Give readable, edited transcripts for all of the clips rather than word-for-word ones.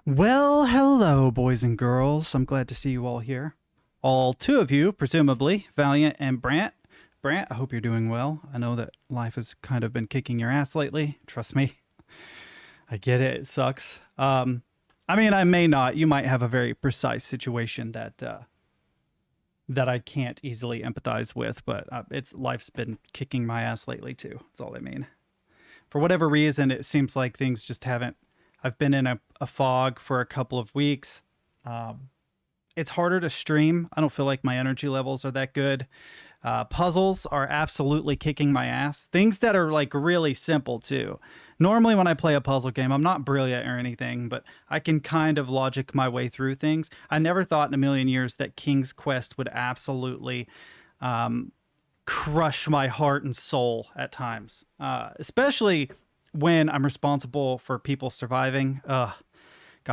Well, hello, boys and girls. I'm glad to see you all here. All two of you, presumably, Valiant and Brant. Brant, I hope you're doing well. I know that life has kind of been kicking your ass lately. Trust me. I get it. It sucks. I may not. You might have a very precise situation that I can't easily empathize with, but it's life's been kicking my ass lately too. That's all I mean. For whatever reason, it seems like things just haven't. I've been in a fog for a couple of weeks. It's harder to stream. I don't feel like my energy levels are that good. Puzzles are absolutely kicking my ass. Things that are like really simple too. Normally when I play a puzzle game, I'm not brilliant or anything, but I can kind of logic my way through things. I never thought in a million years that King's Quest would absolutely crush my heart and soul at times, especially when I'm responsible for people surviving. God,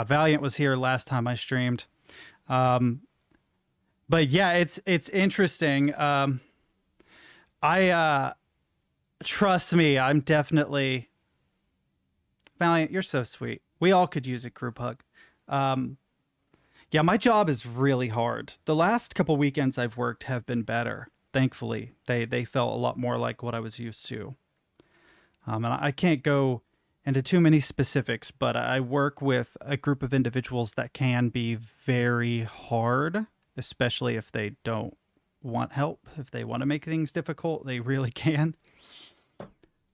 Valiant was here last time I streamed. But yeah, it's interesting. I trust me, I'm definitely Valiant. You're so sweet. We all could use a group hug. Yeah, my job is really hard. The last couple weekends I've worked have been better. Thankfully, they felt a lot more like what I was used to. And I can't go into too many specifics, but I work with a group of individuals that can be very hard, especially if they don't want help. If they want to make things difficult, they really can.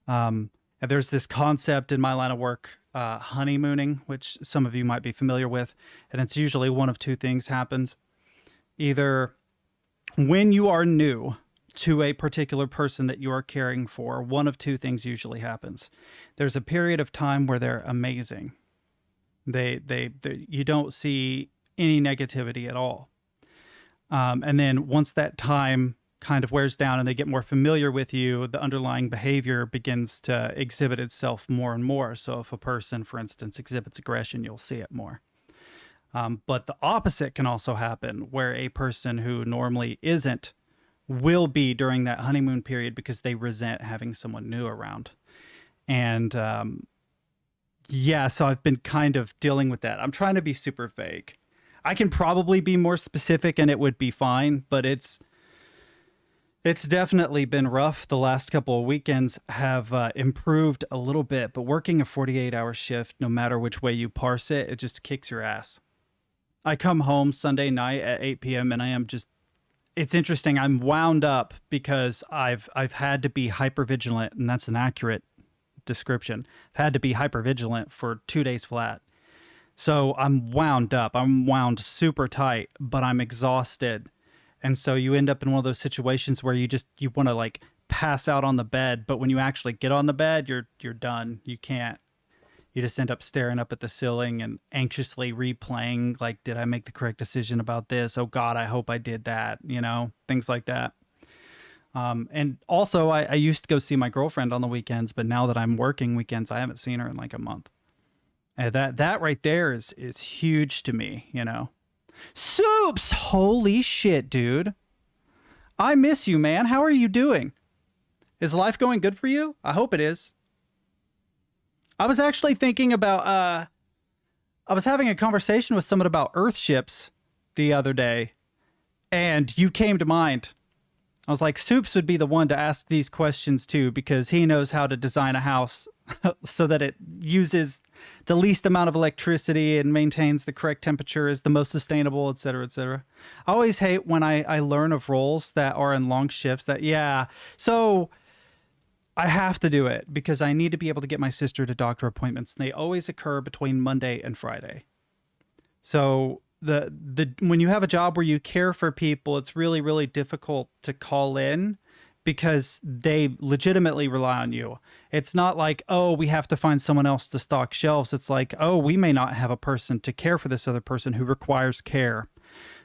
And there's this concept in my line of work, honeymooning, which some of you might be familiar with. And it's usually one of two things happens. Either when you are new to a particular person that you are caring for, one of two things usually happens. There's a period of time where they're amazing. They you don't see any negativity at all. And then once that time kind of wears down and they get more familiar with you, the underlying behavior begins to exhibit itself more and more. So if a person, for instance, exhibits aggression, you'll see it more. But the opposite can also happen, where a person who normally isn't will be during that honeymoon period because they resent having someone new around. And yeah, so I've been kind of dealing with that. I'm trying to be super vague. I can probably be more specific and it would be fine, but it's definitely been rough. The last couple of weekends have improved a little bit, but working a 48-hour shift, no matter which way you parse it, it just kicks your ass. I come home Sunday night at 8 p.m. and I am just, it's interesting. I'm wound up because I've had to be hypervigilant, and that's an accurate description. I've had to be hypervigilant for 2 days flat. So I'm wound up. I'm wound super tight, but I'm exhausted. And so you end up in one of those situations where you want to like pass out on the bed, but when you actually get on the bed, you're done. You can't. You just end up staring up at the ceiling and anxiously replaying, like, did I make the correct decision about this? Oh God, I hope I did that, things like that. And also I used to go see my girlfriend on the weekends, but now that I'm working weekends, I haven't seen her in like a month. And that right there is huge to me, Soups! Holy shit, dude. I miss you, man. How are you doing? Is life going good for you? I hope it is. I was actually thinking about, I was having a conversation with someone about Earthships the other day, and you came to mind. I was like, Soups would be the one to ask these questions to, because he knows how to design a house so that it uses the least amount of electricity and maintains the correct temperature, is the most sustainable, et cetera, et cetera. I always hate when I learn of roles that are in long shifts so I have to do it because I need to be able to get my sister to doctor appointments. And they always occur between Monday and Friday. So when you have a job where you care for people, it's really, really difficult to call in because they legitimately rely on you. It's not like, oh, we have to find someone else to stock shelves. It's like, oh, we may not have a person to care for this other person who requires care.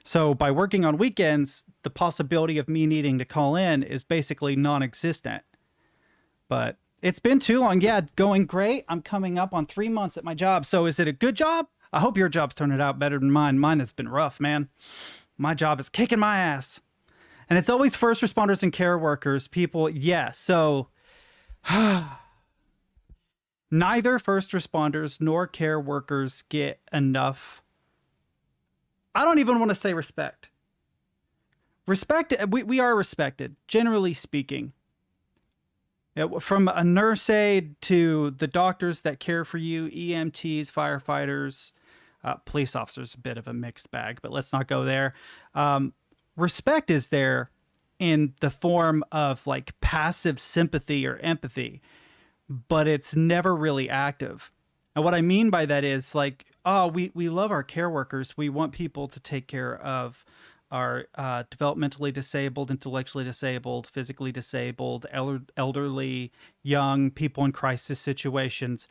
So by working on weekends, the possibility of me needing to call in is basically non-existent. But it's been too long. Yeah, going great. I'm coming up on 3 months at my job. So is it a good job? I hope your job's turning out better than mine. Mine has been rough, man. My job is kicking my ass. And it's always first responders and care workers, people. Yeah, so Neither first responders nor care workers get enough. I don't even want to say respect. Respect, we are respected, generally speaking. From a nurse aide to the doctors that care for you, EMTs, firefighters, police officers, a bit of a mixed bag, but let's not go there. Respect is there in the form of like passive sympathy or empathy, but it's never really active. And what I mean by that is like, oh, we love our care workers. We want people to take care of our developmentally disabled, intellectually disabled, physically disabled, elderly, young people in crisis situations.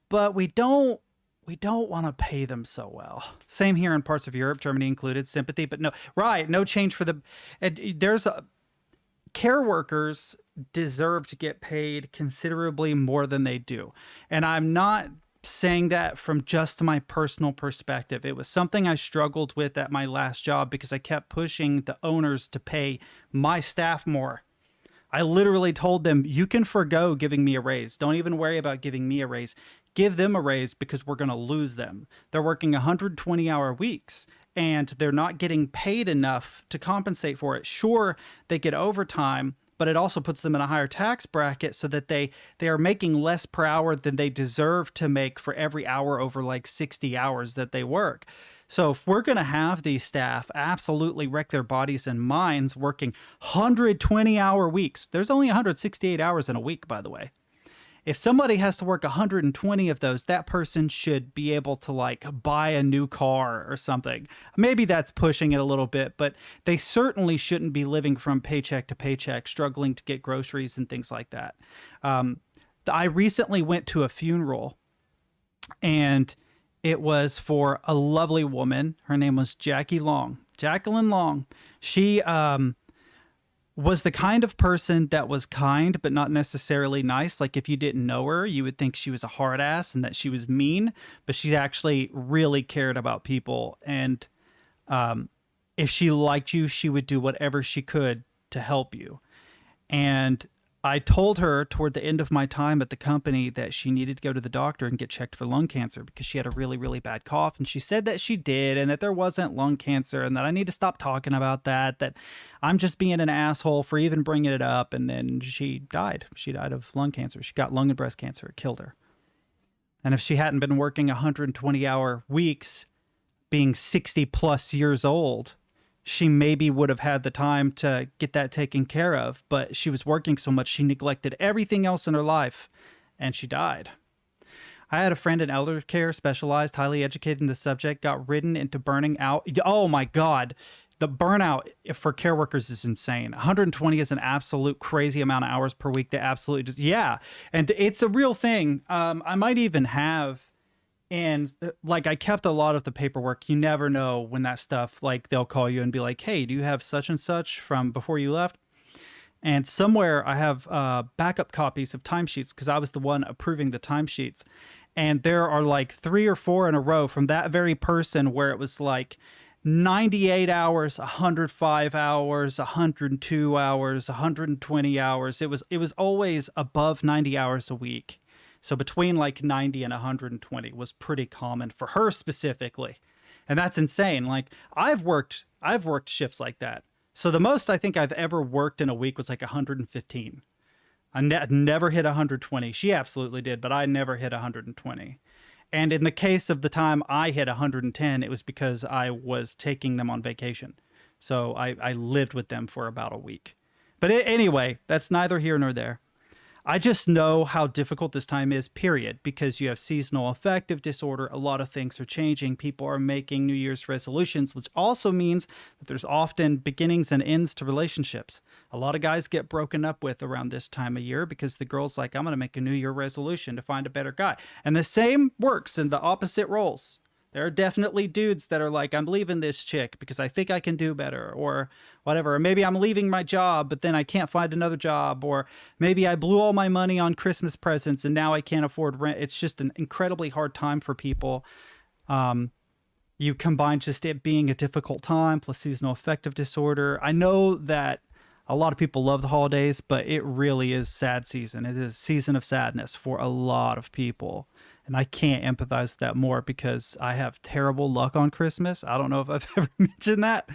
But we don't want to pay them so well. Same here in parts of Europe, Germany included, sympathy, but no, right, no change for the, there's a, care workers deserve to get paid considerably more than they do. And I'm not saying that from just my personal perspective. It was something I struggled with at my last job because I kept pushing the owners to pay my staff more. I literally told them, you can forgo giving me a raise. Don't even worry about giving me a raise. Give them a raise because we're going to lose them. They're working 120-hour weeks and they're not getting paid enough to compensate for it. Sure, they get overtime, but it also puts them in a higher tax bracket so that they are making less per hour than they deserve to make for every hour over like 60 hours that they work. So if we're going to have these staff absolutely wreck their bodies and minds working 120-hour weeks, there's only 168 hours in a week, by the way. If somebody has to work 120 of those, that person should be able to like buy a new car or something. Maybe that's pushing it a little bit, but they certainly shouldn't be living from paycheck to paycheck, struggling to get groceries and things like that. I recently went to a funeral, and it was for a lovely woman. Her name was Jacqueline Long. She was the kind of person that was kind, but not necessarily nice. Like if you didn't know her, you would think she was a hard ass and that she was mean, but she actually really cared about people. And if she liked you, she would do whatever she could to help you. And I told her toward the end of my time at the company that she needed to go to the doctor and get checked for lung cancer because she had a really, really bad cough. And she said that she did and that there wasn't lung cancer and that I need to stop talking about that I'm just being an asshole for even bringing it up. And then she died. She died of lung cancer. She got lung and breast cancer. It killed her. And if she hadn't been working 120-hour weeks, being 60 plus years old, she maybe would have had the time to get that taken care of, but she was working so much she neglected everything else in her life, and she died. I had a friend in elder care, specialized, highly educated in the subject, got ridden into burning out. Oh my God. The burnout for care workers is insane. 120 is an absolute crazy amount of hours per week. They absolutely just, yeah. And it's a real thing. I might even have, and like I kept a lot of the paperwork. You never know when that stuff, like they'll call you and be like, hey, do you have such and such from before you left? And somewhere I have backup copies of timesheets because I was the one approving the timesheets. And there are like 3 or 4 in a row from that very person where it was like 98 hours, 105 hours, 102 hours, 120 hours. It was always above 90 hours a week. So between like 90 and 120 was pretty common for her specifically. And that's insane. Like I've worked shifts like that. So the most I think I've ever worked in a week was like 115. I never hit 120. She absolutely did, but I never hit 120. And in the case of the time I hit 110, it was because I was taking them on vacation. So I lived with them for about a week. But anyway, that's neither here nor there. I just know how difficult this time is, period, because you have seasonal affective disorder. A lot of things are changing. People are making New Year's resolutions, which also means that there's often beginnings and ends to relationships. A lot of guys get broken up with around this time of year because the girl's like, I'm going to make a New Year resolution to find a better guy. And the same works in the opposite roles. There are definitely dudes that are like, I'm leaving this chick because I think I can do better or whatever. Or maybe I'm leaving my job, but then I can't find another job. Or maybe I blew all my money on Christmas presents and now I can't afford rent. It's just an incredibly hard time for people. You combine just it being a difficult time plus seasonal affective disorder. I know that A lot of people love the holidays, but it really is sad season. It is a season of sadness for a lot of people. And I can't empathize with that more because I have terrible luck on Christmas. I don't know if I've ever mentioned that.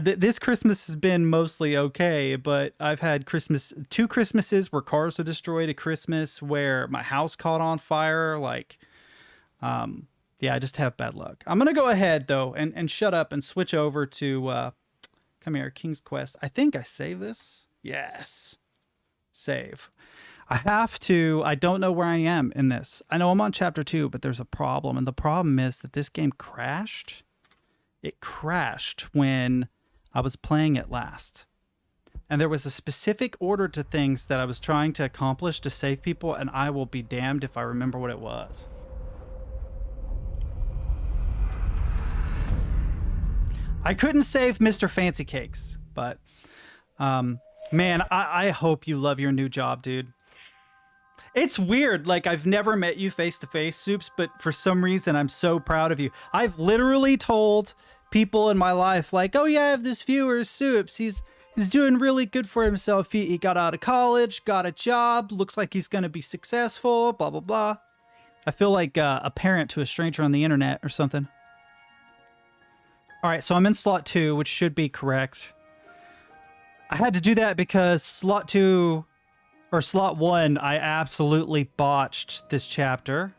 This Christmas has been mostly okay, but I've had two Christmases where cars were destroyed, a Christmas where my house caught on fire. Like, yeah, I just have bad luck. I'm gonna go ahead though and shut up and switch over to come here, King's Quest. I think I save this. Yes, save. I don't know where I am in this. I know I'm on chapter 2, but there's a problem, and the problem is that this game crashed. It crashed when I was playing it last. And there was a specific order to things that I was trying to accomplish to save people, and I will be damned if I remember what it was. I couldn't save Mr. Fancy Cakes, but man, I hope you love your new job, dude. It's weird, like I've never met you face to face, Soups, but for some reason I'm so proud of you. I've literally told people in my life, like, oh yeah, I have this viewer, Soups. He's doing really good for himself. He got out of college, got a job, looks like he's gonna be successful, blah blah blah. I feel like a parent to a stranger on the internet or something. All right, so I'm in slot 2, which should be correct. I had to do that because slot 2 or slot 1, I absolutely botched this chapter.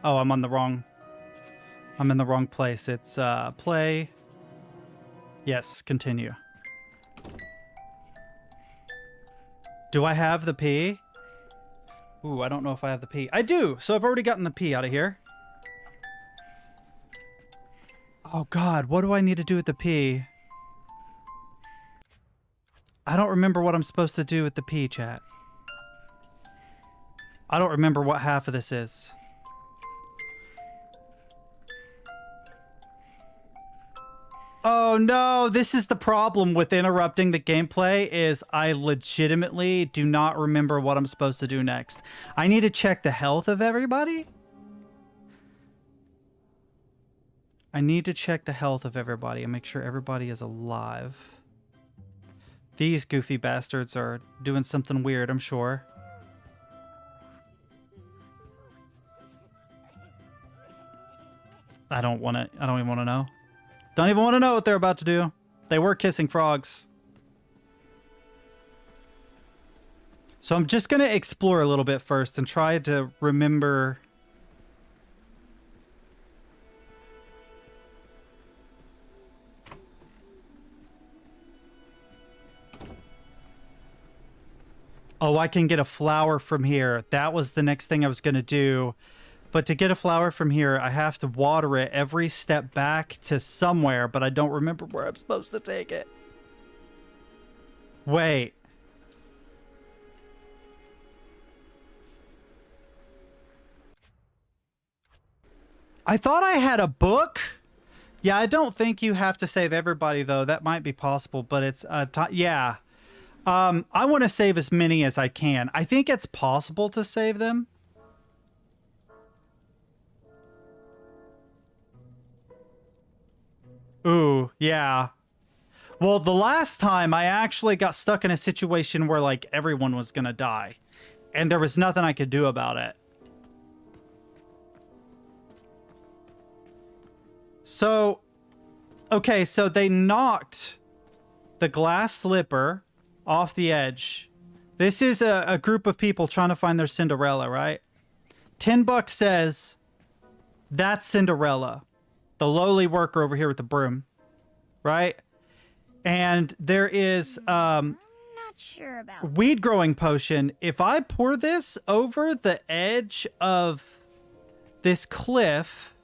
Oh, I'm in the wrong place. It's play. Yes, continue. Do I have the P? Ooh, I don't know if I have the P. I do. So I've already gotten the P out of here. Oh God, what do I need to do with the P? I don't remember what I'm supposed to do with the P, chat. I don't remember what half of this is. Oh no, this is the problem with interrupting the gameplay is I legitimately do not remember what I'm supposed to do next. I need to check the health of everybody. I need to check the health of everybody and make sure everybody is alive. These goofy bastards are doing something weird, I'm sure. I don't even want to know. Don't even want to know what they're about to do. They were kissing frogs. So I'm just going to explore a little bit first and try to remember. Oh, I can get a flower from here. That was the next thing I was going to do. But to get a flower from here, I have to water it every step back to somewhere, but I don't remember where I'm supposed to take it. Wait. I thought I had a book. Yeah, I don't think you have to save everybody, though. That might be possible, but it's... yeah. I want to save as many as I can. I think it's possible to save them. Ooh, yeah. Well, the last time I actually got stuck in a situation where, like, everyone was gonna die. And there was nothing I could do about it. So, okay, so they knocked the glass slipper off the edge. This is a group of people trying to find their Cinderella, right? $10 says, that's Cinderella. The lowly worker over here with the broom, right? And there is I'm not sure about weed growing potion. If I pour this over the edge of this cliff,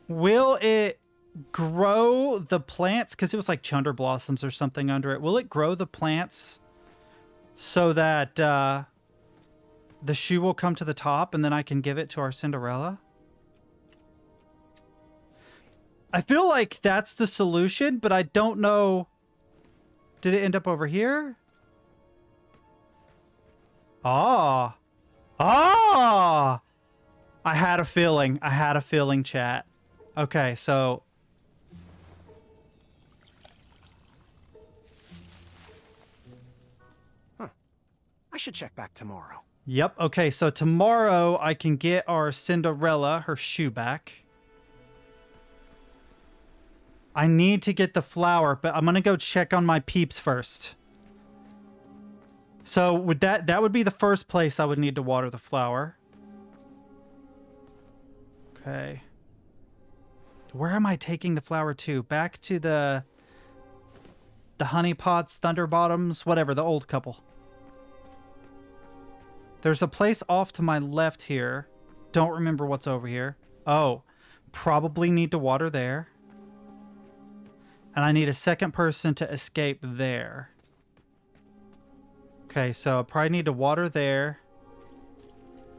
will it grow the plants? Because it was like chunder blossoms or something under it. Will it grow the plants so that the shoe will come to the top and then I can give it to our Cinderella? I feel like that's the solution, but I don't know. Did it end up over here? Ah. Ah! I had a feeling. I had a feeling, chat. Okay, so... should check back tomorrow. Yep. Okay, so tomorrow I can get our Cinderella her shoe back. I need to get the flower, but I'm gonna go check on my peeps first. So would that would be the first place I would need to water the flower. Okay. Where am I taking the flower to? Back to the Honeypots, Thunderbottoms, whatever, the old couple. There's a place off to my left here. Don't remember what's over here. Oh, probably need to water there. And I need a second person to escape there. Okay, so I probably need to water there.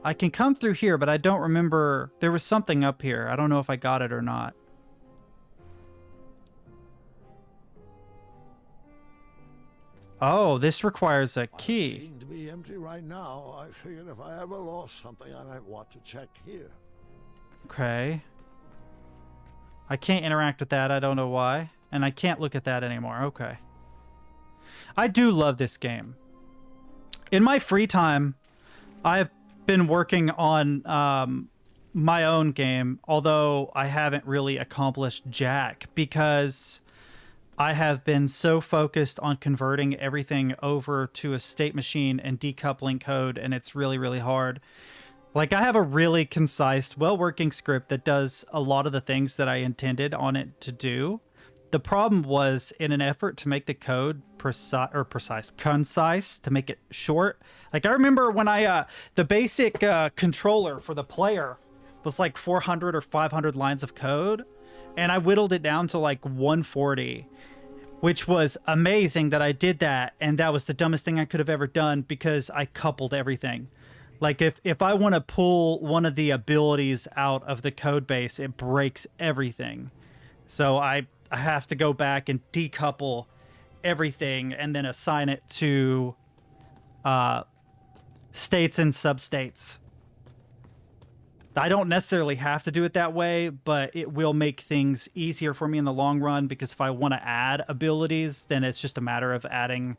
I can come through here, but I don't remember. There was something up here. I don't know if I got it or not. Oh, this requires a key. I seem to be empty right now. I figured if I ever lost something, I might want to check here. Okay. I can't interact with that. I don't know why. And I can't look at that anymore. Okay. I do love this game. In my free time, I've been working on my own game, although I haven't really accomplished jack because I have been so focused on converting everything over to a state machine and decoupling code, and it's really, really hard. Like, I have a really concise, well-working script that does a lot of the things that I intended on it to do. The problem was, in an effort to make the code concise, to make it short. Like, I remember when the basic controller for the player was like 400 or 500 lines of code, and I whittled it down to like 140, which was amazing that I did that, and that was the dumbest thing I could have ever done because I coupled everything. Like, if I want to pull one of the abilities out of the code base, it breaks everything. So I have to go back and decouple everything and then assign it to states and substates. I don't necessarily have to do it that way, but it will make things easier for me in the long run, because if I want to add abilities, then it's just a matter of adding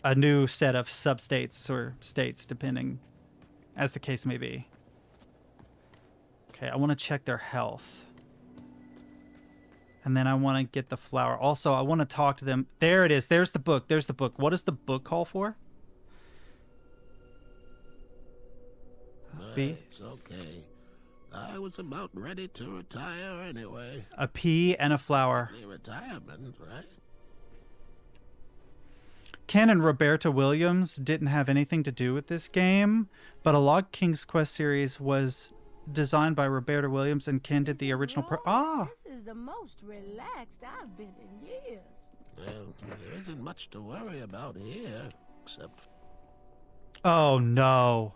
a new set of substates or states, depending as the case may be. Okay, I want to check their health. And then I want to get the flower. Also, I want to talk to them. There it is. There's the book. There's the book. What does the book call for? B? It's okay. I was about ready to retire anyway. A pea and a flower. Retirement, right? Ken and Roberta Williams didn't have anything to do with this game, but a Log King's Quest series was designed by Roberta Williams, and Ken did the original. This is the most relaxed I've been in years. Well, there isn't much to worry about here, except... Oh, no.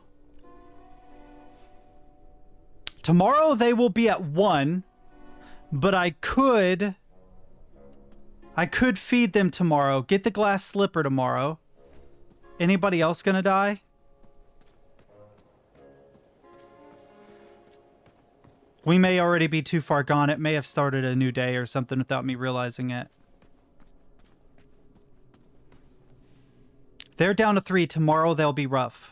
Tomorrow they will be at 1, but I could feed them tomorrow. Get the glass slipper tomorrow. Anybody else gonna die? We may already be too far gone. It may have started a new day or something without me realizing it. They're down to 3. Tomorrow they'll be rough.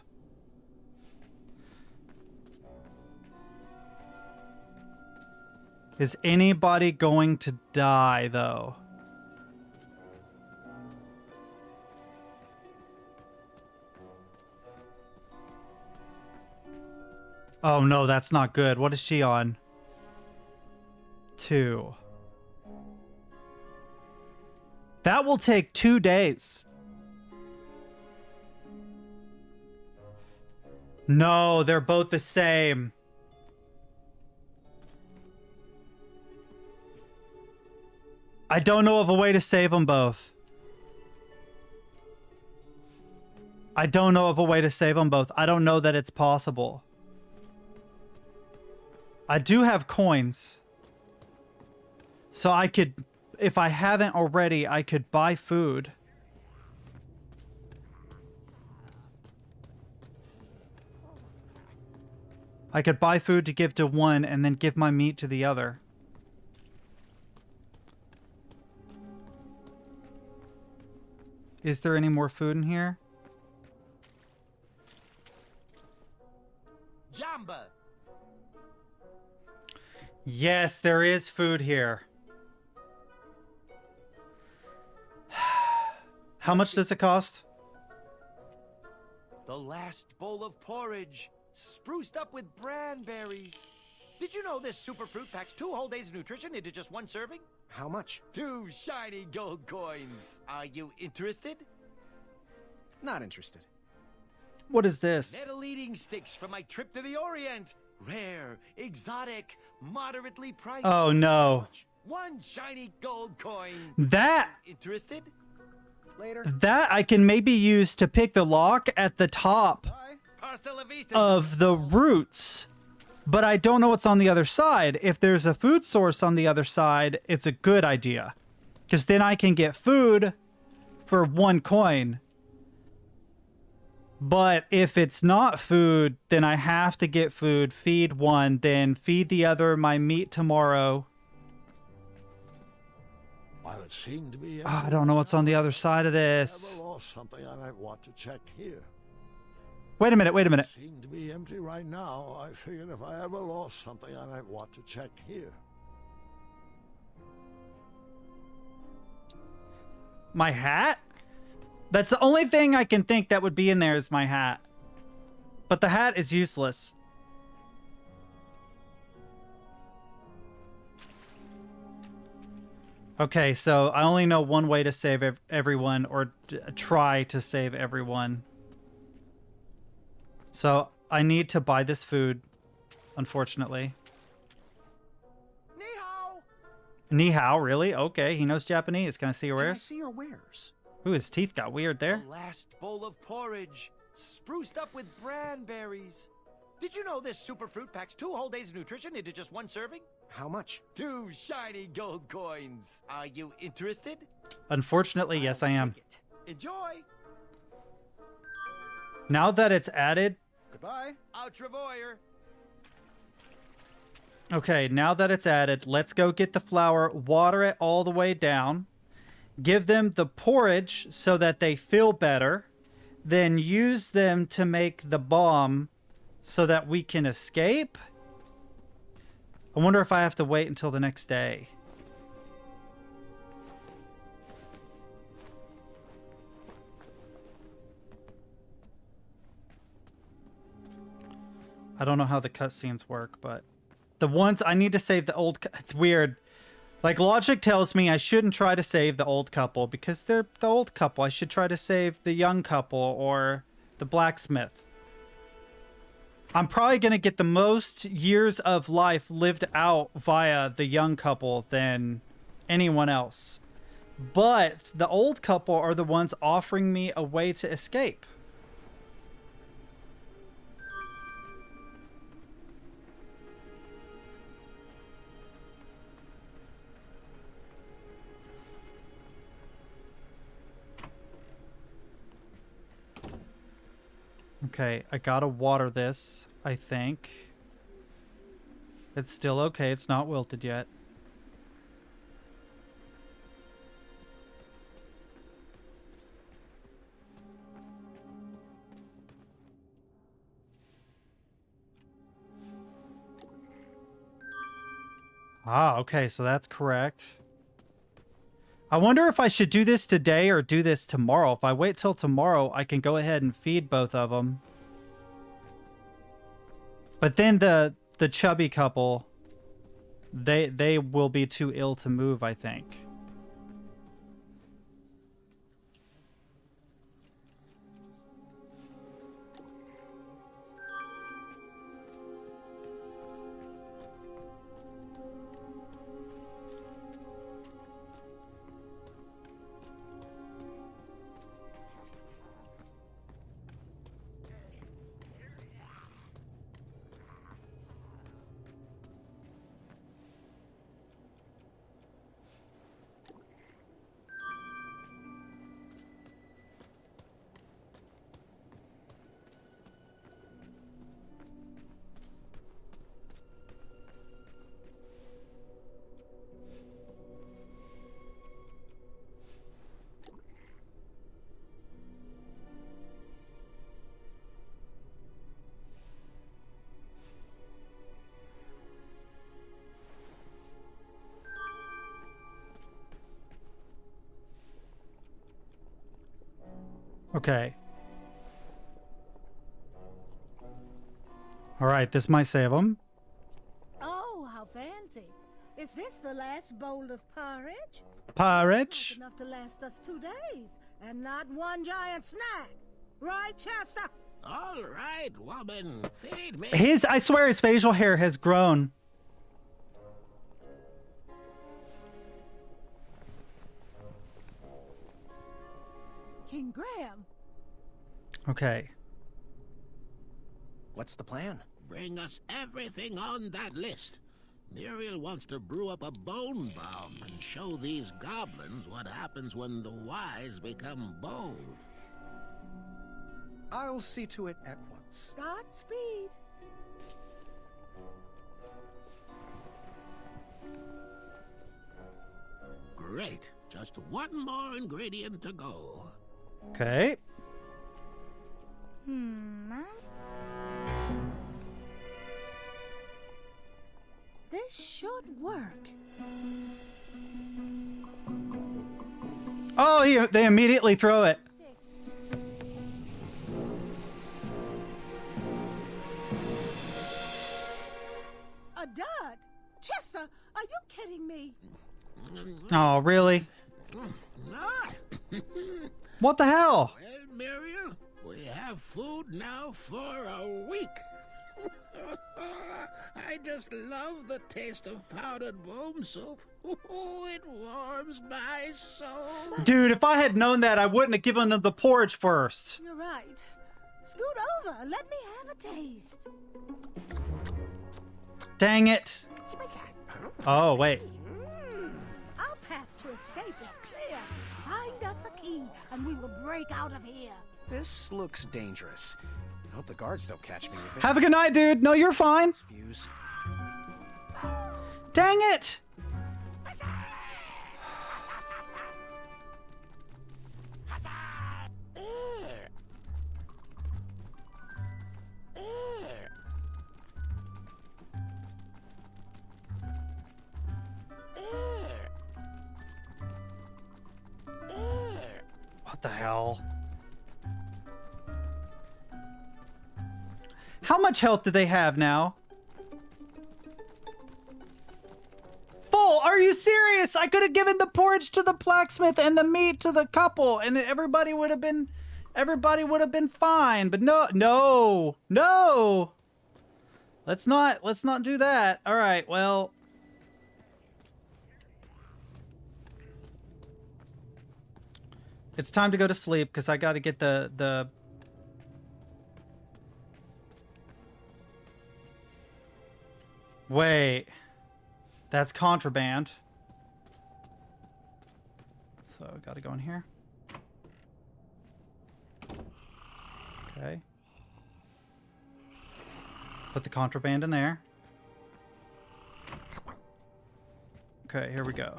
Is anybody going to die, though? Oh, no, that's not good. What is she on? 2. That will take 2 days. No, they're both the same. I don't know of a way to save them both. I don't know of a way to save them both. I don't know that it's possible. I do have coins. So I could, if I haven't already, I could buy food. I could buy food to give to one and then give my meat to the other. Is there any more food in here? Yes, there is food here. How much does it cost? The last bowl of porridge, spruced up with branberries. Did you know this super fruit packs 2 whole days of nutrition into just 1 serving? How much? 2 shiny gold coins. Are you interested? Not interested. What is this? Metal eating sticks from my trip to the Orient. Rare, exotic, moderately priced. Oh no. 1 shiny gold coin. That Interested? Later. I can maybe use to pick the lock at the top Bye. Hasta la vista. of the roots. But I don't know what's on the other side. If there's a food source on the other side, it's a good idea. Because then I can get food for 1 coin. But if it's not food, then I have to get food, feed 1, then feed the other my meat tomorrow. While it seemed to be I don't know what's on the other side of If I this. ever lost something, I might want to check here. Wait a minute, wait a minute. Seemed to be empty right now. I figured if I ever lost something, I might want to check here. My hat? That's the only thing I can think that would be in there is my hat. But the hat is useless. Okay, so I only know one way to save everyone, or try to save everyone. So I need to buy this food, unfortunately. Ni hao. Ni hao, really? Okay, he knows Japanese. Can I see your Can I wares? see your wares? Ooh, his teeth got weird there. The last bowl of porridge, spruced up with branberries. Did you know this super fruit packs 2 whole days of nutrition into just 1 serving? How much? 2 shiny gold coins. Are you interested? Unfortunately, yes, I I'll am. take it. Enjoy. Now that it's added, Goodbye. Outravoyer. okay, now that it's added, let's go get the flour, water it all the way down, give them the porridge so that they feel better, then use them to make the bomb so that we can escape. I wonder if I have to wait until the next day. I don't know how the cutscenes work, but the ones I need to save the old. It's weird. Like logic tells me I shouldn't try to save the old couple because they're the old couple. I should try to save the young couple or the blacksmith. I'm probably going to get the most years of life lived out via the young couple than anyone else. But the old couple are the ones offering me a way to escape. Okay, I gotta water this, I think. It's still okay, it's not wilted yet. Ah, okay, so that's correct. I wonder if I should do this today or do this tomorrow. If I wait till tomorrow, I can go ahead and feed both of them. But then the chubby couple, they will be too ill to move, I think. Okay. All right, this might save them. Oh, how fancy. Is this the last bowl of porridge? Porridge. Enough to last us 2 days, and not one giant snack. Right, Chester? All right, woman, feed me. I swear his facial hair has grown. King Graham. Okay. What's the plan? Bring us everything on that list. Muriel wants to brew up a bone bomb and show these goblins what happens when the wise become bold. I'll see to it at once. Godspeed. Great. Just one more ingredient to go. Okay. This should work. Oh, they immediately throw it. A dud? Chester, are you kidding me? Oh, really? Not. What the hell? Well, Muriel, we have food now for a week. I just love the taste of powdered bone soup. It warms my soul. Dude, if I had known that, I wouldn't have given them the porridge first. You're right. Scoot over. Let me have a taste. Dang it. Oh, wait. Our path to escape is clear. Find us a key, and we will break out of here. This looks dangerous. I hope the guards don't catch me with it. Have a good night, dude. No, you're fine. Fuse. Dang it. What the hell? How much health do they have now? Full! Are you serious? I could have given the porridge to the blacksmith and the meat to the couple, and everybody would have been fine. But no. Let's not do that. All right. Well, it's time to go to sleep because I got to get the Wait, that's contraband. So gotta go in here. Okay. Put the contraband in there. Okay, here we go.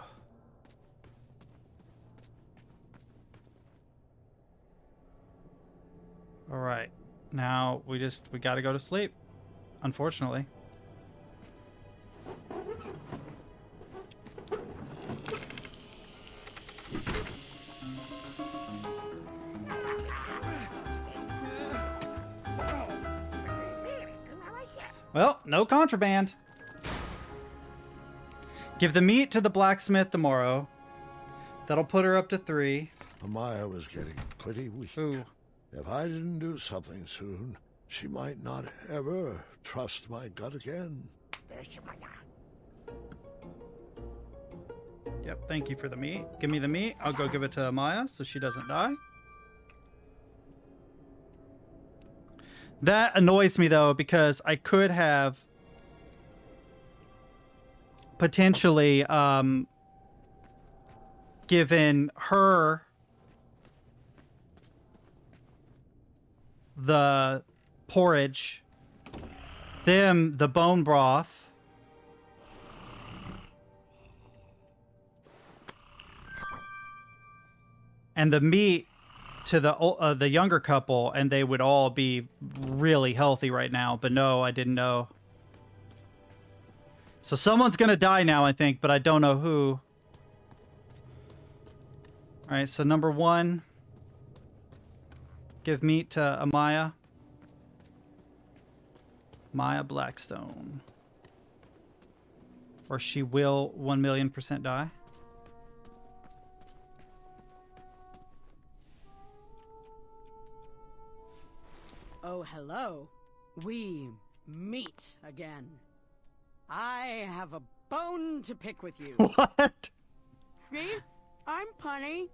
All right. Now we gotta go to sleep, unfortunately. Well, no contraband. Give the meat to the blacksmith tomorrow. That'll put her up to 3. Amaya was getting pretty weak. Ooh. If I didn't do something soon, she might not ever trust my gut again. Yep, thank you for the meat. Give me the meat. I'll go give it to Amaya so she doesn't die. That annoys me, though, because I could have potentially given her the porridge, them the bone broth, and the meat to the younger couple, and they would all be really healthy right now. But no, I didn't know. So someone's gonna die now, I think, but I don't know who. All right, so number 1. Give meat to Amaya. Maya Blackstone. Or she will 1,000,000% die. Oh, hello. We meet again. I have a bone to pick with you. What? See? I'm punny.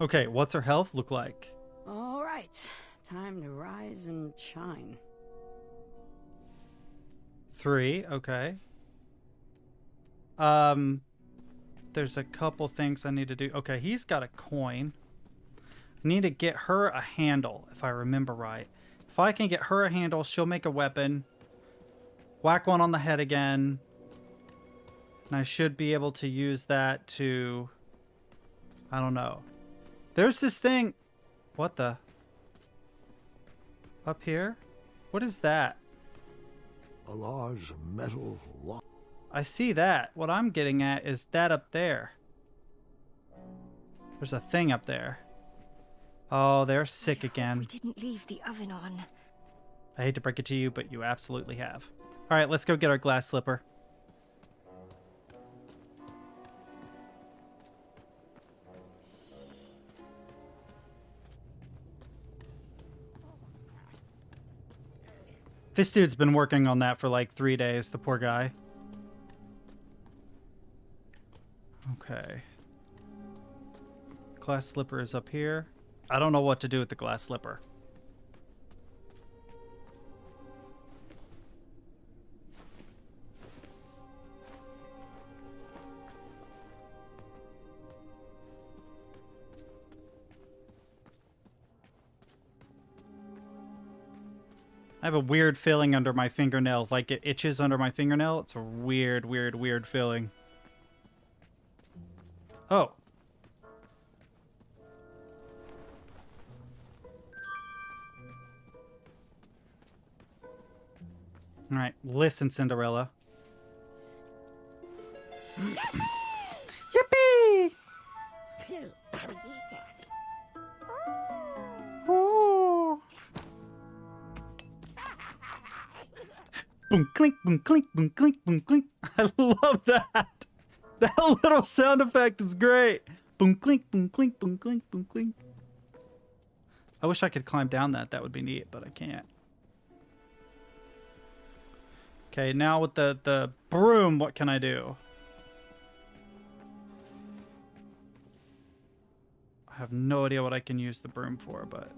Okay, what's her health look like? All right. Time to rise and shine. 3, okay. There's a couple things I need to do. Okay, he's got a coin. I need to get her a handle, if I remember right. If I can get her a handle, she'll make a weapon. Whack one on the head again. And I should be able to use that to... I don't know. There's this thing... What the... Up here? What is that? A large metal lock. I see that. What I'm getting at is that up there. There's a thing up there. Oh, they're sick again. We didn't leave the oven on. I hate to break it to you, but you absolutely have. All right, let's go get our glass slipper. This dude's been working on that for like 3 days, the poor guy. Okay. Glass slipper is up here. I don't know what to do with the glass slipper. I have a weird feeling under my fingernail, like it itches under my fingernail. It's a weird, weird, weird feeling. Oh. All right, listen, Cinderella. Yippee! Oh. Boom, clink, boom, clink, boom, clink, boom, clink. I love that. That little sound effect is great. Boom, clink, boom, clink, boom, clink, boom, clink. I wish I could climb down that. That would be neat, but I can't. Okay, now with the broom, what can I do? I have no idea what I can use the broom for, but...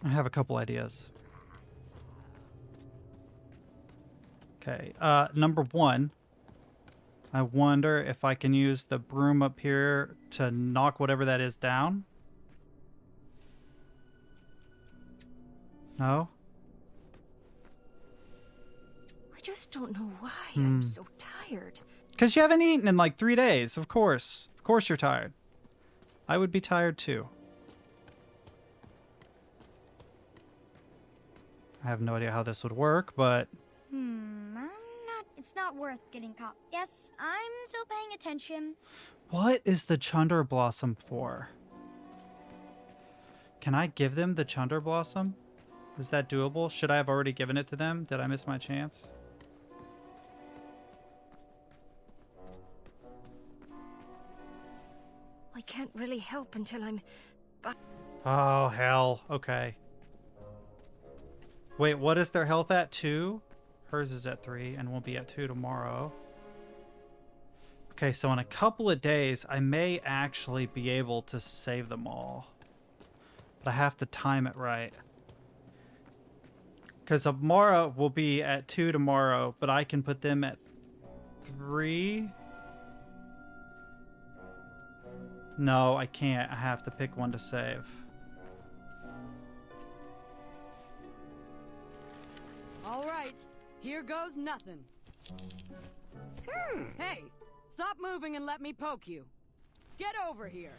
I have a couple ideas. Okay, number one, I wonder if I can use the broom up here to knock whatever that is down. No? I just don't know why. I'm so tired. Because you haven't eaten in like 3 days, of course. Of course you're tired. I would be tired too. I have no idea how this would work, but... It's not worth getting caught. Yes, I'm still paying attention. What is the Chunder Blossom for? Can I give them the Chunder Blossom? Is that doable? Should I have already given it to them? Did I miss my chance? I can't really help until I'm... Oh, hell. Okay. Wait, what is their health at? 2? Hers is at 3 and will be at 2 tomorrow. Okay, so in a couple of days, I may actually be able to save them all. But I have to time it right. Because Amara will be at 2 tomorrow, but I can put them at 3? No, I can't. I have to pick one to save. All right. Here goes nothing. Hey, stop moving and let me poke you. Get over here.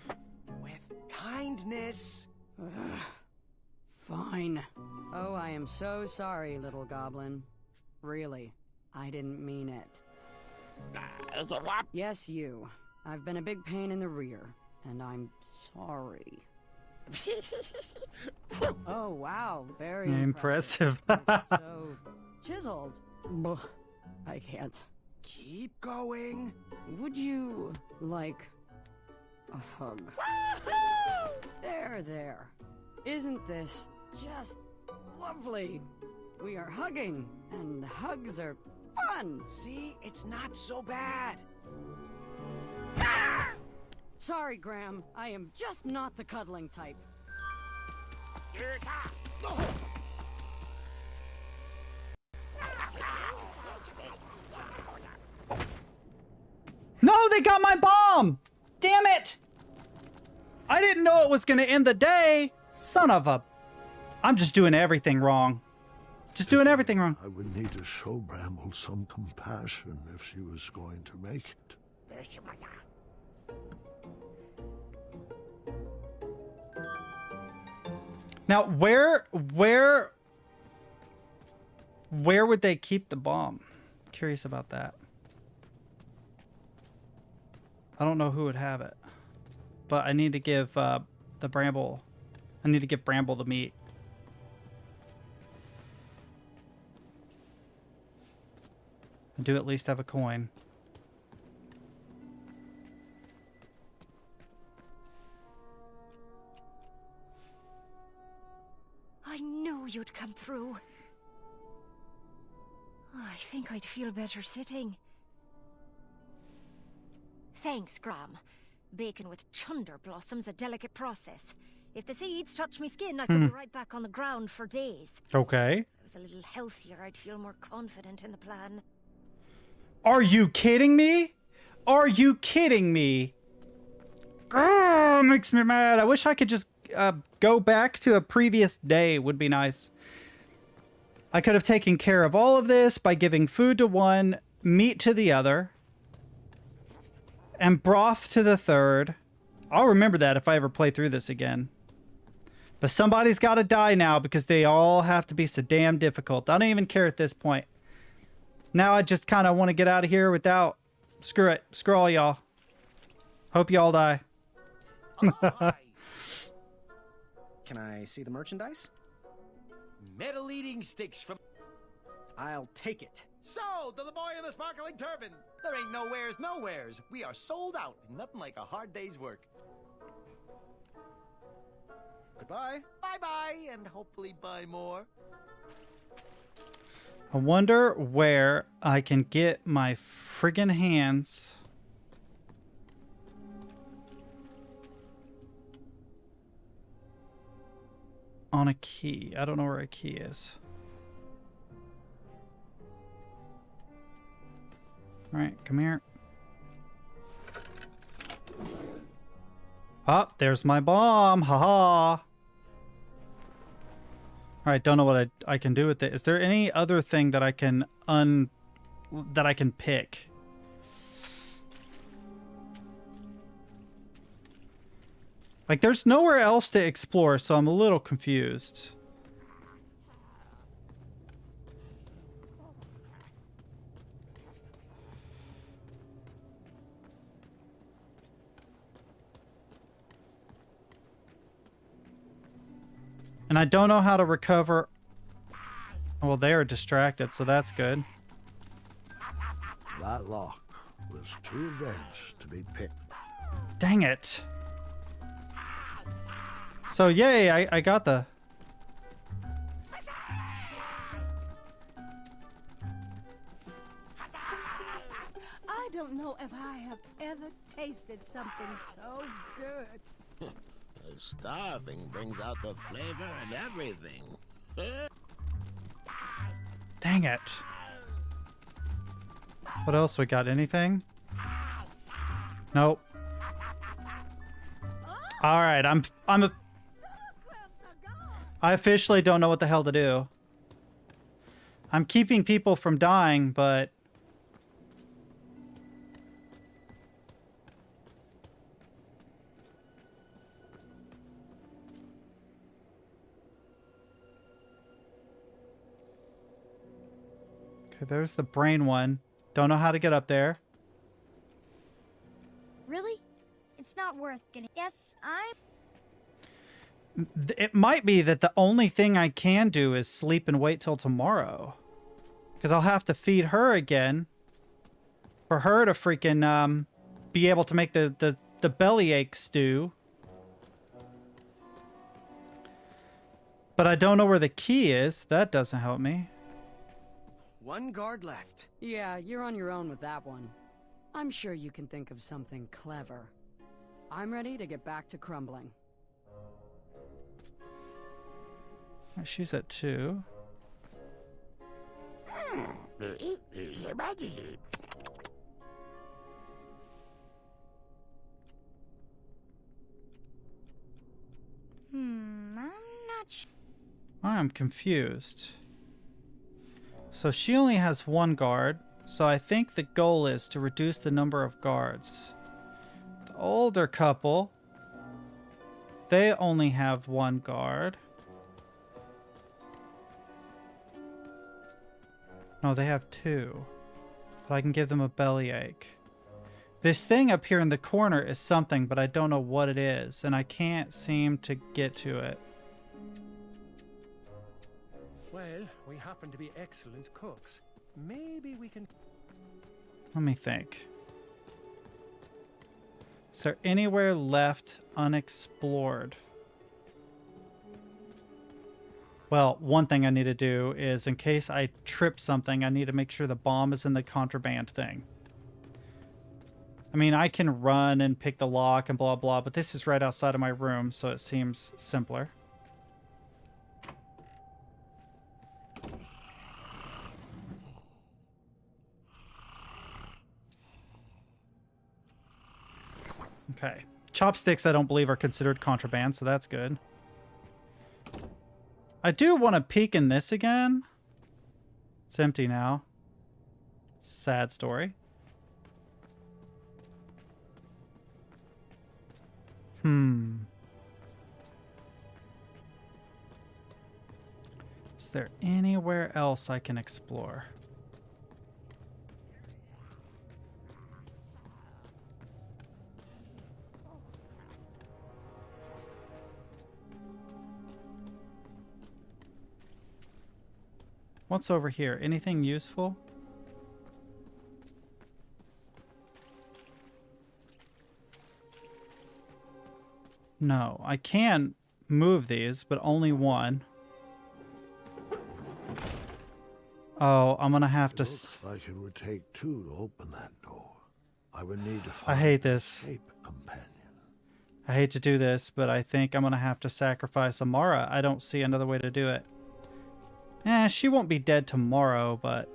With kindness. Fine. Oh, I am so sorry, little goblin. Really, I didn't mean it. Yes, you. I've been a big pain in the rear, and I'm sorry. Oh, wow. Very impressive. So chiseled. Ugh, I can't. Keep going. Would you like a hug? There, there. Isn't this just lovely? We are hugging, and hugs are fun. See, it's not so bad. Sorry, Graham. I am just not the cuddling type. No, they got my bomb! Damn it! I didn't know it was gonna end the day! Son of a... I'm just doing everything wrong. Just doing everything wrong. I would need to show Bramble some compassion if she was going to make it. Now, where would they keep the bomb? Curious about that. I don't know who would have it, but I need to give I need to give Bramble the meat. I do at least have a coin. I knew you'd come through. I think I'd feel better sitting. Thanks, Graham. Baking with chunder blossom's a delicate process. If the seeds touch me skin, I could be right back on the ground for days. Okay. If I was a little healthier, I'd feel more confident in the plan. Are you kidding me? Are you kidding me? Oh, makes me mad. I wish I could just go back to a previous day. Would be nice. I could have taken care of all of this by giving food to one, meat to the other, and broth to the third. I'll remember that if I ever play through this again. But somebody's got to die now because they all have to be so damn difficult. I don't even care at this point. Now I just kind of want to get out of here without... Screw it. Screw all y'all. Hope y'all die. Oh, hi. Can I see the merchandise? Metal eating sticks from... I'll take it. So, to the boy in the sparkling turban. There ain't nowheres. We are sold out. Nothing like a hard day's work. Goodbye. Bye-bye, and hopefully buy more. I wonder where I can get my friggin' hands on a key. I don't know where a key is. All right, come here. Oh, there's my bomb. Haha. All right, don't know what I can do with it. Is there any other thing that I can pick? Like, there's nowhere else to explore, so I'm a little confused. And I don't know how to recover. Well, they are distracted, so that's good. That lock was too advanced to be picked. Dang it. So, yay, I got the... I don't know if I have ever tasted something so good. Starving brings out the flavor and everything. Dang it. What else we got? Anything? Nope. All right, I officially don't know what the hell to do. I'm keeping people from dying, but... Okay, there's the brain one. Don't know how to get up there. Really? It's not worth getting. Yes, It might be that the only thing I can do is sleep and wait till tomorrow. Because I'll have to feed her again. For her to freaking be able to make the bellyache stew. But I don't know where the key is. That doesn't help me. One guard left. Yeah, you're on your own with that one. I'm sure you can think of something clever. I'm ready to get back to crumbling. She's at 2. I'm not sure. I'm confused. So she only has 1 guard. So I think the goal is to reduce the number of guards. The older couple, they only have 1 guard. No, they have 2. But I can give them a bellyache. This thing up here in the corner is something, but I don't know what it is. And I can't seem to get to it. Well, we happen to be excellent cooks. Maybe we can... Let me think. Is there anywhere left unexplored? Well, one thing I need to do is, in case I trip something, I need to make sure the bomb is in the contraband thing. I mean, I can run and pick the lock and blah, blah, but this is right outside of my room, so it seems simpler. Okay. Chopsticks, I don't believe, are considered contraband, so that's good. I do want to peek in this again. It's empty now. Sad story. Is there anywhere else I can explore? What's over here? Anything useful? No, I can move these, but only one. Oh, I'm gonna have to... Looks like it would take 2 to open that door. I would need to I find hate an this. escape companion. I hate to do this, but I think I'm gonna have to sacrifice Amara. I don't see another way to do it. She won't be dead tomorrow, but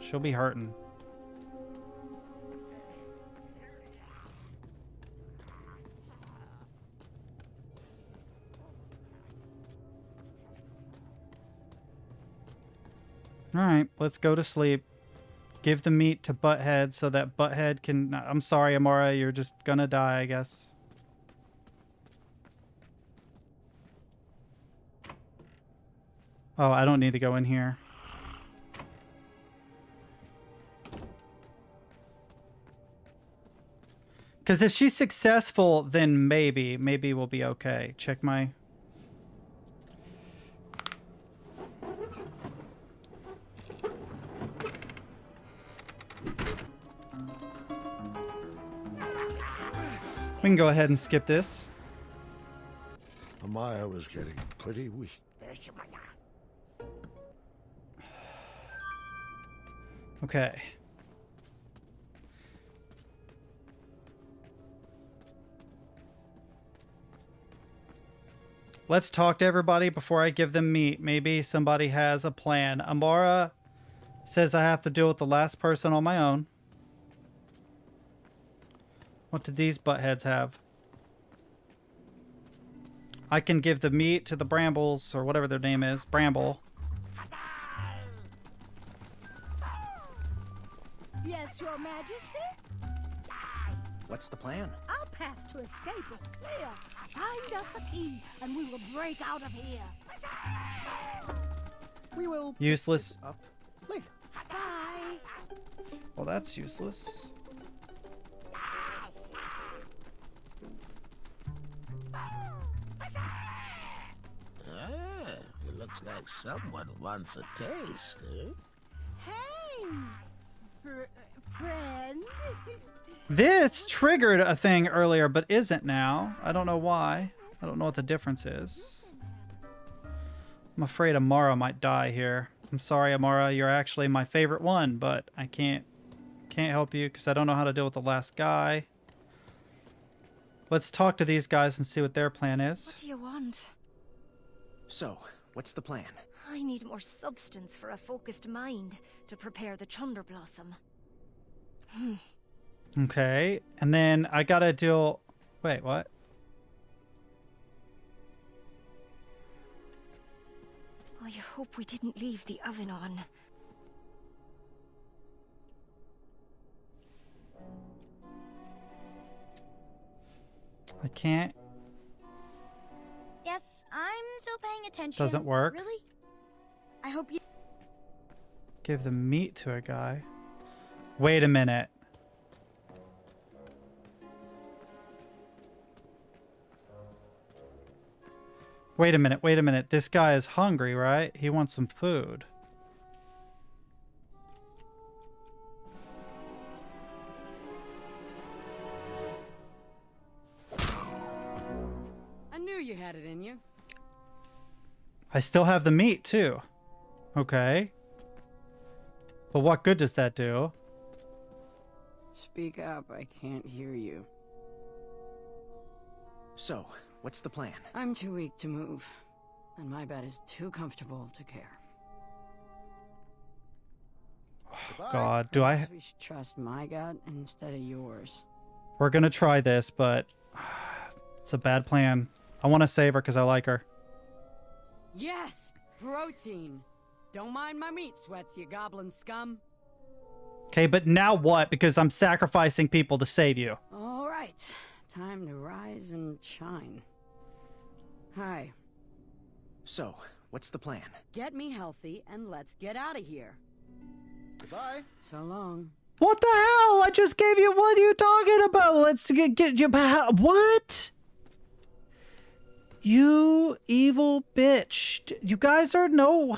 she'll be hurting. Alright, let's go to sleep. Give the meat to Butthead so that Butthead can... I'm sorry, Amara, you're just gonna die, I guess. Oh, I don't need to go in here. Because if she's successful, then maybe we'll be okay. Check my... We can go ahead and skip this. Amaya was getting pretty weak. Okay. Let's talk to everybody before I give them meat. Maybe somebody has a plan. Amara says I have to deal with the last person on my own. What do these buttheads have? I can give the meat to the Brambles, or whatever their name is. Bramble. Yes, Your Majesty? What's the plan? Our path to escape is clear. Find us a key, and we will break out of here. We will pick Useless. this up later. Bye. Well, that's useless. Ah, it looks like someone wants a taste, eh? Hey, friend. This triggered a thing earlier, but isn't now. I don't know why. I don't know what the difference is. I'm afraid Amara might die here. I'm sorry, Amara. You're actually my favorite one, but I can't help you because I don't know how to deal with the last guy. Let's talk to these guys and see what their plan is. What do you want? So, what's the plan? I need more substance for a focused mind to prepare the Chunder Blossom. Okay, and then I gotta deal... Wait, what? I hope we didn't leave the oven on. I can't... Yes, I'm still paying attention. Doesn't work. Really? I hope you... Give the meat to a guy. Wait a minute. Wait a minute, wait a minute. This guy is hungry, right? He wants some food. I knew you had it in you. I still have the meat, too. Okay. But what good does that do? Speak up, I can't hear you. So, what's the plan? I'm too weak to move, and my bed is too comfortable to care. God, do I... We should trust my gut instead of yours. We're gonna try this, but... It's a bad plan. I want to save her because I like her. Yes! Protein! Don't mind my meat sweats, you goblin scum. Okay, but now what? Because I'm sacrificing people to save you. All right. Time to rise and shine. Hi. So, what's the plan? Get me healthy and let's get out of here. Goodbye. So long. What the hell? I just gave you... What are you talking about? Let's get you... What? You evil bitch. You guys are no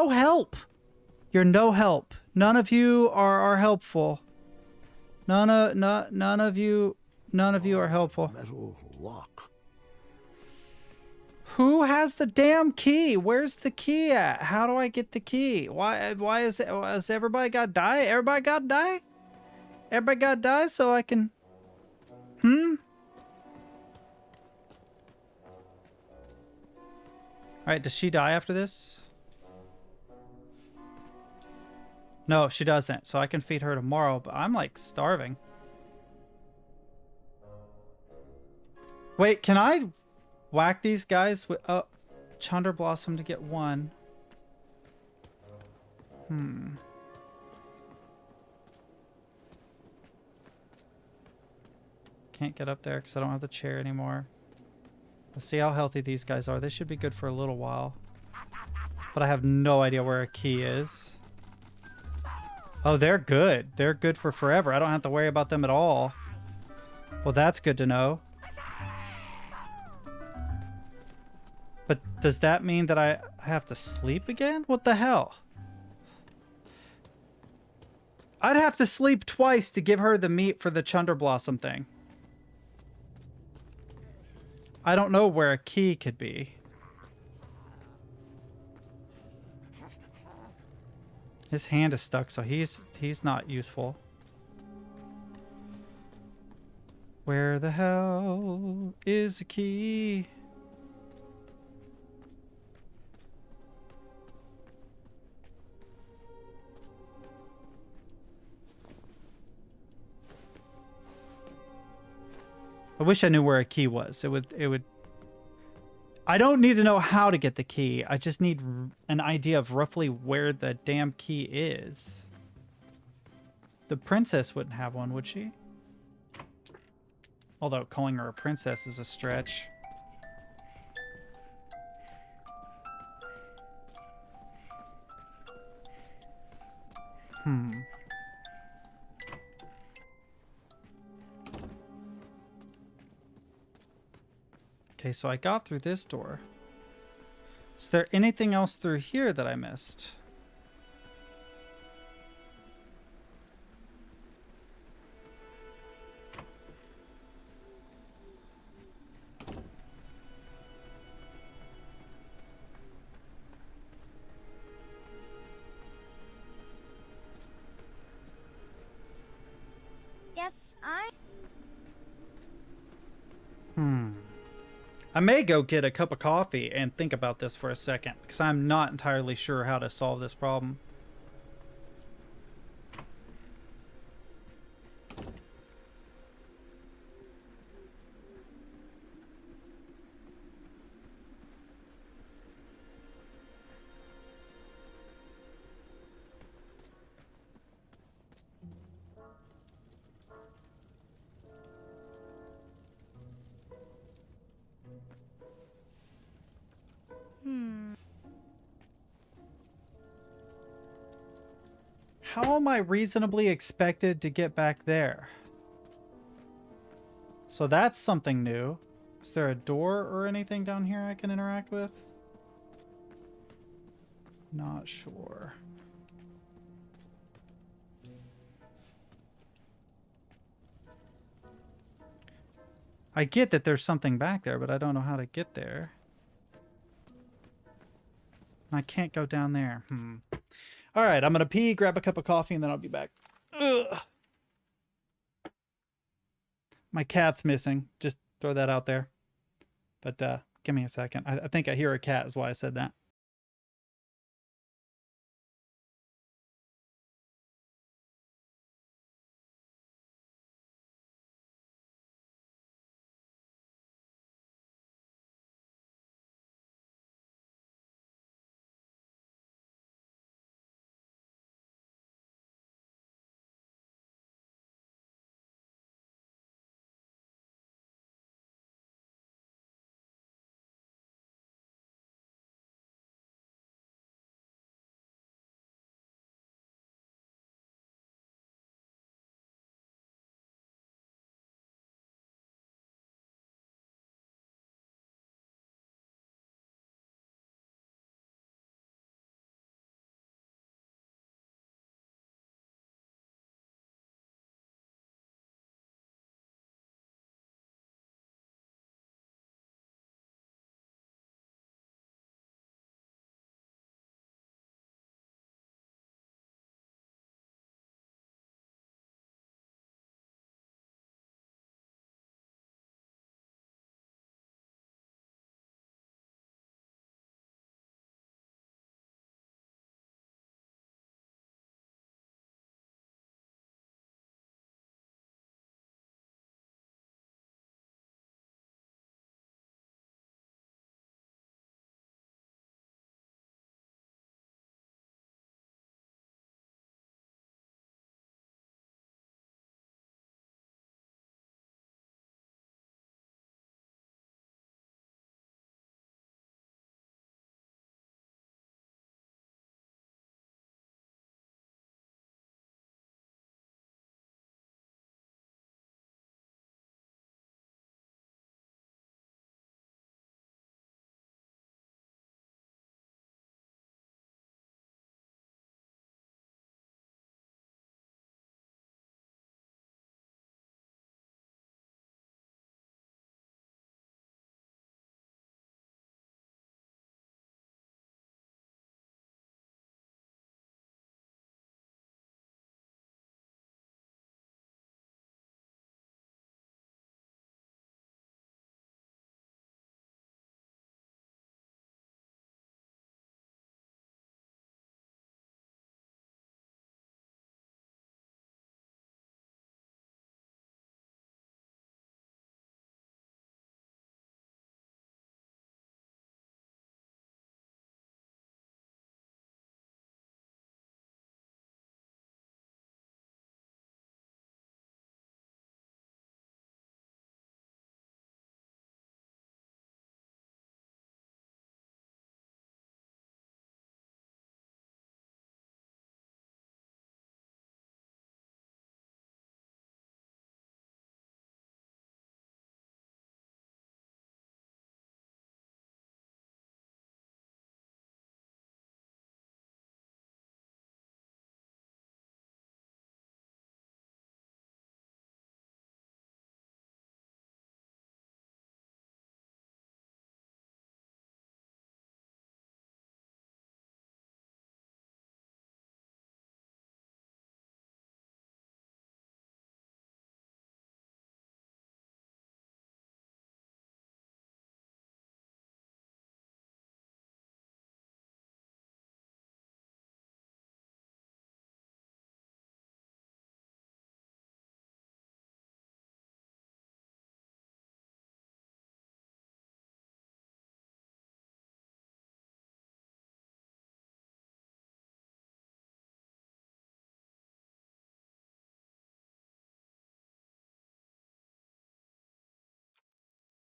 help. You're no help. None of you are helpful. None of you are helpful. Metal lock. Who has the damn key? Where's the key at? How do I get the key? Why is it... Has everybody got to die? Everybody got to die? Everybody got to die so I can... Alright, does she die after this? No, she doesn't. So I can feed her tomorrow, but I'm like starving. Wait, can I whack these guys with Chunder Blossom to get one? Can't get up there because I don't have the chair anymore. Let's see how healthy these guys are. They should be good for a little while. But I have no idea where a key is. Oh, they're good. They're good for forever. I don't have to worry about them at all. Well, that's good to know. But does that mean that I have to sleep again? What the hell? I'd have to sleep twice to give her the meat for the Chunder Blossom thing. I don't know where a key could be. His hand is stuck, so he's not useful. Where the hell is a key? I wish I knew where a key was. It would... I don't need to know how to get the key. I just need an idea of roughly where the damn key is. The princess wouldn't have one, would she? Although calling her a princess is a stretch. Okay, so I got through this door. Is there anything else through here that I missed? Yes, I... I may go get a cup of coffee and think about this for a second, because I'm not entirely sure how to solve this problem. How am I reasonably expected to get back there? So that's something new. Is there a door or anything down here I can interact with? Not sure. I get that there's something back there, but I don't know how to get there. I can't go down there. All right, I'm going to pee, grab a cup of coffee, and then I'll be back. Ugh. My cat's missing. Just throw that out there. But give me a second. I think I hear a cat is why I said that.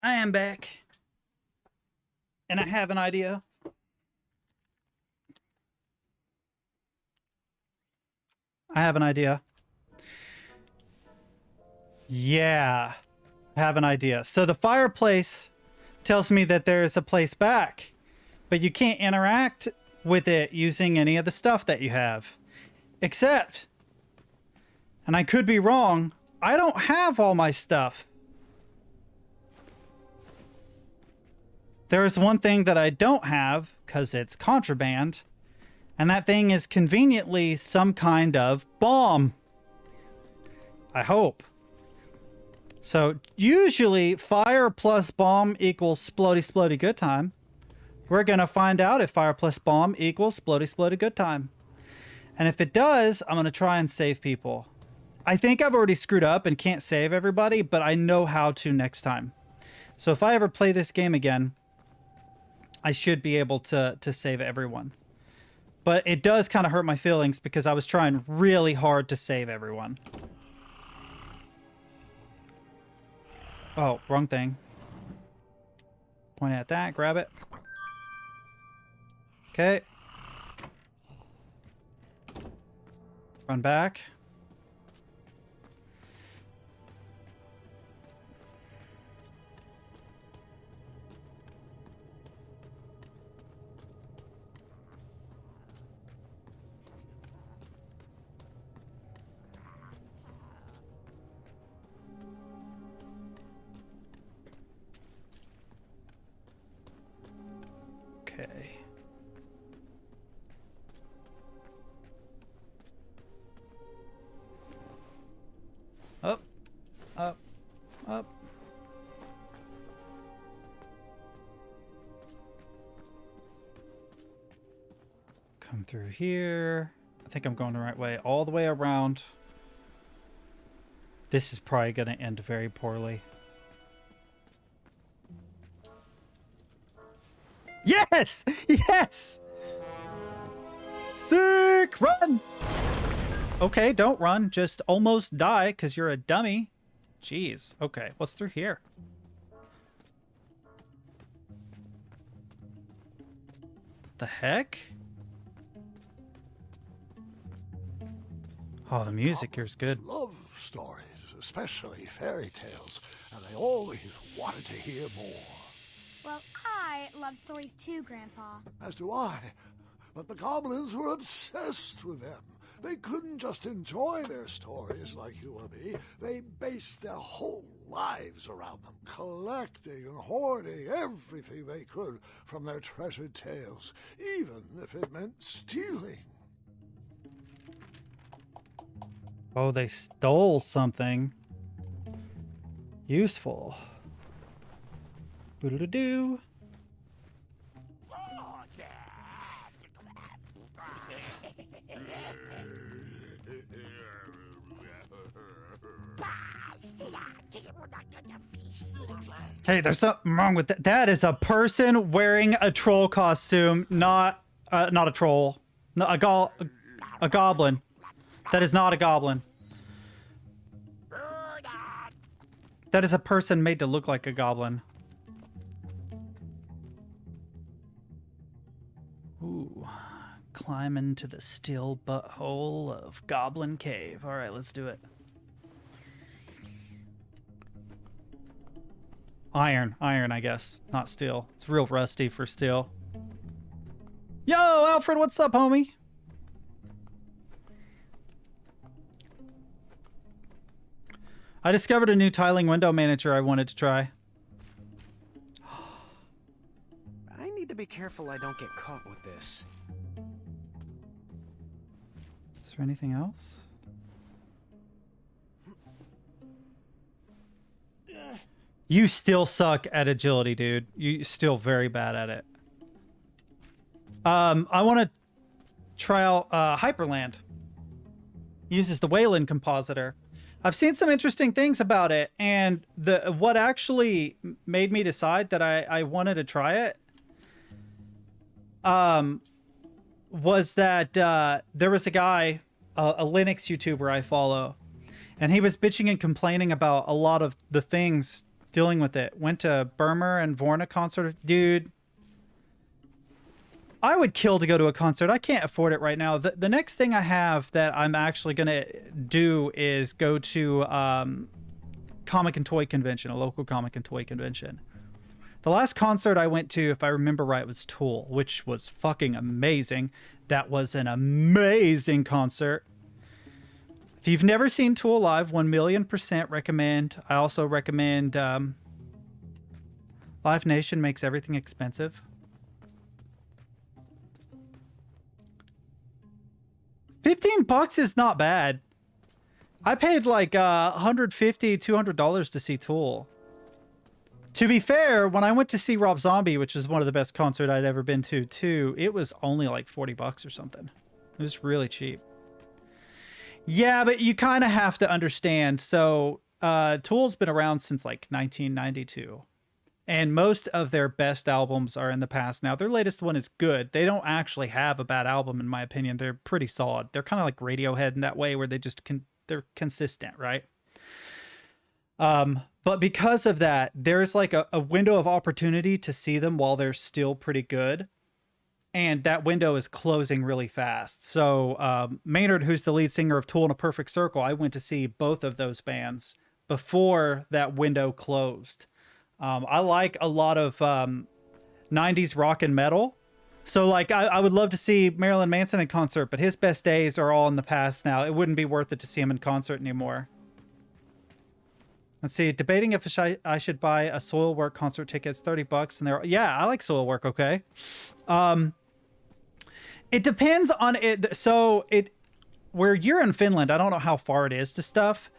I am back. And I have an idea. I have an idea. Yeah. I have an idea. So the fireplace tells me that there is a place back, but you can't interact with it using any of the stuff that you have. Except, and I could be wrong, I don't have all my stuff. There is one thing that I don't have, because it's contraband, and that thing is conveniently some kind of bomb. I hope. So, usually, fire plus bomb equals splody splody good time. We're going to find out if fire plus bomb equals splody splody good time. And if it does, I'm going to try and save people. I think I've already screwed up and can't save everybody, but I know how to next time. So if I ever play this game again, I should be able to save everyone. But it does kind of hurt my feelings because I was trying really hard to save everyone. Oh, wrong thing. Point at that, grab it. Okay. Run back. Okay. Up, up, up. Come through here. I think I'm going the right way. All the way around. This is probably going to end very poorly. Yes! Yes! Sick! Run! Okay, don't run. Just almost die because you're a dummy. Jeez. Okay, what's through here? The heck? Oh, the music here's good. Love stories, especially fairy tales, and they always wanted to hear more. Well, I love stories too, Grandpa. As do I. But the goblins were obsessed with them. They couldn't just enjoy their stories like you or me. They based their whole lives around them, collecting and hoarding everything they could from their treasured tales, even if it meant stealing. Oh, they stole something useful. Boodle-doo. Hey, there's something wrong with that. That is a person wearing a troll costume, not a troll, no, a goblin. That is not a goblin. That is a person made to look like a goblin. Ooh, climb into the still butthole of Goblin Cave. All right, let's do it. Iron, I guess, not steel. It's real rusty for steel. Yo, Alfred, what's up, homie? I discovered a new tiling window manager I wanted to try. I need to be careful I don't get caught with this. Is there anything else? You still suck at agility, dude. You're still very bad at it. I want to try out Hyperland. Uses the Wayland compositor. I've seen some interesting things about it, and what actually made me decide that I wanted to try it was that there was a guy, a Linux YouTuber I follow, and he was bitching and complaining about a lot of the things dealing with it. Went to Burmer and Vorna concert. Dude, I would kill to go to a concert. I can't afford it right now. The next thing I have that I'm actually going to do is go to comic and toy convention, a local comic and toy convention. The last concert I went to, if I remember right, was Tool, which was fucking amazing. That was an amazing concert. If you've never seen Tool live, 1,000,000% recommend. I also recommend Live Nation makes everything expensive. $15 is not bad. I paid like $150, $200 to see Tool. To be fair, when I went to see Rob Zombie, which was one of the best concerts I'd ever been to, too, it was only like $40 or something. It was really cheap. Yeah, but you kind of have to understand. So, Tool's been around since like 1992. And most of their best albums are in the past. Now, their latest one is good. They don't actually have a bad album, in my opinion. They're pretty solid. They're kind of like Radiohead in that way, where they just they're consistent, right? But because of that, there's like a window of opportunity to see them while they're still pretty good. And that window is closing really fast. So Maynard, who's the lead singer of Tool and A Perfect Circle, I went to see both of those bands before that window closed. I like a lot of 90s rock and metal. So like I would love to see Marilyn Manson in concert, but his best days are all in the past now. It wouldn't be worth it to see him in concert anymore. Let's see, debating if I should buy a Soilwork concert ticket. It's $30 and yeah, I like Soilwork, okay. It depends on it. So where you're in Finland, I don't know how far it is to stuff,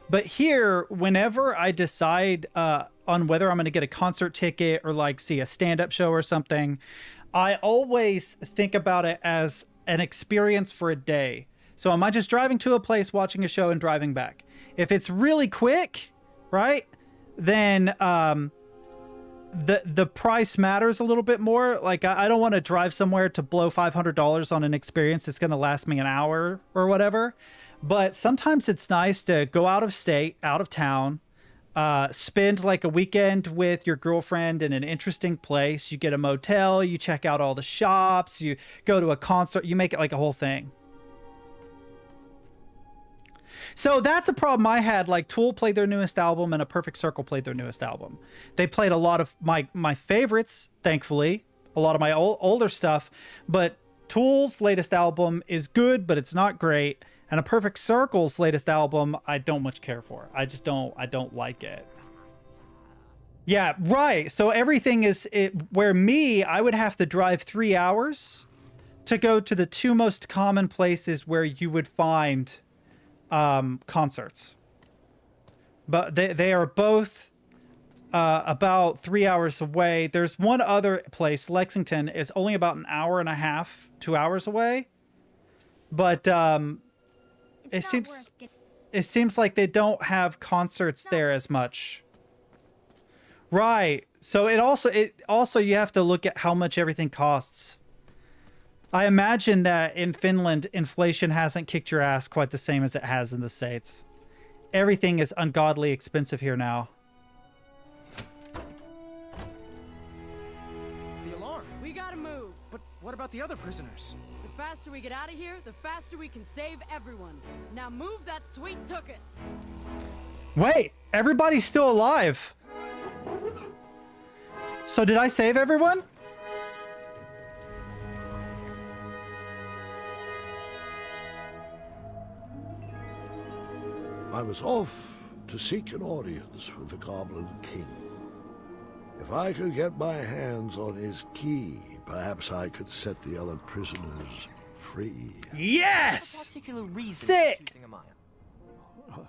but here, whenever I decide on whether I'm going to get a concert ticket or like see a stand-up show or something, I always think about it as an experience for a day. So am I just driving to a place, watching a show and driving back? If it's really quick, right, then the price matters a little bit more. Like I don't want to drive somewhere to blow $500 on an experience that's going to last me an hour or whatever. But sometimes it's nice to go out of state, out of town, spend like a weekend with your girlfriend in an interesting place. You get a motel, you check out all the shops, you go to a concert, you make it like a whole thing. So that's a problem I had. Like Tool played their newest album and A Perfect Circle played their newest album. They played a lot of my favorites, thankfully, a lot of my older stuff, but Tool's latest album is good, but it's not great. And A Perfect Circle's latest album, I don't much care for. I don't like it. Yeah, right. So everything is where I would have to drive 3 hours to go to the two most common places where you would find concerts. But they are both about 3 hours away. There's one other place, Lexington, is only about an hour and a half, 2 hours away. But it seems like they don't have concerts there as much. Right. So it also you have to look at how much everything costs. I imagine that in Finland, inflation hasn't kicked your ass quite the same as it has in the States. Everything is ungodly expensive here now. The alarm. We gotta move. But what about the other prisoners? The faster we get out of here, the faster we can save everyone. Now move that sweet tuchus. Wait, everybody's still alive. So did I save everyone? I was off to seek an audience with the Goblin King. If I could get my hands on his key, perhaps I could set the other prisoners free. Yes! Particular reason Sick! for choosing Amaya.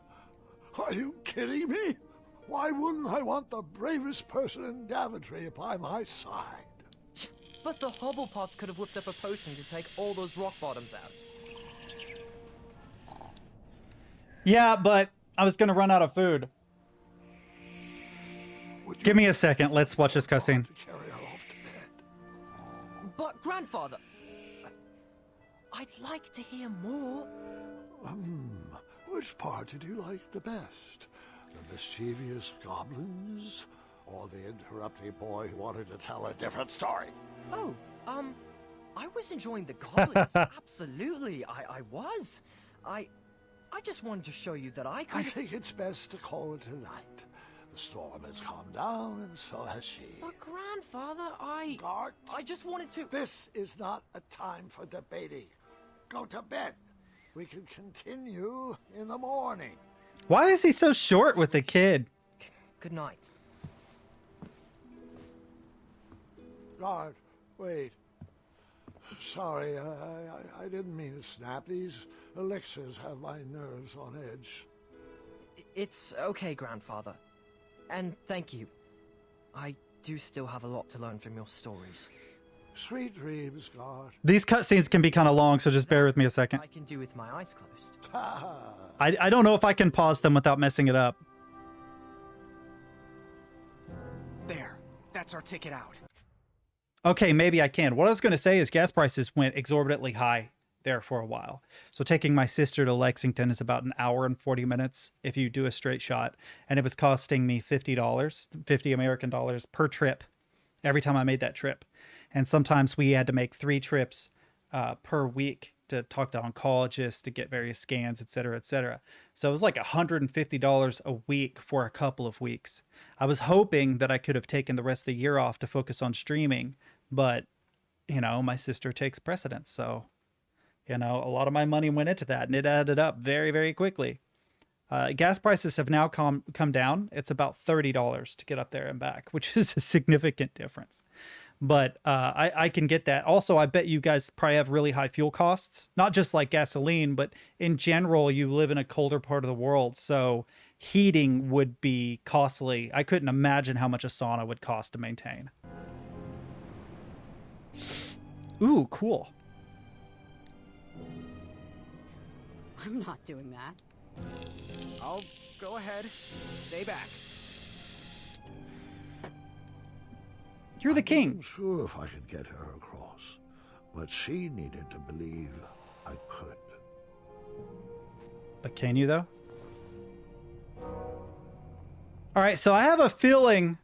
Are you kidding me? Why wouldn't I want the bravest person in Daventry by my side? But the Hobblepots could have whipped up a potion to take all those rock bottoms out. Yeah, but I was gonna run out of food. Give me a second. Let's watch this cutscene. But grandfather, I'd like to hear more. Which part did you like the best? The mischievous goblins or the interrupty boy who wanted to tell a different story? Oh, I was enjoying the goblins. Absolutely, I was. I just wanted to show you that I could... I think it's best to call it a night. The storm has calmed down, and so has she. But Grandfather, Gart, I just wanted to... this is not a time for debating. Go to bed. We can continue in the morning. Why is he so short with the kid? Good night. Guard, wait. Sorry, I didn't mean to snap. These elixirs have my nerves on edge. It's okay, Grandfather. And thank you. I do still have a lot to learn from your stories. Sweet dreams, Guard. These cutscenes can be kind of long, so just bear with me a second. I can do with my eyes closed. I don't know if I can pause them without messing it up. There. That's our ticket out. Okay, maybe I can. What I was going to say is gas prices went exorbitantly high there for a while. So taking my sister to Lexington is about an hour and 40 minutes if you do a straight shot. And it was costing me $50, 50 American dollars per trip every time I made that trip. And sometimes we had to make 3 trips per week to talk to oncologists, to get various scans, et cetera, et cetera. So it was like $150 a week for a couple of weeks. I was hoping that I could have taken the rest of the year off to focus on streaming, but, you know, my sister takes precedence. So, you know, a lot of my money went into that, and it added up very, very quickly. Gas prices have now come down. It's about $30 to get up there and back, which is a significant difference. But I can get that. Also, I bet you guys probably have really high fuel costs, not just like gasoline, but in general, you live in a colder part of the world. So heating would be costly. I couldn't imagine how much a sauna would cost to maintain. Ooh, cool. I'm not doing that. I'll go ahead. Stay back. You're the king. I wasn't sure if I could get her across, but she needed to believe I could. But can you, though? All right, so I have a feeling...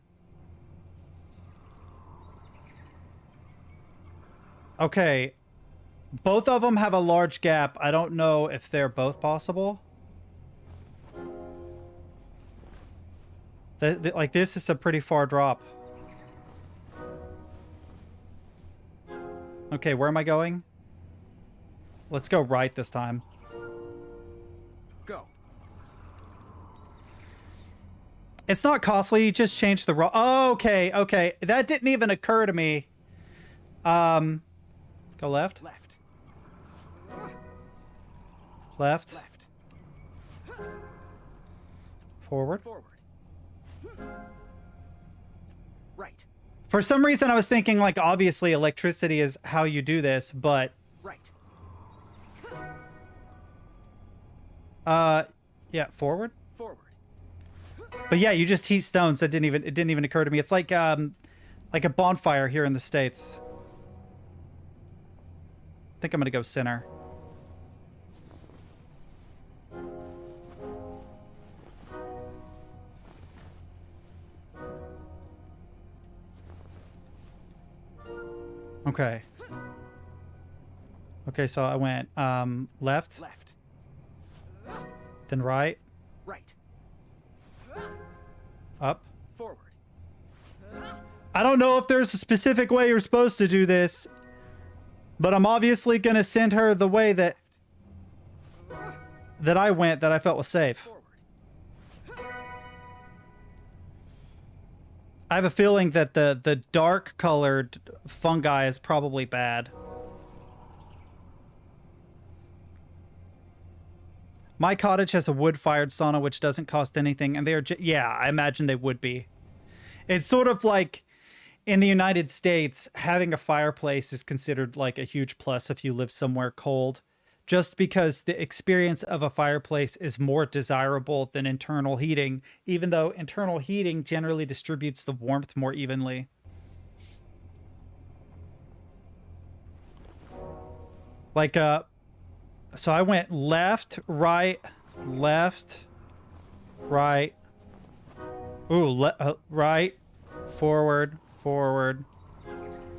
Okay, both of them have a large gap. I don't know if they're both possible. Like, this is a pretty far drop. Okay, where am I going? Let's go right this time. Go. It's not costly. You just change the road. Oh, okay, okay. That didn't even occur to me. Go left. Left. Left. Left. Forward. Forward. Right. For some reason, I was thinking, like, obviously electricity is how you do this, but... Right. Yeah, forward? Forward. But yeah, you just heat stones. It didn't even occur to me. It's like a bonfire here in the States. I think I'm gonna go center. Okay. Okay, so I went left, Left. then right, Right. up. Forward. I don't know if there's a specific way you're supposed to do this, but I'm obviously going to send her the way that I went, that I felt was safe. Forward. I have a feeling that the dark colored fungi is probably bad. My cottage has a wood-fired sauna which doesn't cost anything, and they are yeah, I imagine they would be. It's sort of like in the United States, having a fireplace is considered like a huge plus if you live somewhere cold, just because the experience of a fireplace is more desirable than internal heating, even though internal heating generally distributes the warmth more evenly. Like, so I went left, right, left, right. Ooh, right, forward, forward,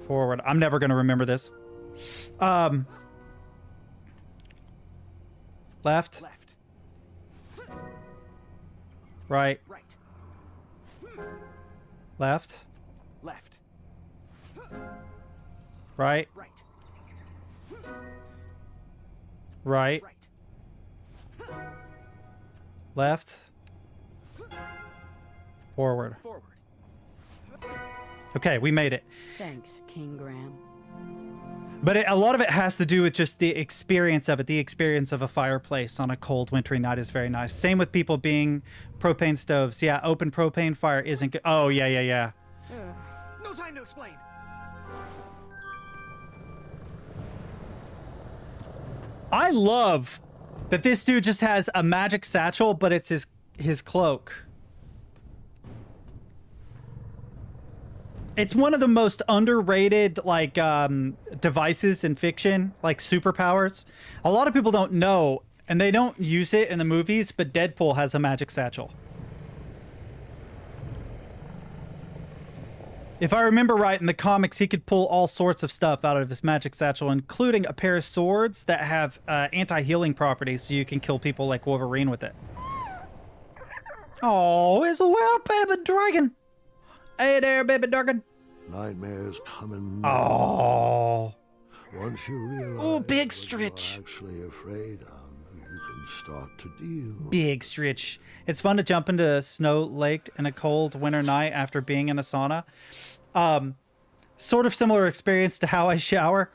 forward. I'm never going to remember this. Left. Left. Right. Right. Left. Left. Right. Right. Right. Right. Left. Forward. Forward. Okay, we made it. Thanks, King Graham. But a lot of it has to do with just the experience of it. The experience of a fireplace on a cold wintry night is very nice. Same with people being propane stoves. Yeah, open propane fire isn't good. Oh, yeah. No time to explain. I love that this dude just has a magic satchel, but it's his cloak. It's one of the most underrated, like, devices in fiction, like superpowers. A lot of people don't know, and they don't use it in the movies, but Deadpool has a magic satchel. If I remember right, in the comics, he could pull all sorts of stuff out of his magic satchel, including a pair of swords that have anti-healing properties, so you can kill people like Wolverine with it. Oh, it's a wild baby dragon. Hey there, baby dragon. Nightmares come and Oh. once you realize Ooh, big what stretch. you're actually afraid of, you can start to deal. Big stretch. It's fun to jump into snow lake in a cold winter night after being in a sauna. Sort of similar experience to how I shower.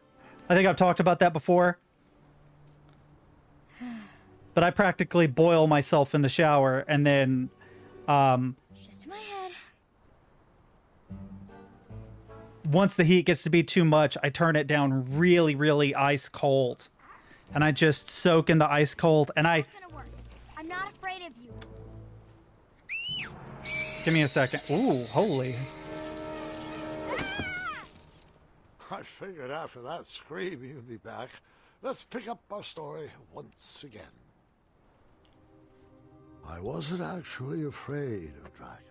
I think I've talked about that before. But I practically boil myself in the shower and then Just in my head. once the heat gets to be too much, I turn it down really, really ice cold. And I just soak in the ice cold and Not gonna work. I'm not afraid of you. give me a second. Ooh, holy. I figured after that scream you'd be back. Let's pick up our story once again. I wasn't actually afraid of dragons.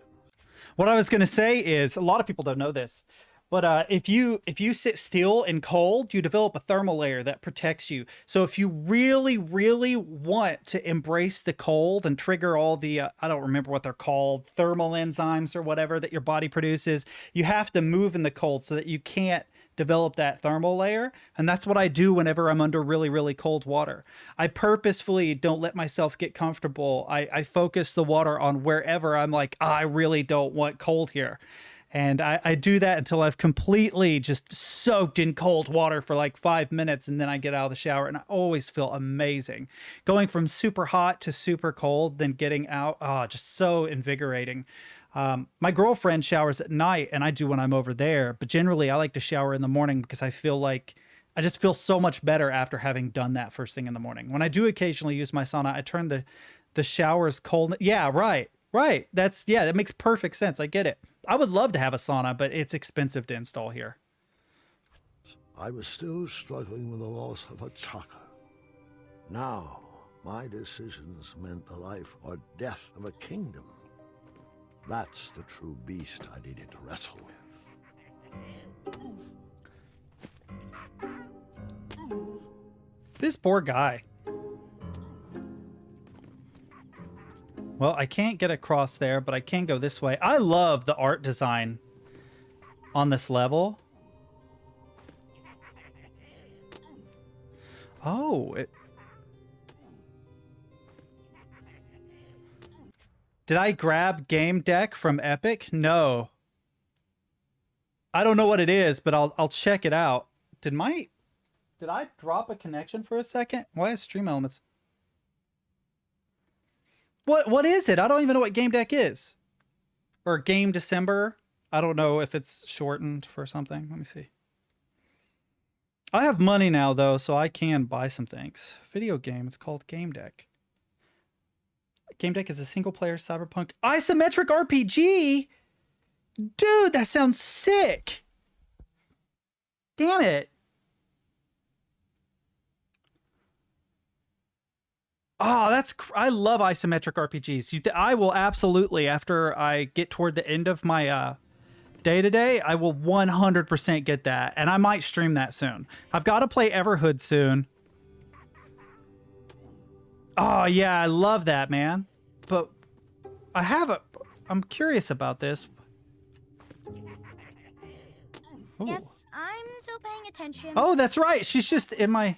What I was going to say is, a lot of people don't know this, but if you sit still in cold, you develop a thermal layer that protects you. So if you really, really want to embrace the cold and trigger all the, I don't remember what they're called, thermal enzymes or whatever that your body produces, you have to move in the cold so that you can't develop that thermal layer. And that's what I do whenever I'm under really, really cold water. I purposefully don't let myself get comfortable. I focus the water on wherever I'm like, I really don't want cold here. And I do that until I've completely just soaked in cold water for like 5 minutes. And then I get out of the shower and I always feel amazing. Going from super hot to super cold, then getting out, just so invigorating. My girlfriend showers at night and I do when I'm over there, but generally I like to shower in the morning because I feel like I just feel so much better after having done that first thing in the morning. When I do occasionally use my sauna, I turn the showers cold. Yeah, right. That makes perfect sense. I get it. I would love to have a sauna, but it's expensive to install here. I was still struggling with the loss of a chaka. Now, my decisions meant the life or death of a kingdom. That's the true beast I needed to wrestle with. This poor guy. Well, I can't get across there, but I can go this way. I love the art design on this level. Oh, Did I grab Game Deck from Epic? No. I don't know what it is, but I'll check it out. Did I drop a connection for a second? Why is Stream Elements? What is it? I don't even know what Game Deck is. Or Game December. I don't know if it's shortened for something. Let me see. I have money now though, so I can buy some things. Video game, it's called Game Deck. Game Deck is a single-player cyberpunk isometric RPG? Dude, that sounds sick! Damn it! Oh, I love isometric RPGs. I will absolutely, after I get toward the end of my day to day, I will 100% get that, and I might stream that soon. I've got to play Everhood soon. Oh yeah, I love that, man. But I'm curious about this. Ooh. Yes, I'm still paying attention. Oh, that's right. She's just in my...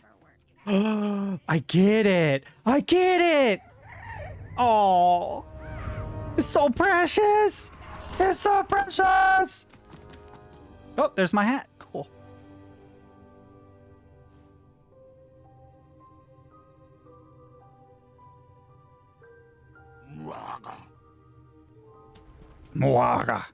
I get it. I get it. Oh, it's so precious. It's so precious. Oh, there's my hat. Cool. Mwaga.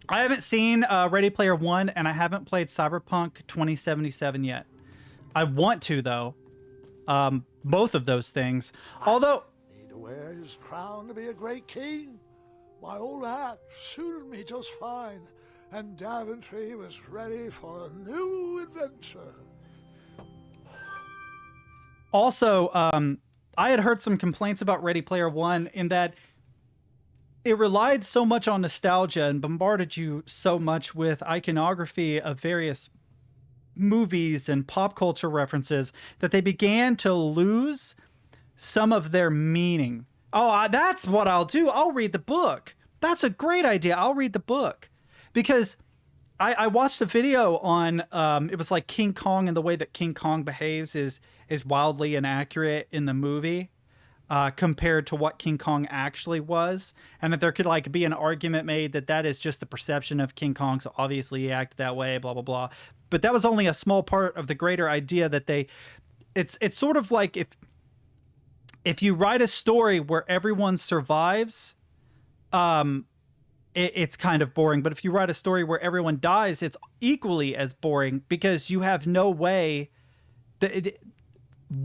I haven't seen Ready Player One, and I haven't played Cyberpunk 2077 yet. I want to, though. Both of those things. Although... Need to wear his crown to be a great king. My old hat suited me just fine, and Daventry was ready for a new adventure. Also, I had heard some complaints about Ready Player One in that it relied so much on nostalgia and bombarded you so much with iconography of various movies and pop culture references that they began to lose some of their meaning. Oh, that's what I'll do. I'll read the book. That's a great idea. I'll read the book. Because I watched a video on, it was like King Kong, and the way that King Kong behaves is wildly inaccurate in the movie. Compared to what King Kong actually was, and that there could like be an argument made that that is just the perception of King Kong, so obviously he acted that way, blah blah blah. But that was only a small part of the greater idea that it's sort of like if you write a story where everyone survives, it's kind of boring. But if you write a story where everyone dies, it's equally as boring, because you have no way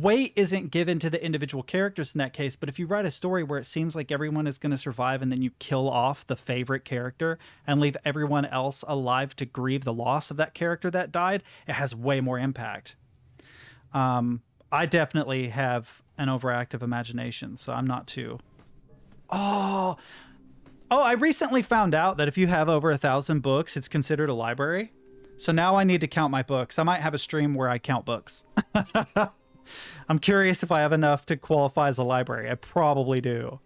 weight isn't given to the individual characters in that case. But if you write a story where it seems like everyone is going to survive, and then you kill off the favorite character and leave everyone else alive to grieve the loss of that character that died, it has way more impact. I definitely have an overactive imagination, so I'm not too... Oh, I recently found out that if you have over 1,000 books, it's considered a library. So now I need to count my books. I might have a stream where I count books. I'm curious if I have enough to qualify as a library. I probably do.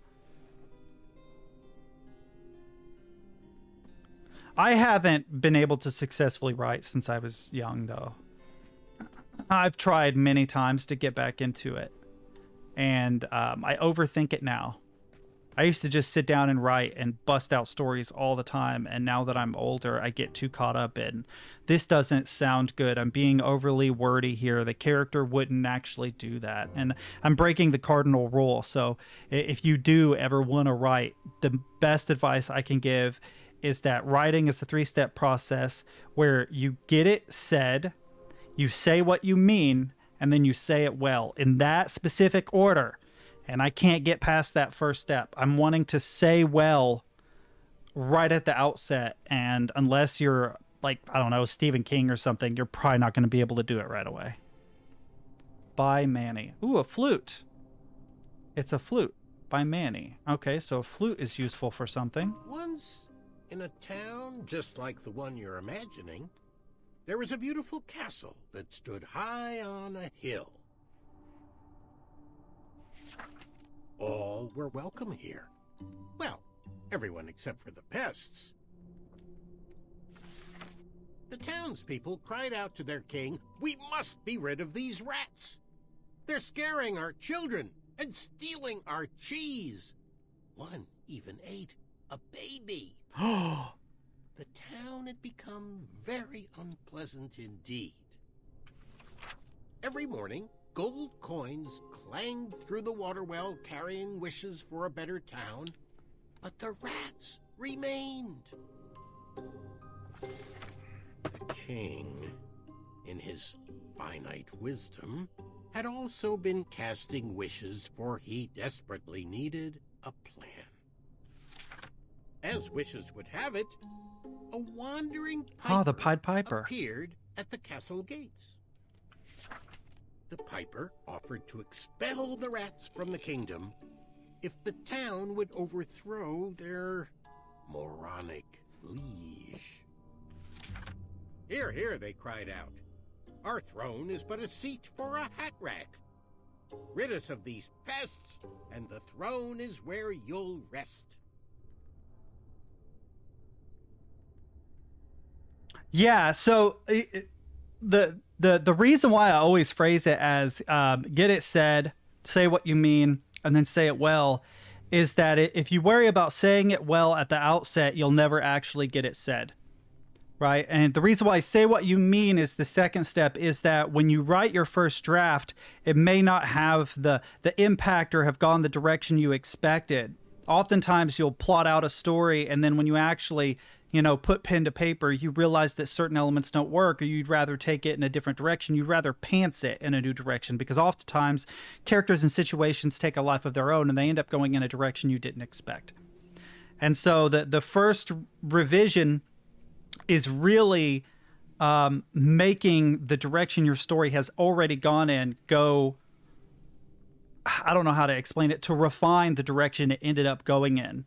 I haven't been able to successfully write since I was young, though. I've tried many times to get back into it, and I overthink it now. I used to just sit down and write and bust out stories all the time, and now that I'm older, I get too caught up in, this doesn't sound good, I'm being overly wordy here, the character wouldn't actually do that, and I'm breaking the cardinal rule. So if you do ever want to write, the best advice I can give is that writing is a 3-step process where you get it said, you say what you mean, and then you say it well in that specific order. And I can't get past that first step. I'm wanting to say well right at the outset. And unless you're like, I don't know, Stephen King or something, you're probably not going to be able to do it right away. By Manny. Ooh, a flute. It's a flute by Manny. Okay, so a flute is useful for something. Once in a town just like the one you're imagining, there was a beautiful castle that stood high on a hill. All were welcome here. Well, everyone except for the pests. The townspeople cried out to their king, "We must be rid of these rats! They're scaring our children and stealing our cheese!" One even ate a baby. The town had become very unpleasant indeed. Every morning, gold coins clanged through the water well carrying wishes for a better town, but the rats remained. The king, in his finite wisdom, had also been casting wishes, for he desperately needed a plan. As wishes would have it, a wandering piper, the Pied Piper appeared at the castle gates. The piper offered to expel the rats from the kingdom if the town would overthrow their moronic liege. Hear, hear, they cried out. Our throne is but a seat for a hat rack. Rid us of these pests, and the throne is where you'll rest. Yeah, so the reason why I always phrase it as get it said, say what you mean, and then say it well, is that if you worry about saying it well at the outset, you'll never actually get it said. Right? And the reason why I say what you mean is the second step is that when you write your first draft, it may not have the impact or have gone the direction you expected. Oftentimes you'll plot out a story, and then when you actually, put pen to paper, you realize that certain elements don't work, or you'd rather take it in a different direction. You'd rather pants it in a new direction, because oftentimes characters and situations take a life of their own and they end up going in a direction you didn't expect. And so the first revision is really making the direction your story has already gone in go, I don't know how to explain it, to refine the direction it ended up going in.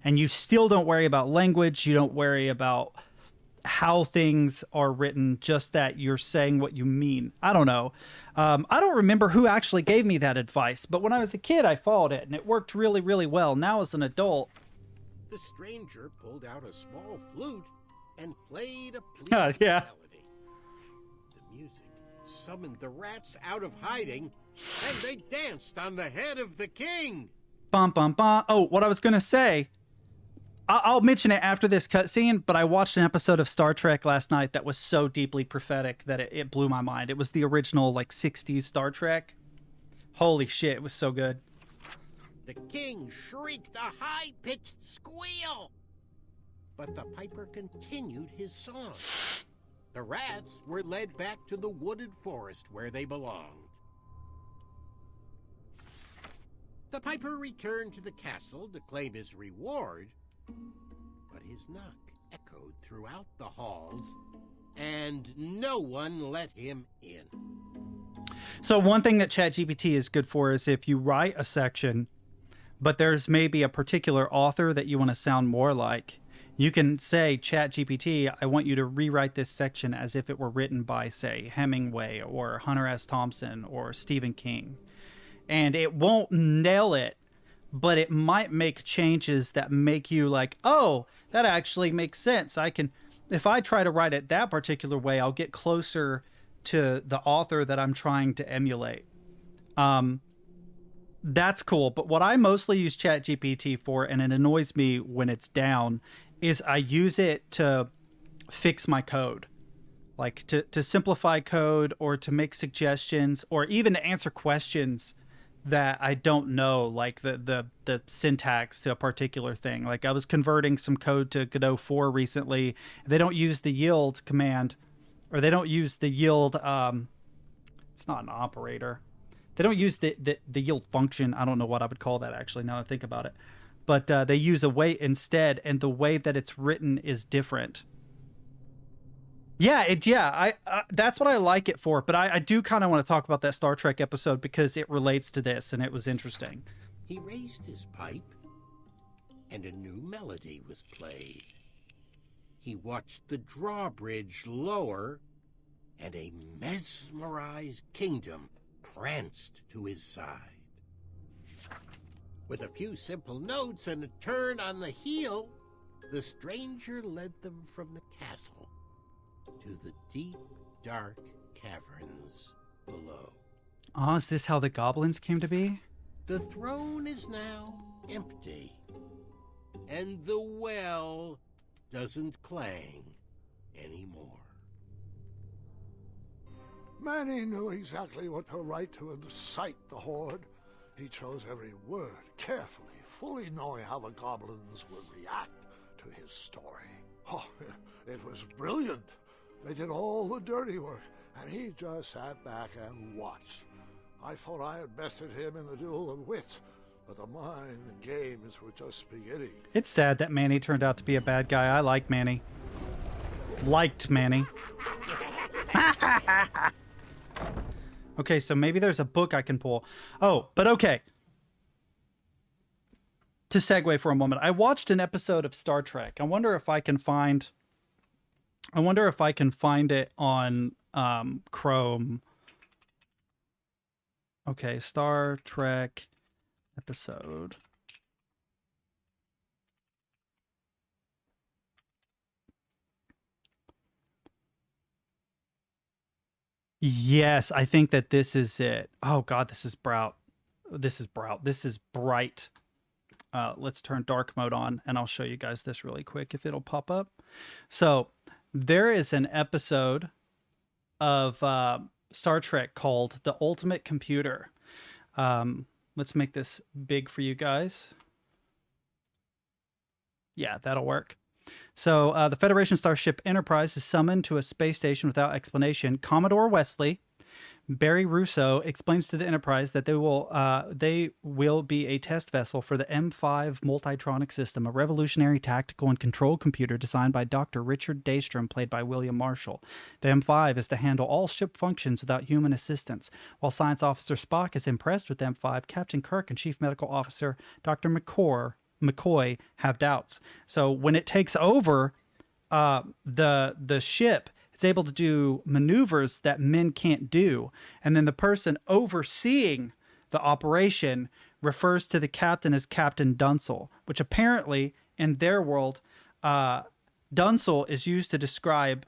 And you still don't worry about language. You don't worry about how things are written, just that you're saying what you mean. I don't know. I don't remember who actually gave me that advice, but when I was a kid, I followed it, and it worked really, really well. Now as an adult... The stranger pulled out a small flute and played a pleasing yeah. melody. The music summoned the rats out of hiding, and they danced on the head of the king. Bum, bum, bum. Oh, what I was going to say... I'll mention it after this cutscene, but I watched an episode of Star Trek last night that was so deeply prophetic that it blew my mind. It was the original, 60s Star Trek. Holy shit, it was so good. The king shrieked a high-pitched squeal, but the piper continued his song. The rats were led back to the wooded forest where they belonged. The piper returned to the castle to claim his reward, but his knock echoed throughout the halls, and no one let him in. So one thing that ChatGPT is good for is if you write a section, but there's maybe a particular author that you want to sound more like, you can say, ChatGPT, I want you to rewrite this section as if it were written by, say, Hemingway or Hunter S. Thompson or Stephen King. And it won't nail it, but it might make changes that make you like, oh, that actually makes sense. If I try to write it that particular way, I'll get closer to the author that I'm trying to emulate. That's cool. But what I mostly use ChatGPT for, and it annoys me when it's down, is I use it to fix my code. Like to simplify code, or to make suggestions, or even to answer questions that I don't know, like the syntax to a particular thing. Like I was converting some code to Godot 4 recently. They don't use the yield command, or they don't use the yield. It's not an operator. They don't use the yield function. I don't know what I would call that actually, now that I think about it. But they use a wait instead, and the way that it's written is different. Yeah, that's what I like it for. But I do kind of want to talk about that Star Trek episode because it relates to this, and it was interesting. He raised his pipe, and a new melody was played. He watched the drawbridge lower, and a mesmerized kingdom pranced to his side. With a few simple notes and a turn on the heel, the stranger led them from the castle to the deep, dark caverns below. Oh, is this how the goblins came to be? The throne is now empty, and the well doesn't clang anymore. Manny knew exactly what to write to incite the horde. He chose every word carefully, fully knowing how the goblins would react to his story. Oh, it was brilliant. They did all the dirty work, and he just sat back and watched. I thought I had bested him in the duel of wits, but the mind games were just beginning. It's sad that Manny turned out to be a bad guy. I like Manny. Liked Manny. Okay, so maybe there's a book I can pull. Oh, but okay. to segue for a moment, I watched an episode of Star Trek. I wonder if I can find it on Chrome. Okay, Star Trek episode. Yes, I think that this is it. Oh God, this is Brout. This is Brout. This is Bright. Let's turn dark mode on and I'll show you guys this really quick if it'll pop up. So there is an episode of Star Trek called The Ultimate Computer. Let's make this big for you guys. Yeah, that'll work. So the Federation starship Enterprise is summoned to a space station without explanation. Commodore Wesley, Barry Russo, explains to the Enterprise that they will be a test vessel for the M5 Multitronic System, a revolutionary tactical and control computer designed by Dr. Richard Daystrom, played by William Marshall. The M5 is to handle all ship functions without human assistance. While Science Officer Spock is impressed with M5, Captain Kirk and Chief Medical Officer Dr. McCoy have doubts. So when it takes over the ship, it's able to do maneuvers that men can't do. And then the person overseeing the operation refers to the captain as Captain Dunsel, which apparently in their world, Dunsel is used to describe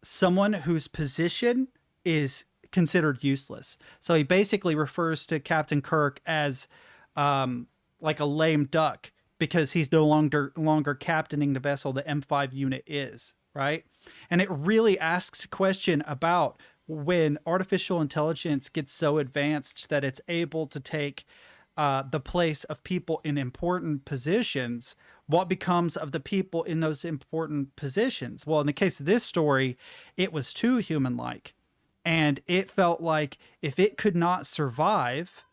someone whose position is considered useless. So he basically refers to Captain Kirk as like a lame duck, because he's no longer captaining the vessel the M5 unit is, right? And it really asks a question about when artificial intelligence gets so advanced that it's able to take the place of people in important positions, what becomes of the people in those important positions? Well, in the case of this story, it was too human-like. And it felt like if it could not survive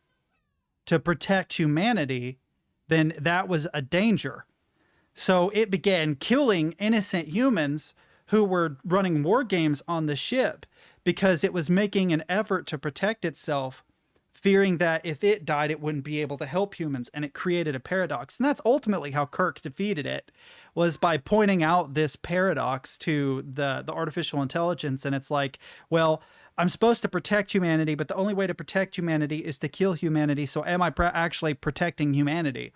to protect humanity, then that was a danger. So it began killing innocent humans who were running war games on the ship because it was making an effort to protect itself, fearing that if it died, it wouldn't be able to help humans. And it created a paradox. And that's ultimately how Kirk defeated it, was by pointing out this paradox to the artificial intelligence. And it's like, well, I'm supposed to protect humanity, but the only way to protect humanity is to kill humanity. So am I actually protecting humanity?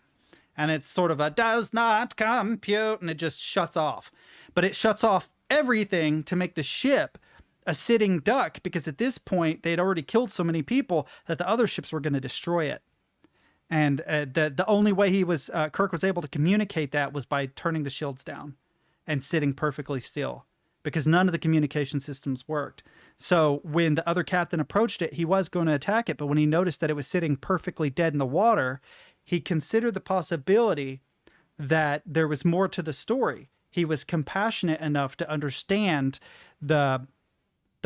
And it's sort of a does not compute, and it just shuts off. But it shuts off everything to make the ship a sitting duck, because at this point they'd already killed so many people that the other ships were going to destroy it. And the only way Kirk was able to communicate that was by turning the shields down and sitting perfectly still, because none of the communication systems worked. So when the other captain approached it, he was going to attack it, but when he noticed that it was sitting perfectly dead in the water, he considered the possibility that there was more to the story. He was compassionate enough to understand the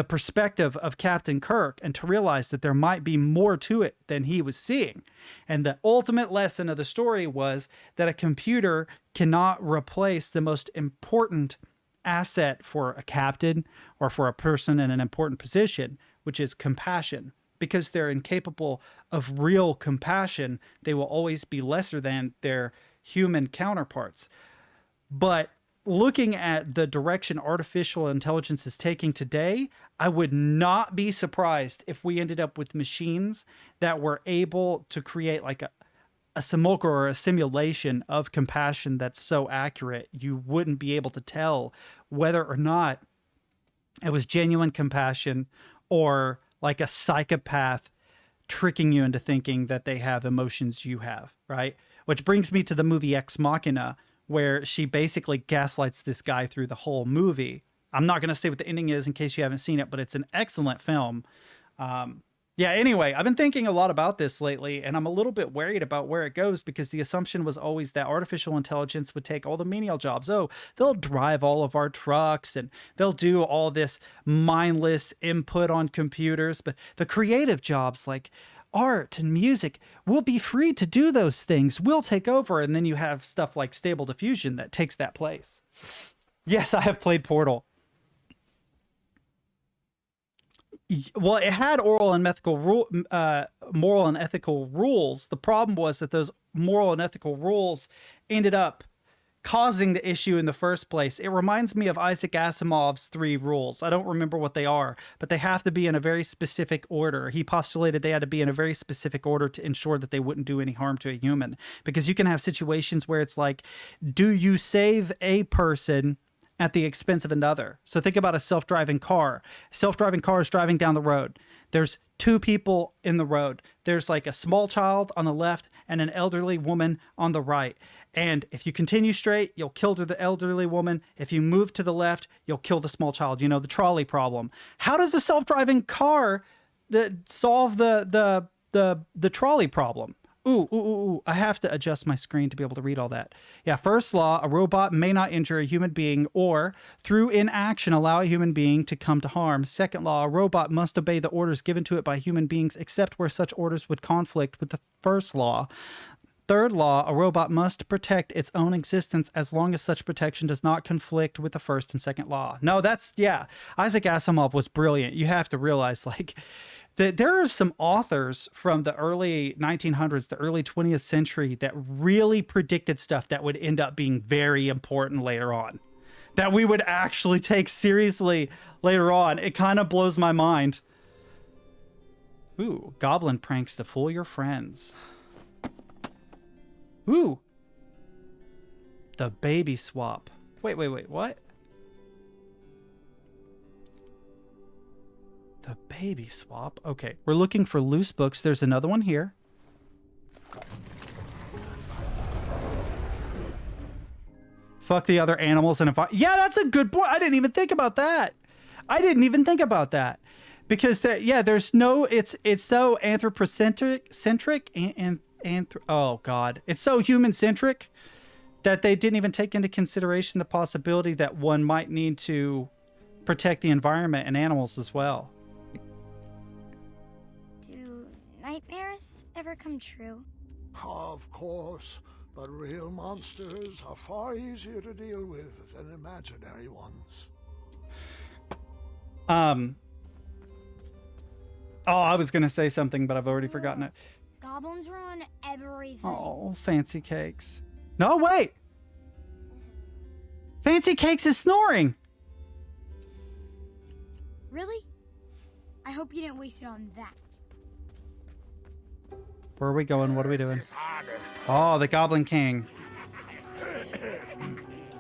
perspective of Captain Kirk and to realize that there might be more to it than he was seeing. And the ultimate lesson of the story was that a computer cannot replace the most important asset for a captain or for a person in an important position, which is compassion. Because they're incapable of real compassion, they will always be lesser than their human counterparts. But looking at the direction artificial intelligence is taking today, I would not be surprised if we ended up with machines that were able to create like a simulacra or a simulation of compassion that's so accurate you wouldn't be able to tell whether or not it was genuine compassion or like a psychopath tricking you into thinking that they have emotions you have, right? Which brings me to the movie Ex Machina, where she basically gaslights this guy through the whole movie. I'm not going to say what the ending is in case you haven't seen it, but it's an excellent film. Yeah, anyway, I've been thinking a lot about this lately, and I'm a little bit worried about where it goes, because the assumption was always that artificial intelligence would take all the menial jobs. Oh, they'll drive all of our trucks, and they'll do all this mindless input on computers, but the creative jobs like art and music will be free to do those things. We'll take over, and then you have stuff like Stable Diffusion that takes that place. Yes, I have played Portal. Well, it had moral and ethical rules. The problem was that those moral and ethical rules ended up causing the issue in the first place. It reminds me of Isaac Asimov's 3 rules. I don't remember what they are, but they have to be in a very specific order. He postulated they had to be in a very specific order to ensure that they wouldn't do any harm to a human. Because you can have situations where it's like, do you save a person at the expense of another? So think about a self-driving car. Self-driving car is driving down the road. There's 2 people in the road. There's like a small child on the left and an elderly woman on the right. And if you continue straight, you'll kill the elderly woman. If you move to the left, you'll kill the small child. You know, the trolley problem. How does a self-driving car solve the trolley problem? Ooh, I have to adjust my screen to be able to read all that. Yeah, first law, a robot may not injure a human being or, through inaction, allow a human being to come to harm. Second law, a robot must obey the orders given to it by human beings except where such orders would conflict with the first law. Third law, a robot must protect its own existence as long as such protection does not conflict with the first and second law. No, yeah. Isaac Asimov was brilliant. You have to realize, like, that there are some authors from the early 1900s, the early 20th century that really predicted stuff that would end up being very important later on, that we would actually take seriously later on. It kind of blows my mind. Ooh, goblin pranks to fool your friends. Ooh. The baby swap. Wait, what? The baby swap. Okay, we're looking for loose books. There's another one here. Fuck the other animals and yeah, that's a good point. I didn't even think about that. Because there's no, it's so anthropocentric and oh God, it's so human-centric that they didn't even take into consideration the possibility that one might need to protect the environment and animals as well. Do nightmares ever come true? Of course, but real monsters are far easier to deal with than imaginary ones. Oh, I was gonna say something, but I've already forgotten it. Goblins ruin everything. Oh, Fancy Cakes. No, wait! Fancy Cakes is snoring! Really? I hope you didn't waste it on that. Where are we going? What are we doing? Oh, the Goblin King.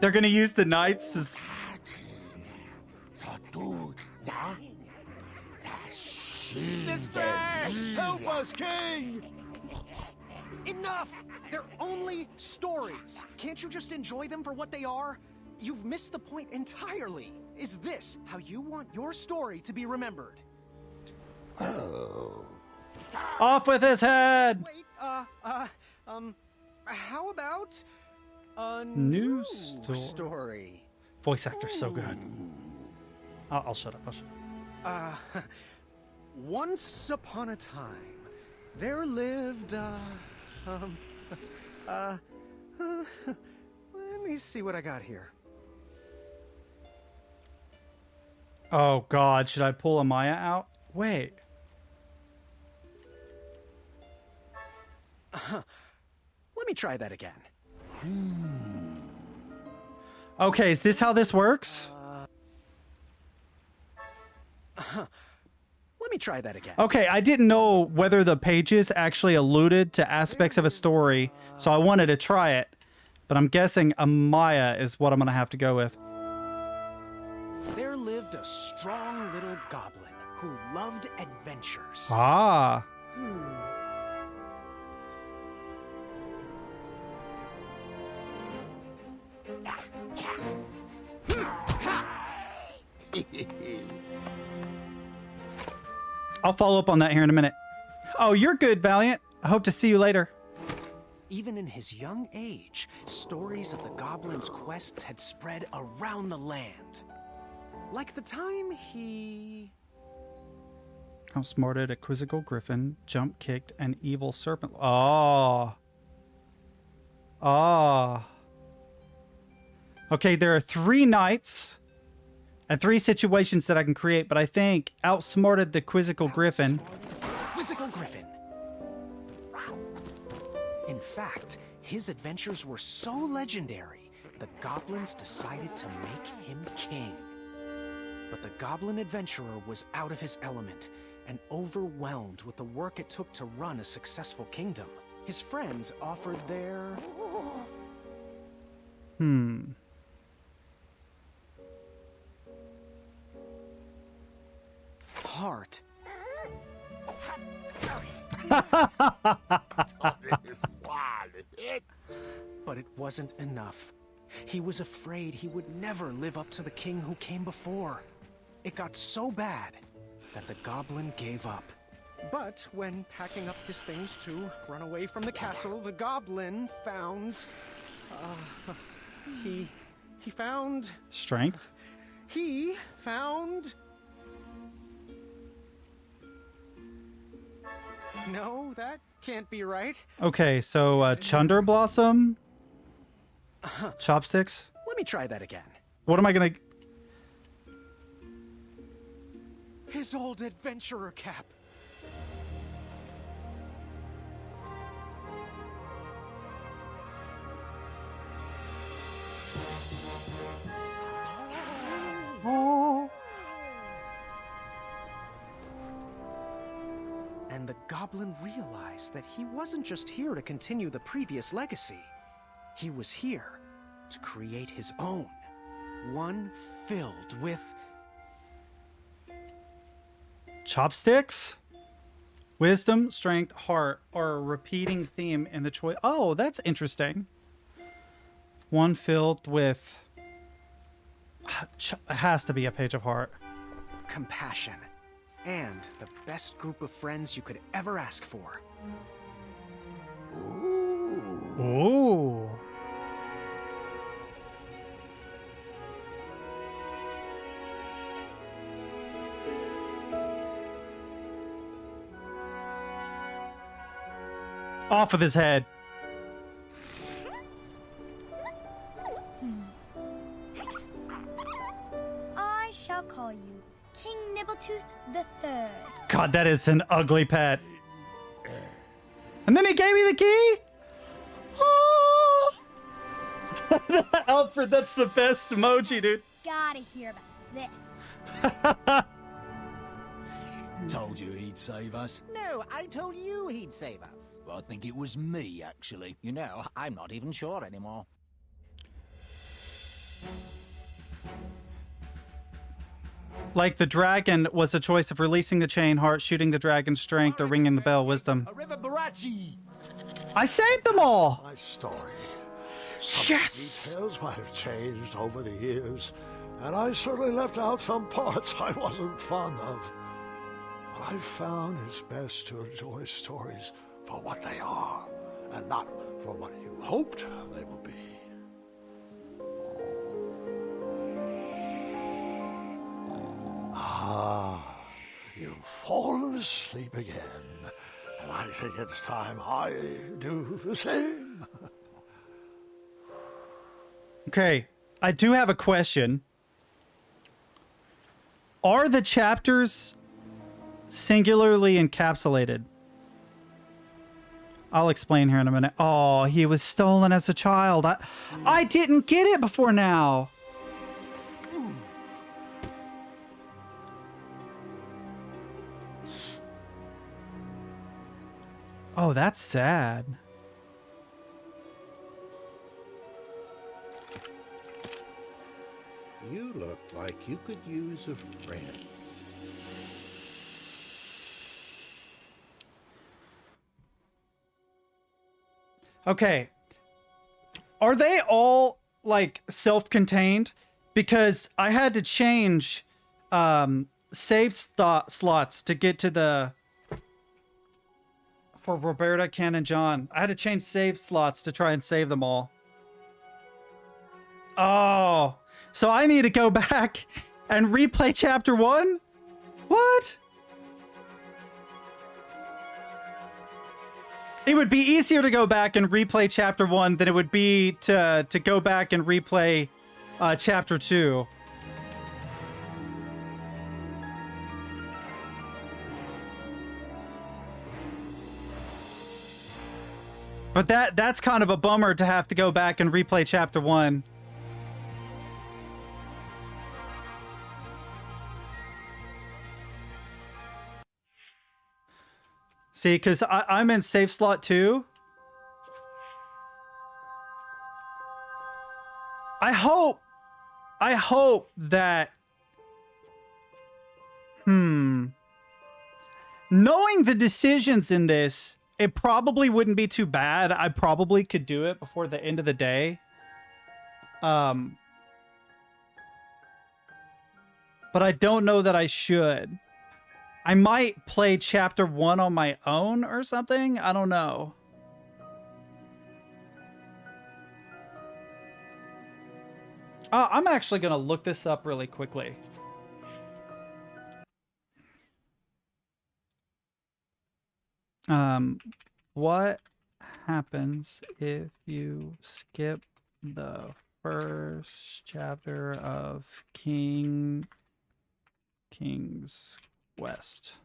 They're gonna use the knights as... Distress! Help us, King! Enough! They're only stories. Can't you just enjoy them for what they are? You've missed the point entirely. Is this how you want your story to be remembered? Off with his head! Wait, how about a New story? Voice actor's so good. I'll shut up. Once upon a time, there lived, let me see what I got here. Oh God, should I pull Amaya out? Wait. Let me try that again. Okay, is this how this works? Let me try that again. Okay, I didn't know whether the pages actually alluded to aspects of a story, so I wanted to try it. But I'm guessing Amaya is what I'm going to have to go with. There lived a strong little goblin who loved adventures. Ah. I'll follow up on that here in a minute. Oh, you're good, Valiant. I hope to see you later. Even in his young age, stories of the goblin's quests had spread around the land. Like the time he... outsmarted a quizzical griffin, jump kicked an evil serpent. Oh. Oh. Okay, there are 3 knights and 3 situations that I can create, but I think outsmarted the quizzical griffin. Quizzical griffin. In In fact, his adventures were so legendary, the goblins decided to make him king. But the goblin adventurer was out of his element and overwhelmed with the work it took to run a successful kingdom. His friends offered their... heart. But it wasn't enough. He was afraid he would never live up to the king who came before. It got so bad that the goblin gave up. But when packing up his things to run away from the castle, the goblin found... He found... Strength? He found... No, that can't be right. Okay, so Chunder Blossom? Chopsticks? Let me try that again. What am I gonna... His old adventurer cap. And the goblin realized that he wasn't just here to continue the previous legacy. He was here to create his own. One filled with... Chopsticks? Wisdom, strength, heart are a repeating theme in the choice. Oh, that's interesting. One filled with... It has to be a page of heart. compassion. And the best group of friends you could ever ask for. Ooh. Off with his head. I shall call you King Nibbletooth the Third. God, that is an ugly pet. And then he gave me the key? Oh! Alfred, that's the best emoji, dude. Gotta hear about this. Told you he'd save us. No, I told you he'd save us. I think it was me, actually. You know, I'm not even sure anymore. Like the dragon was a choice of releasing the chain, heart, shooting the dragon's strength, or ringing the bell, wisdom. I saved them all! My story. Some details might have changed over the years, and I certainly left out some parts I wasn't fond of. But I found it's best to enjoy stories for what they are, and not for what you hoped they would be. Ah, you've fallen asleep again, and I think it's time I do the same. Okay, I do have a question. Are the chapters singularly encapsulated? I'll explain here in a minute. Oh, he was stolen as a child. I didn't get it before now. Oh, that's sad. You look like you could use a friend. Okay. Are they all, like, self-contained? Because I had to change save slots to get to the... For Roberta, Ken, and John. I had to change save slots to try and save them all. Oh. So I need to go back and replay chapter 1? What? It would be easier to go back and replay chapter 1 than it would be to go back and replay chapter 2. But that's kind of a bummer to have to go back and replay chapter 1. See, because I'm in save slot 2. I hope that... Knowing the decisions in this, it probably wouldn't be too bad. I probably could do it before the end of the day. But I don't know that I should. I might play chapter 1 on my own or something. I don't know. I'm actually going to look this up really quickly. What happens if you skip the first chapter of King's Quest?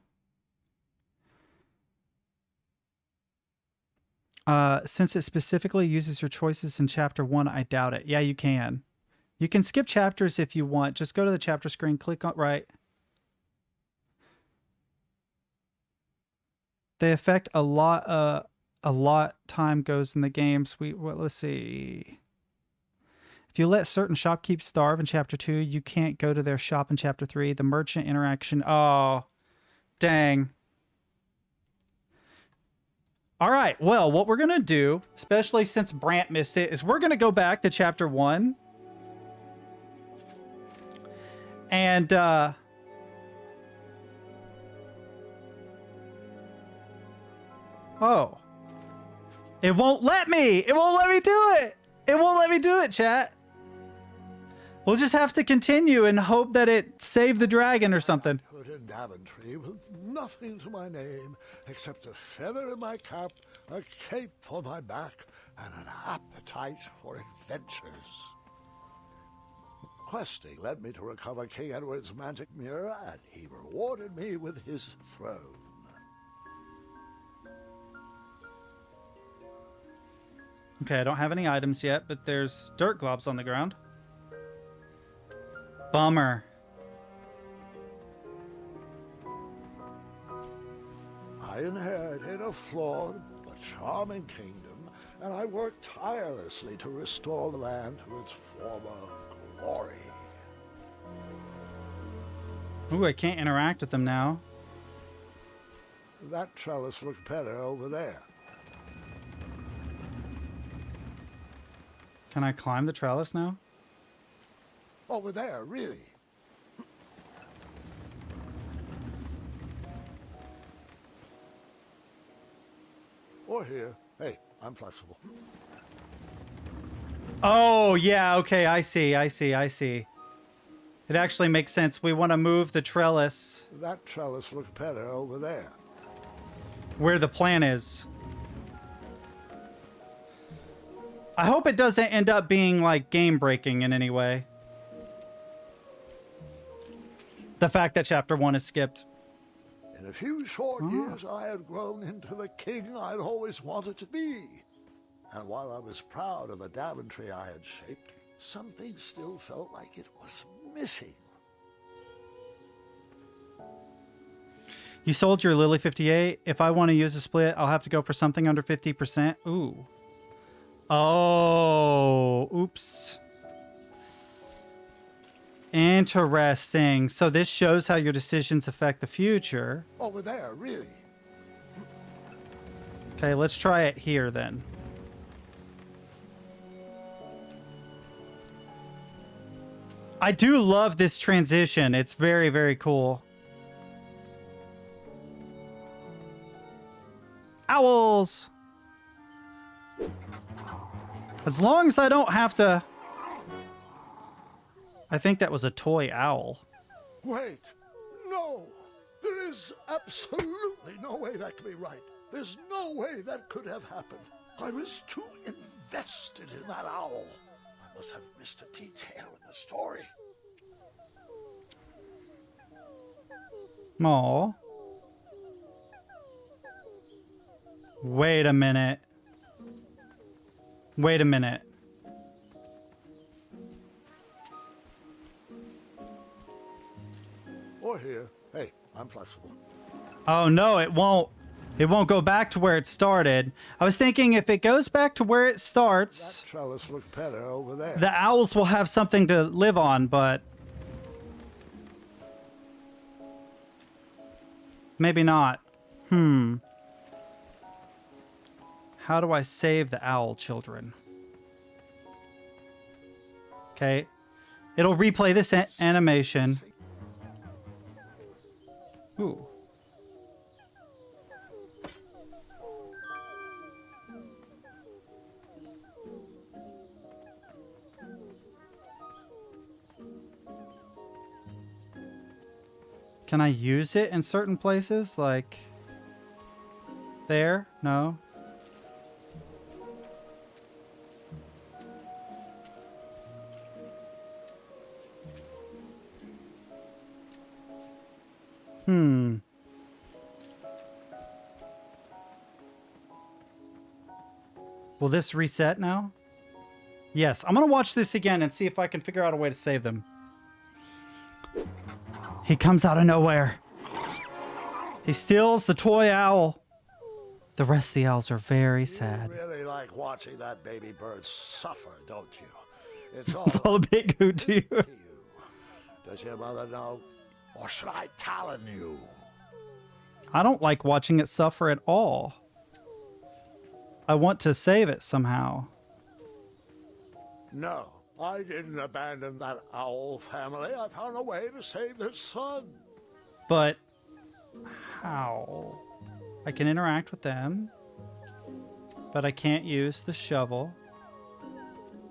Since it specifically uses your choices in chapter 1, I doubt it. Yeah, you can. You can skip chapters if you want. Just go to the chapter screen, click on right. They affect a lot time goes in the games. Let's see. If you let certain shopkeepers starve in chapter 2, you can't go to their shop in chapter 3. The merchant interaction. Oh, dang. All right. Well, what we're going to do, especially since Brant missed it, is we're going to go back to chapter 1. And, oh. It won't let me! It won't let me do it! It won't let me do it, chat. We'll just have to continue and hope that it saved the dragon or something. Put in Daventry with nothing to my name except a feather in my cap, a cape on my back, and an appetite for adventures. Questing led me to recover King Edward's magic mirror, and he rewarded me with his throne. Okay, I don't have any items yet, but there's dirt globs on the ground. Bummer. I inherited a flawed but charming kingdom, and I worked tirelessly to restore the land to its former glory. Ooh, I can't interact with them now. That trellis looks better over there. Can I climb the trellis now? Over there, really. Or here. Hey, I'm flexible. Oh, yeah, okay, I see. It actually makes sense. We want to move the trellis. That trellis looks better over there. Where the plan is. I hope it doesn't end up being, like, game-breaking in any way. The fact that chapter 1 is skipped. In a few short years, I had grown into the king I'd always wanted to be. And while I was proud of the Daventry I had shaped, something still felt like it was missing. You sold your Lily 58. If I want to use a split, I'll have to go for something under 50%. Ooh. Oh, oops. Interesting. So this shows how your decisions affect the future. Over there, really. Okay, let's try it here then. I do love this transition. It's very, very cool. Owls! As long as I don't have to... I think that was a toy owl. Wait, no! There is absolutely no way that could be right. There's no way that could have happened. I was too invested in that owl. I must have missed a detail in the story. Aw. Wait a minute. Wait a minute. Or here. Hey, I'm flexible. Oh no, it won't. It won't go back to where it started. I was thinking if it goes back to where it starts, That trellis looks better over there. the owls will have something to live on, but maybe not. How do I save the owl children? Okay. It'll replay this animation. Ooh. Can I use it in certain places? Like there? No. Will this reset now? Yes. I'm going to watch this again and see if I can figure out a way to save them. He comes out of nowhere. He steals the toy owl. The rest of the owls are very sad. You really like watching that baby bird suffer, don't you? It's It's all a bit good to you. Does your mother know? Or should I talon you? I don't like watching it suffer at all. I want to save it somehow. No, I didn't abandon that owl family. I found a way to save their son. But how? I can interact with them, but I can't use the shovel.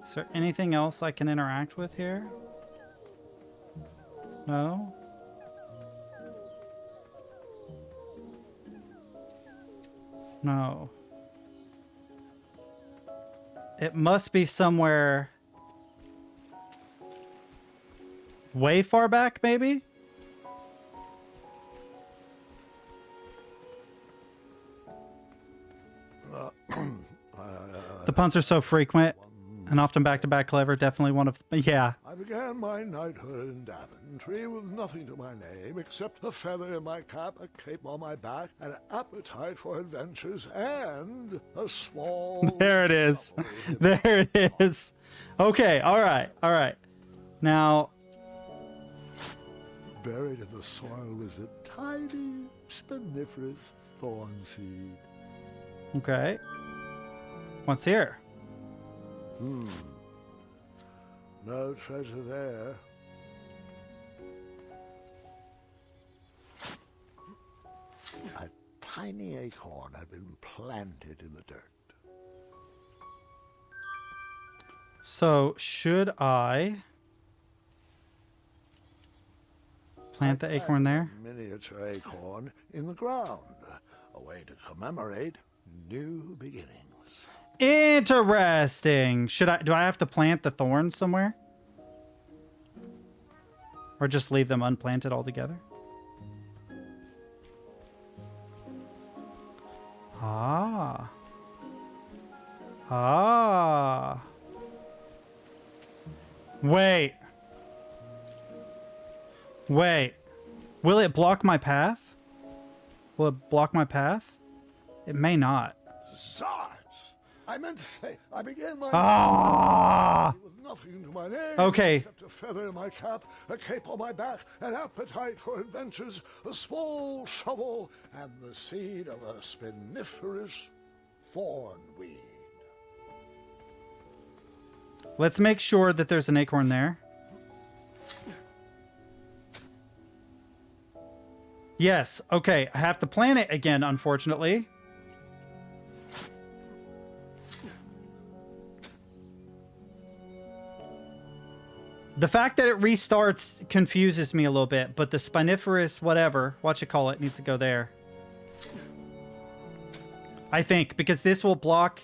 Is there anything else I can interact with here? No? No. It must be somewhere way far back, maybe? The punts are so frequent and often back-to-back clever. Definitely one of... Yeah. I began my knighthood in Daventry with nothing to my name except a feather in my cap, a cape on my back, an appetite for adventures, and a small... There it is. There it is. Okay, all right, all right. Now... Buried in the soil was a tiny, spiniferous thorn seed. Okay. What's here? No treasure there. A tiny acorn had been planted in the dirt. So, should I plant the acorn there? A miniature acorn in the ground. A way to commemorate new beginnings. Interesting. Do I have to plant the thorns somewhere? Or just leave them unplanted altogether? Ah. Ah. Wait. Wait. Will it block my path? Will it block my path? It may not. Zods! I meant to say, I began my with nothing to my name Okay. except a feather in my cap, a cape on my back, an appetite for adventures, a small shovel, and the seed of a spiniferous thornweed. Let's make sure that there's an acorn there. Yes, okay. I have to plant it again, unfortunately. The fact that it restarts confuses me a little bit, but the spiniferous whatever, what you call it, needs to go there. I think, because this will block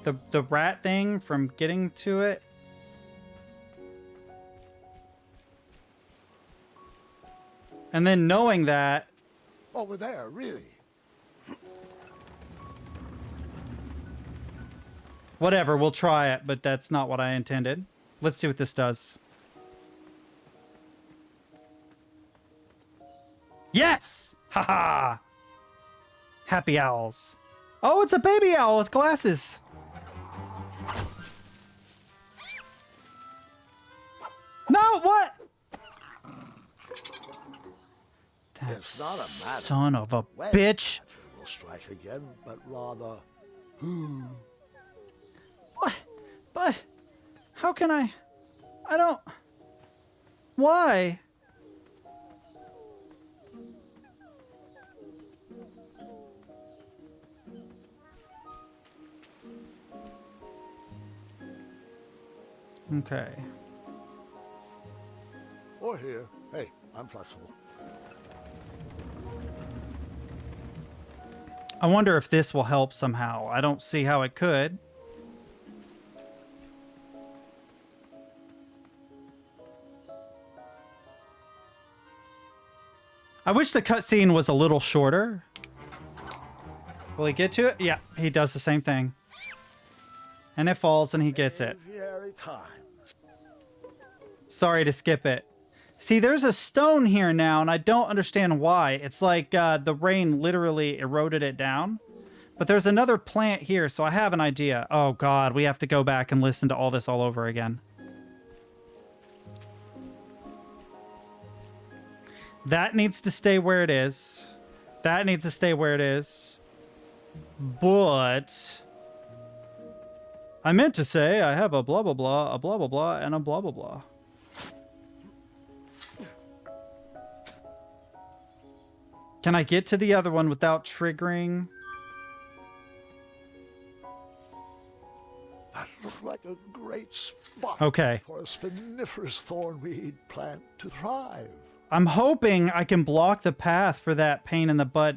the rat thing from getting to it. And then knowing that... Over there, really? Whatever, we'll try it, but that's not what I intended. Let's see what this does. Yes! Haha! Happy owls. Oh, it's a baby owl with glasses. No, what? It's not a matter Son of a when bitch. will strike again, but rather What? But how can I don't... Why? Okay. or here. Hey, I'm flexible. I wonder if this will help somehow. I don't see how it could. I wish the cutscene was a little shorter. Will he get to it? Yeah, he does the same thing. And it falls and he gets it. Aviary time. Sorry to skip it. See, there's a stone here now, and I don't understand why. It's like the rain literally eroded it down. But there's another plant here, so I have an idea. Oh, God, we have to go back and listen to all this all over again. That needs to stay where it is. That needs to stay where it is. But I meant to say I have a blah, blah, blah, a blah, blah, blah, and a blah, blah, blah. Can I get to the other one without triggering? That looked like a great spot Okay. for a spiniferous thornweed plant to thrive. I'm hoping I can block the path for that pain in the butt,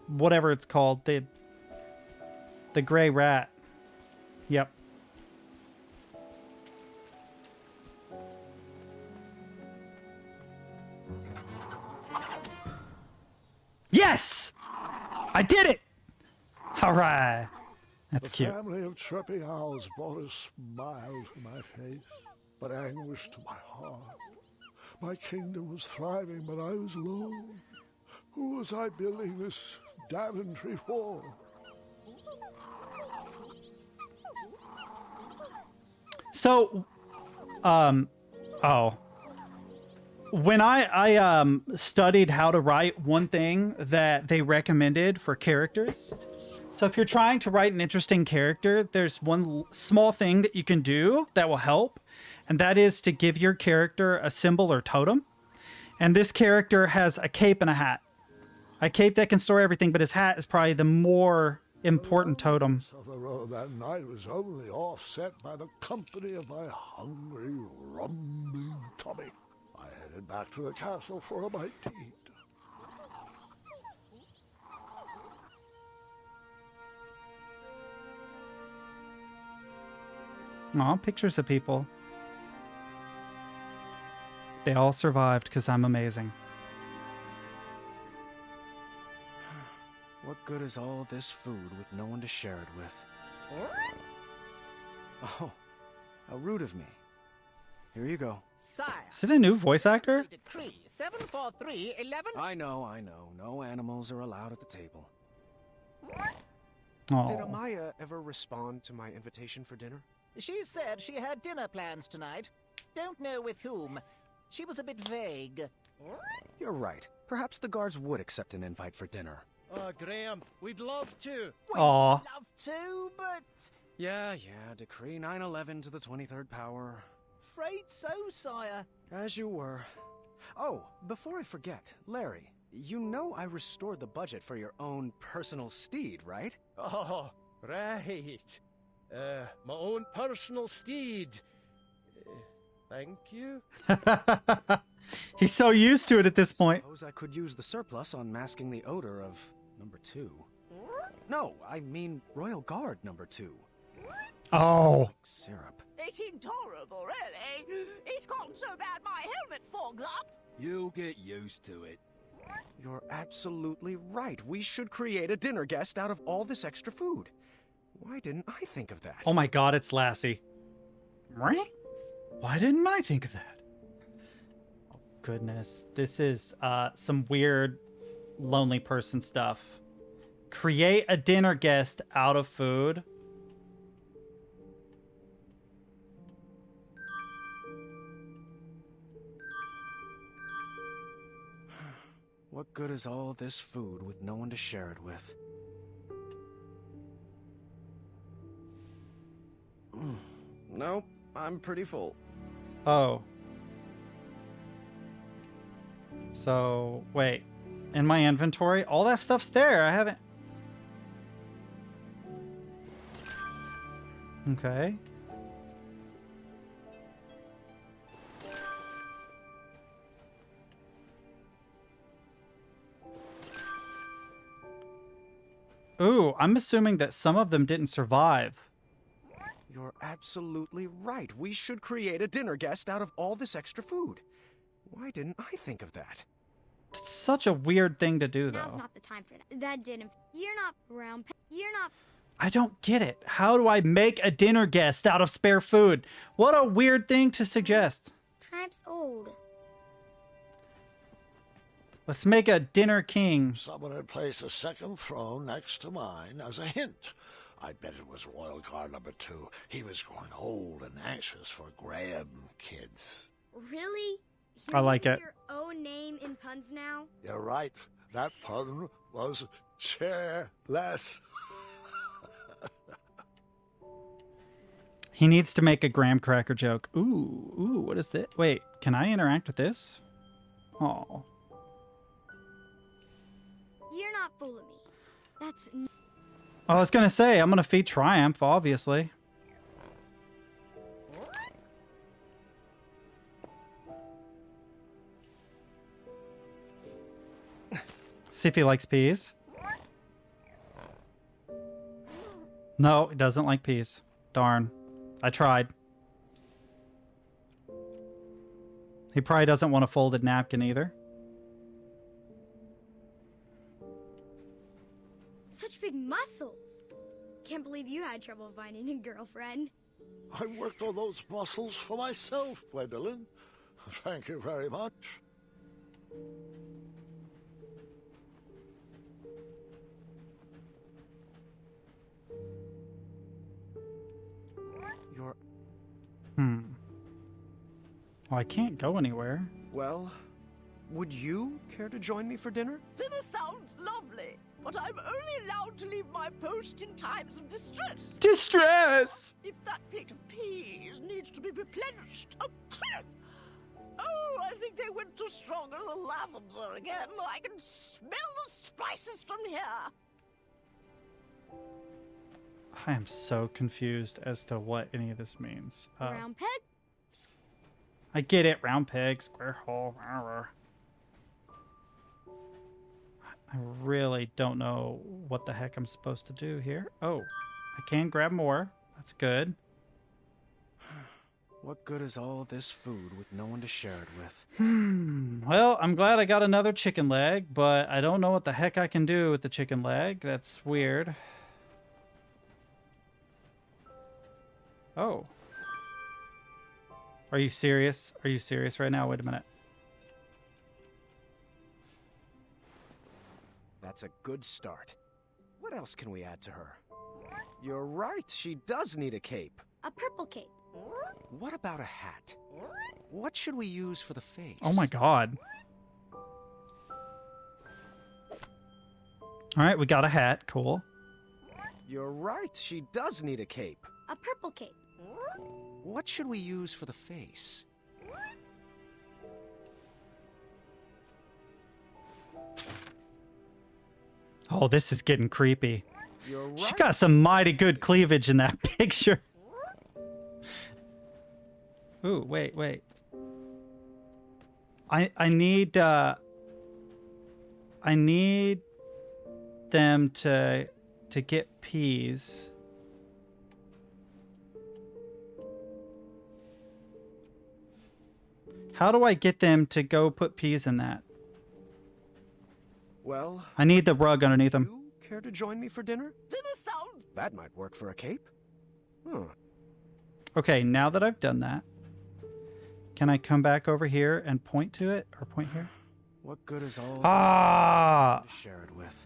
whatever it's called, the gray rat. Yep. Yes! I did it! All right. That's cute. The family of chirping owls brought a smile to my face, but anguish to my heart. My kingdom was thriving, but I was alone. Who was I building this Daventry for? So, when I studied how to write, one thing that they recommended for characters. So if you're trying to write an interesting character, there's one small thing that you can do that will help. And that is to give your character a symbol or totem. And this character has a cape and a hat. A cape that can store everything, but his hat is probably the more important totem. The road that night was only offset by the company of my hungry, rumbling tummy. I headed back to the castle for a bite to eat. Aw, pictures of people. They all survived because I'm amazing. What good is all this food with no one to share it with? Oh, how rude of me. Here you go. Sire. Is it a new voice actor? Decree 74311. I know. No animals are allowed at the table. Did Oh, Amaya ever respond to my invitation for dinner? She said she had dinner plans tonight. Don't know with whom. She was a bit vague. You're right. Perhaps the guards would accept an invite for dinner. Oh, Graham, we'd love to. Aw. Love to, but Yeah, decree 911 to the 23rd power. afraid so, sire. As you were. Oh, before I forget, Larry, you know I restored the budget for your own personal steed, right? Oh, right. My own personal steed. Thank you. he's so used to it at this point. Suppose I could use the surplus on masking the odor of number 2. No, I mean Royal Guard number 2. Oh, Like syrup. It's intolerable, really. It's gotten so bad my helmet fogs up. You'll get used to it. You're absolutely right. We should create a dinner guest out of all this extra food. Why didn't I think of that? Oh my god, it's Lassie. Why didn't I think of that? Oh goodness. This is some weird lonely person stuff. Create a dinner guest out of food. What good is all this food with no one to share it with? Nope, I'm pretty full. Oh. So, wait. In my inventory, all that stuff's there. I haven't... Okay. Ooh, I'm assuming that some of them didn't survive. You're absolutely right. We should create a dinner guest out of all this extra food. Why didn't I think of that? It's such a weird thing to do, though. Now's not the time for that. That didn't. You're not brown. You're not. I don't get it. How do I make a dinner guest out of spare food? What a weird thing to suggest. Time's old. Let's make a dinner king. Someone had placed a second throne next to mine as a hint. I bet it was Royal Guard number 2. He was growing old and anxious for Graham kids. Really? I like it. Your own name in puns now? You're right. That pun was chairless. He needs to make a graham cracker joke. Ooh, what is this? Wait, can I interact with this? Oh. You're not fooling me. That's... I was gonna say, I'm gonna feed Triumph, obviously. See if he likes peas. No, he doesn't like peas. Darn. I tried. He probably doesn't want a folded napkin either. Such big muscles. Can't believe you had trouble finding a girlfriend. I worked on those muscles for myself, Gwendolyn. Thank you very much. You're... Well, I can't go anywhere. Well, would you care to join me for dinner? Dinner sounds lovely, but I'm only allowed to leave my post in times of distress. Distress! If that plate of peas needs to be replenished. Oh, I think they went too strong on the lavender again. I can smell the spices from here. I am so confused as to what any of this means. Round peg? I get it. Round peg, square hole. I really don't know what the heck I'm supposed to do here. Oh, I can grab more. That's good. What good is all this food with no one to share it with? Well, I'm glad I got another chicken leg, but I don't know what the heck I can do with the chicken leg. That's weird. Oh. Are you serious? Are you serious right now? Wait a minute. That's a good start. What else can we add to her? You're right, she does need a cape. A purple cape. What about a hat? What should we use for the face? Oh my god. Alright, we got a hat. Cool. You're right, she does need a cape. A purple cape. What should we use for the face? Oh, this is getting creepy. You're right. She got some mighty good cleavage in that picture. Ooh, wait. I need them to get peas. How do I get them to go put peas in that? Well, I need the rug underneath them. you care to join me for dinner? Dinner sounds... That might work for a cape. Okay, now that I've done that, can I come back over here and point to it, or point here? What good is all Ah! to share it with?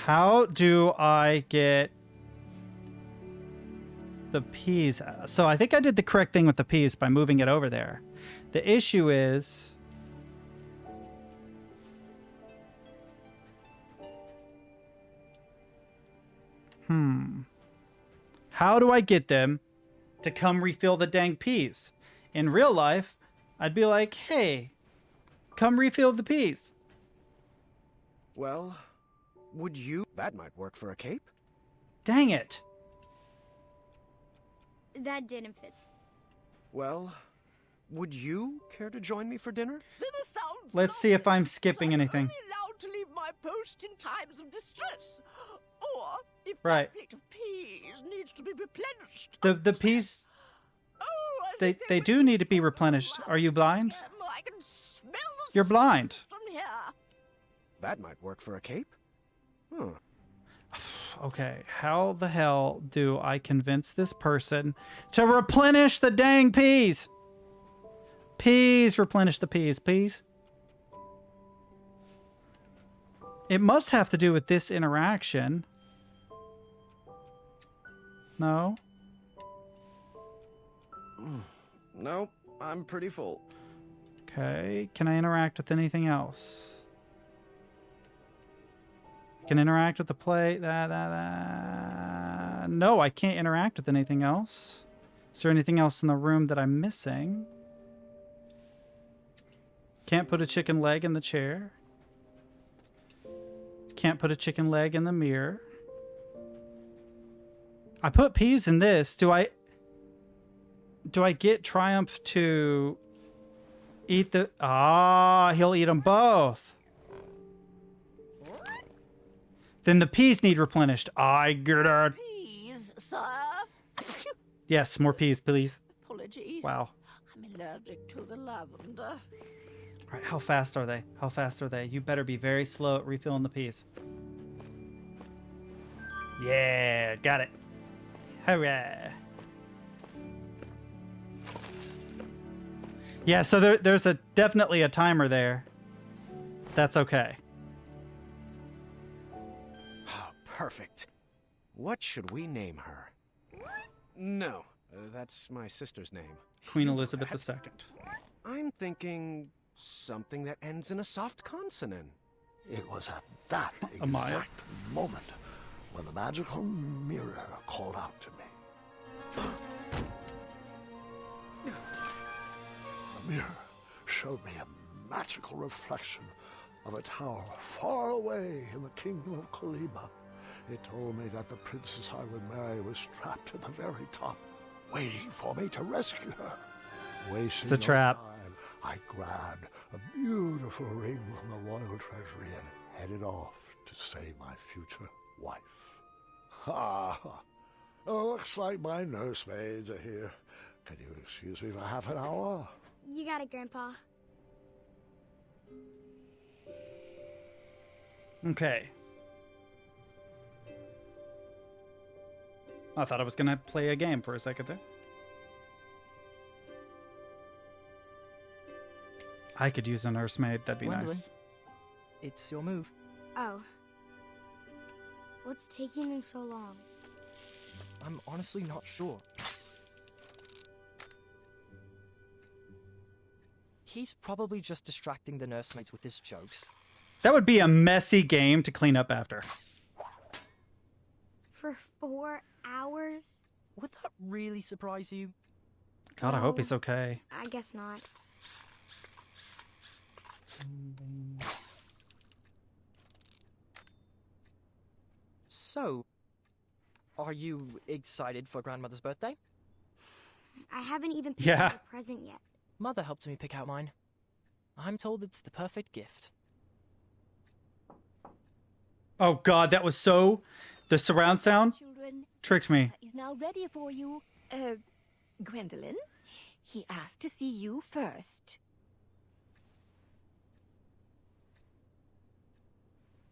How do I get the peas? So I think I did the correct thing with the peas by moving it over there. The issue is... How do I get them to come refill the dang peas? In real life, I'd be like, hey, come refill the peas. Well, would you... That might work for a cape. Dang it. That didn't fit. Well, would you care to join me for dinner? Dinner sounds Let's see if I'm skipping anything. only allowed to leave my post in times of distress. Or if Right. that plate of peas needs to be replenished. The peas, Oh, I they think they went do to need to be smell replenished. Are you blind? them. I can smell the You're blind. smoke from here. That might work for a cape. Okay, how the hell do I convince this person to replenish the dang peas? Peas, replenish the peas, please. It must have to do with this interaction. No? Nope, I'm pretty full. Okay, can I interact with anything else? Can interact with the plate. No, I can't interact with anything else. Is there anything else in the room that I'm missing? Can't put a chicken leg in the chair. Can't put a chicken leg in the mirror. I put peas in this. Do I get Triumph to eat the... Ah, he'll eat them both. Then the peas need replenished. I get it. Peas, sir. Yes, more peas, please. Apologies. Wow. I'm allergic to the lavender. All right, how fast are they? How fast are they? You better be very slow at refilling the peas. Yeah, got it. Hooray. Yeah, so there's definitely a timer there. That's okay. Perfect. What should we name her? No, that's my sister's name. Queen Elizabeth II. I'm thinking something that ends in a soft consonant. It was at that Amaya. exact moment when the magical mirror called out to me. The mirror showed me a magical reflection of a tower far away in the kingdom of Kolima. It told me that the princess I would marry was trapped at the very top, waiting for me to rescue her. Wasting It's a no trap. time, I grabbed a beautiful ring from the royal treasury and headed off to save my future wife. Ha! Looks like my nursemaids are here. Can you excuse me for half an hour? You got it, Grandpa. Okay. I thought I was going to play a game for a second there. I could use a nursemaid. That'd be Gwendolyn. nice. It's your move. Oh. What's taking them so long? I'm honestly not sure. He's probably just distracting the nursemaids with his jokes. That would be a messy game to clean up after. For 4 hours? Would that really surprise you? God, I hope he's okay. I guess not. So, are you excited for Grandmother's birthday? I haven't even picked Yeah. out a present yet. Mother helped me pick out mine. I'm told it's the perfect gift. Oh God, that was so... The surround sound Children, tricked me. he's now ready for you. Gwendolyn, he asked to see you first.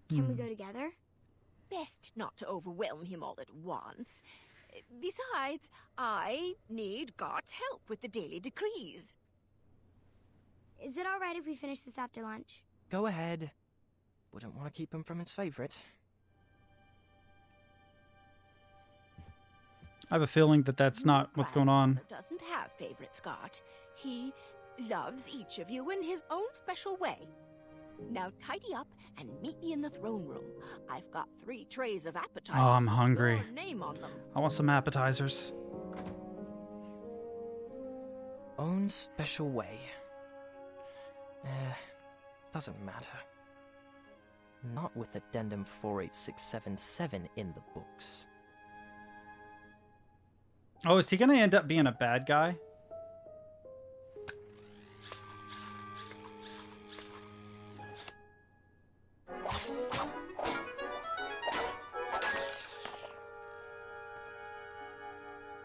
Can we go together? best not to overwhelm him all at once. Besides, I need God's help with the daily decrees. Is it all right if we finish this after lunch? Go ahead. Wouldn't want to keep him from his favorite. I have a feeling that that's not what's going on. Doesn't have favorites, Scott. He loves each of you in his own special way. Now tidy up and meet me in the throne room. I've got 3 trays of appetizers. Oh, I'm hungry. With your name on them. I want some appetizers. Own special way. Doesn't matter. Not with Addendum 48677 in the books. Oh, is he going to end up being a bad guy?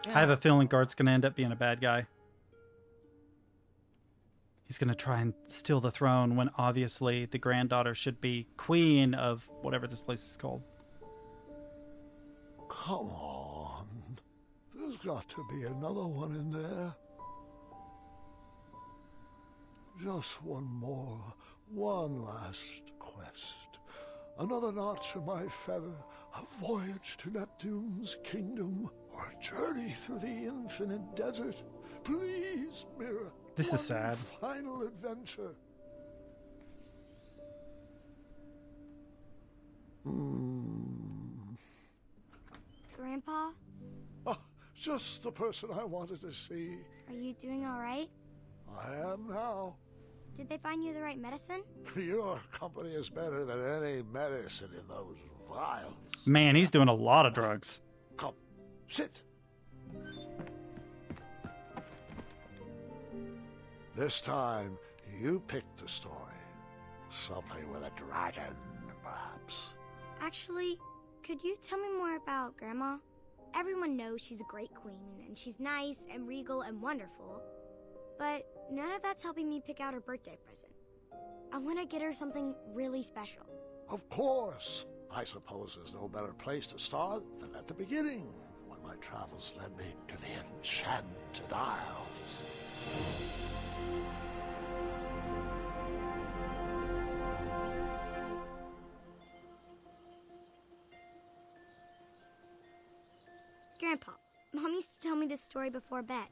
I have a feeling Gart's going to end up being a bad guy. He's going to try and steal the throne when obviously the granddaughter should be queen of whatever this place is called. Come on. There's got to be another one in there. Just one more. One last quest. Another notch in my feather. A voyage to Neptune's kingdom. Or a journey through the infinite desert. Please, Mira. This is sad. Final adventure. Grandpa, Ah, just the person I wanted to see. are you doing all right? I am now. Did they find you the right medicine? Your company is better than any medicine in those vials. Man, he's doing a lot of drugs. Come, sit. This time, you picked the story. Something with a dragon, perhaps. Actually, could you tell me more about Grandma? Everyone knows she's a great queen, and she's nice and regal and wonderful. But none of that's helping me pick out her birthday present. I want to get her something really special. Of course. I suppose there's no better place to start than at the beginning, when my travels led me to the Enchanted Isles. Grandpa, Mom used to tell me this story before bed.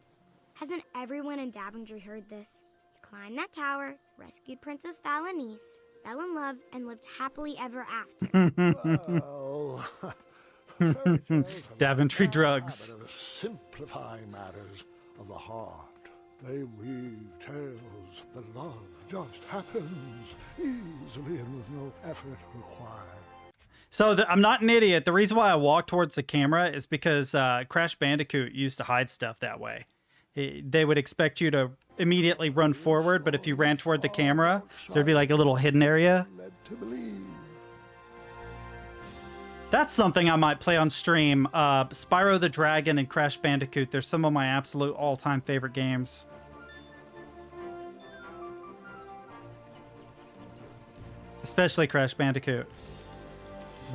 Hasn't everyone in Daventry heard this? You climbed that tower, rescued Princess Valenice, fell in love, and lived happily ever after. Well, fairy tales have Daventry a bad drugs. habit of simplifying matters of the heart. They weave tales that love just happens easily and with no effort required. So I'm not an idiot. The reason why I walk towards the camera is because Crash Bandicoot used to hide stuff that way. They would expect you to immediately run forward, but if you ran toward the camera, there'd be like a little hidden area. Led to believe. That's something I might play on stream. Spyro the Dragon and Crash Bandicoot. They're some of my absolute all-time favorite games. Especially Crash Bandicoot.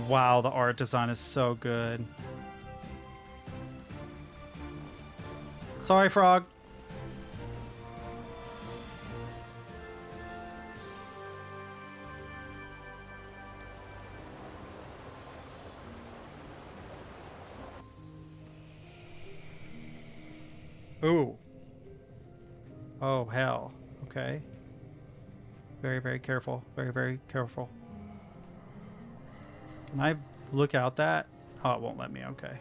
Wow, the art design is so good. Sorry, Frog. Ooh. Oh, hell. Okay. Very, very careful. Very, very careful. Can I look out that? Oh, it won't let me. Okay.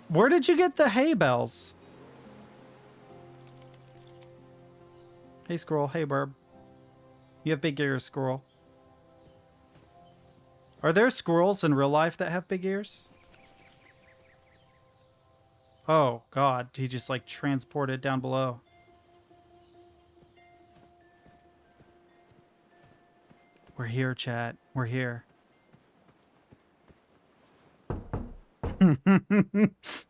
Where did you get the hay bells? Hey, squirrel. Hey, burb. You have big ears, squirrel. Are there squirrels in real life that have big ears? Oh, God. He just, like, transported down below. We're here, chat. We're here.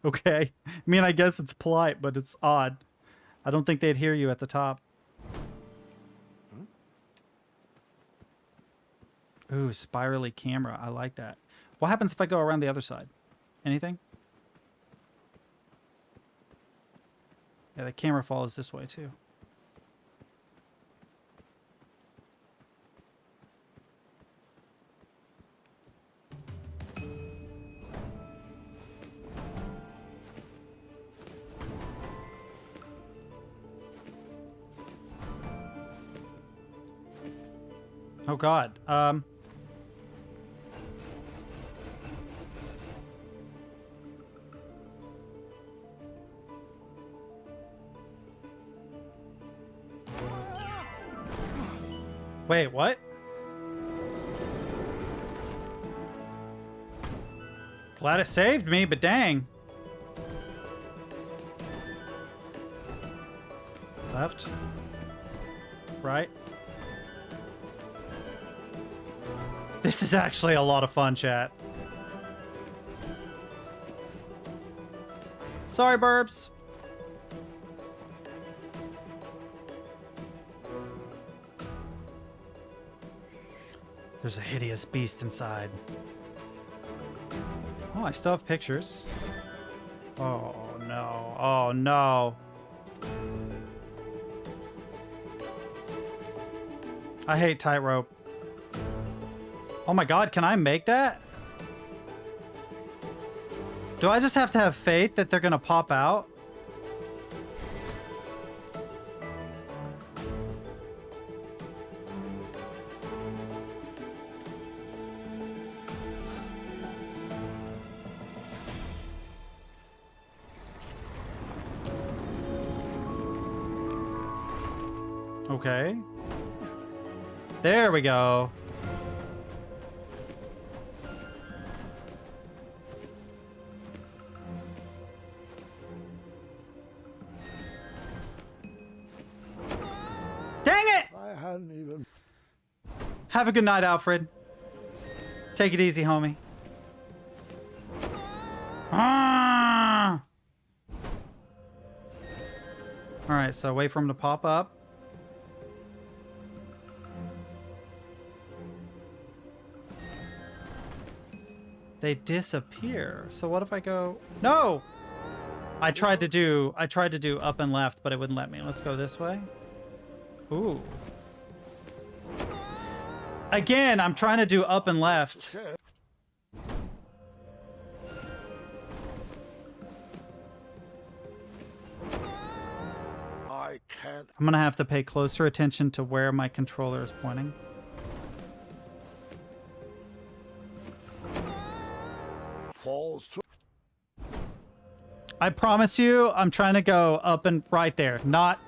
Okay. I mean, I guess it's polite, but it's odd. I don't think they'd hear you at the top. Ooh, spirally camera. I like that. What happens if I go around the other side? Anything? Yeah, the camera follows this way too. Oh God. Wait, what? Glad it saved me, but dang. Left. Right. This is actually a lot of fun, chat. Sorry, burbs. There's a hideous beast inside. Oh, I still have pictures. Oh, no. Oh, no. I hate tightrope. Oh my God, can I make that? Do I just have to have faith that they're gonna pop out? Okay. There we go. Dang it! I hadn't even... Have a good night, Alfred. Take it easy, homie. Ah! All right, so wait for him to pop up. They disappear. So what if I go... No! I tried to do up and left, but it wouldn't let me. Let's go this way. Ooh. Again, I'm trying to do up and left. I can't... I'm gonna have to pay closer attention to where my controller is pointing. Falls to... I promise you, I'm trying to go up and right there. Not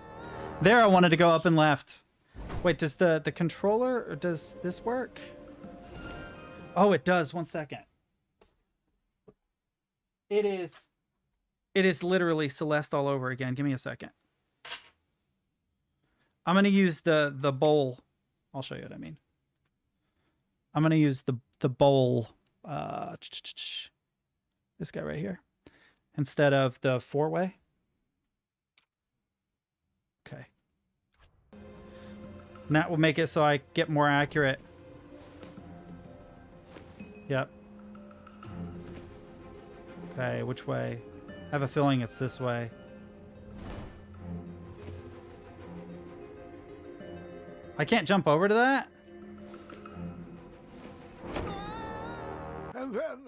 there. I wanted to go up and left. Wait, does the controller, or does this work? Oh, it does. 1 second. It is literally Celeste all over again. Give me a second. I'm going to use the bowl. I'll show you what I mean. I'm going to use the bowl. This guy right here. Instead of the 4-way. Okay. And that will make it so I get more accurate. Yep. Okay, which way? I have a feeling it's this way. I can't jump over to that? And then...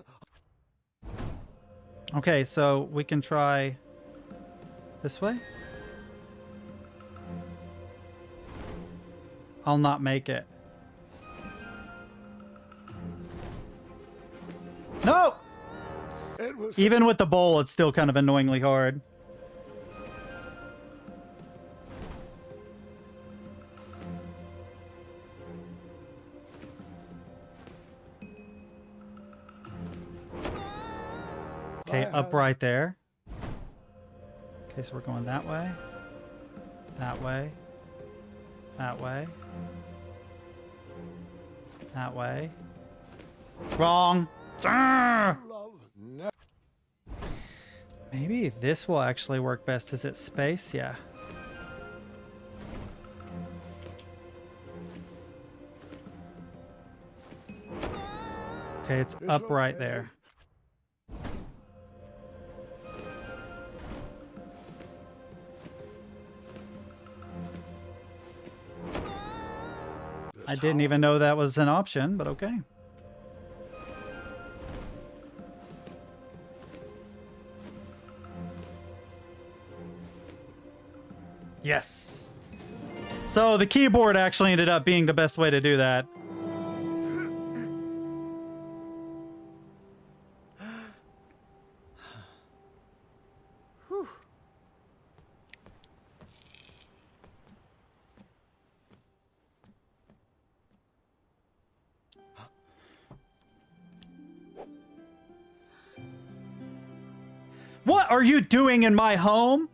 Okay, so we can try this way. I'll not make it. No! It was... Even with the bowl, it's still kind of annoyingly hard. Okay, up right there. Okay, so we're going that way. That way. That way. That way. Wrong! Arrgh! Maybe this will actually work best. Is it space? Yeah. Okay, it's up right there. I didn't even know that was an option, but okay. Yes. So the keyboard actually ended up being the best way to do that. What are you doing in my home?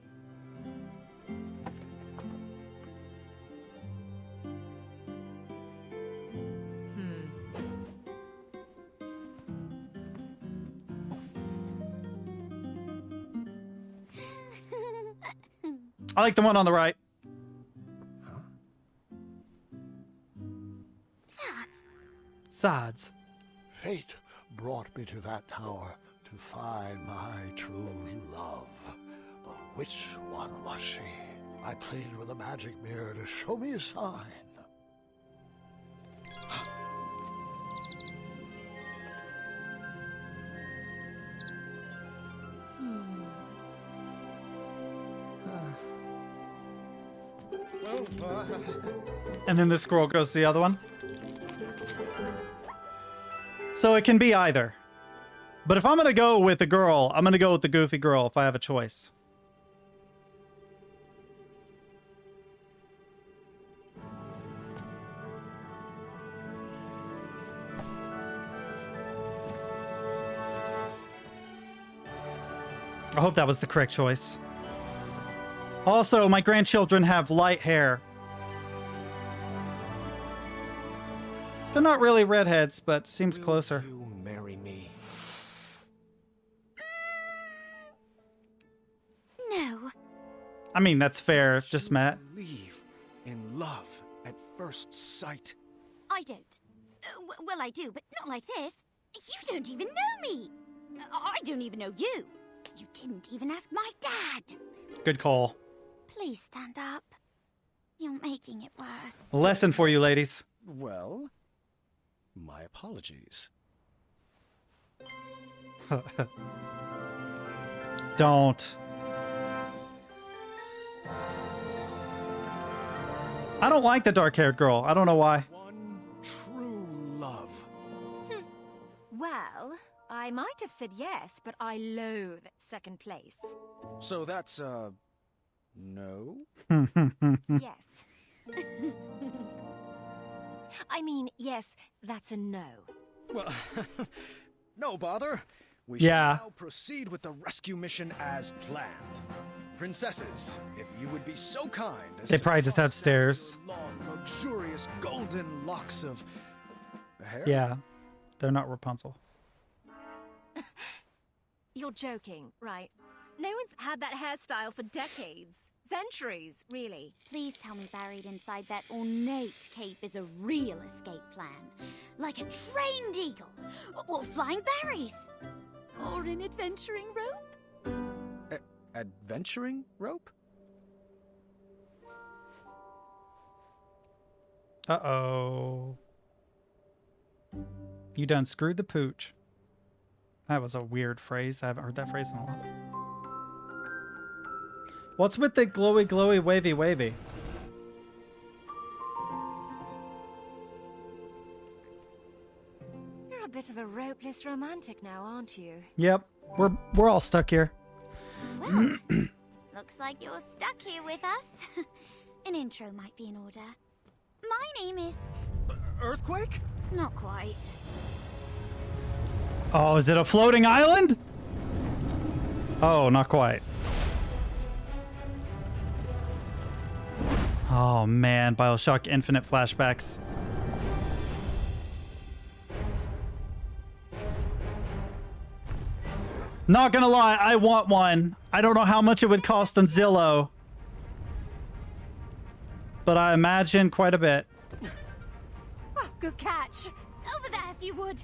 I like the one on the right. Sods. Fate brought me to that tower to find my true love. But which one was she? I plead with a magic mirror to show me a sign. And then the scroll goes to the other one. So it can be either. But if I'm going to go with the girl, I'm going to go with the goofy girl if I have a choice. I hope that was the correct choice. Also, my grandchildren have light hair. They're not really redheads, but seems closer. Will you marry me? No. I mean, that's fair. Just met. Believe in love at first sight. I don't. Well, I do, but not like this. You don't even know me. I don't even know you. You didn't even ask my dad. Good call. Please stand up. You're making it worse. A lesson for you, ladies. Well, my apologies. Don't. I don't like the dark-haired girl. I don't know why. One true love. Well, I might have said yes, but I loathe second place. So that's, no? Yes. I mean, yes, that's a no. Well, no bother. We Yeah. shall now proceed with the rescue mission as planned. Princesses, if you would be so kind as They to probably just have toss down stairs. your long, luxurious golden locks of hair. Yeah. They're not Rapunzel. You're joking, right? No one's had that hairstyle for decades. Centuries, really. Please tell me buried inside that ornate cape is a real escape plan. Like a trained eagle, or flying berries, or an adventuring rope. Adventuring rope? Uh-oh. You done screwed the pooch. That was a weird phrase. I haven't heard that phrase in a while. What's with the glowy, glowy, wavy, wavy? You're a bit of a ropeless romantic now, aren't you? Yep. We're all stuck here. Well, looks like you're stuck here with us. An intro might be in order. My name is... Earthquake? Not quite. Oh, is it a floating island? Oh, not quite. Oh man, BioShock Infinite flashbacks. Not gonna lie, I want one. I don't know how much it would cost on Zillow, but I imagine quite a bit. Oh, good catch. Over there, if you would.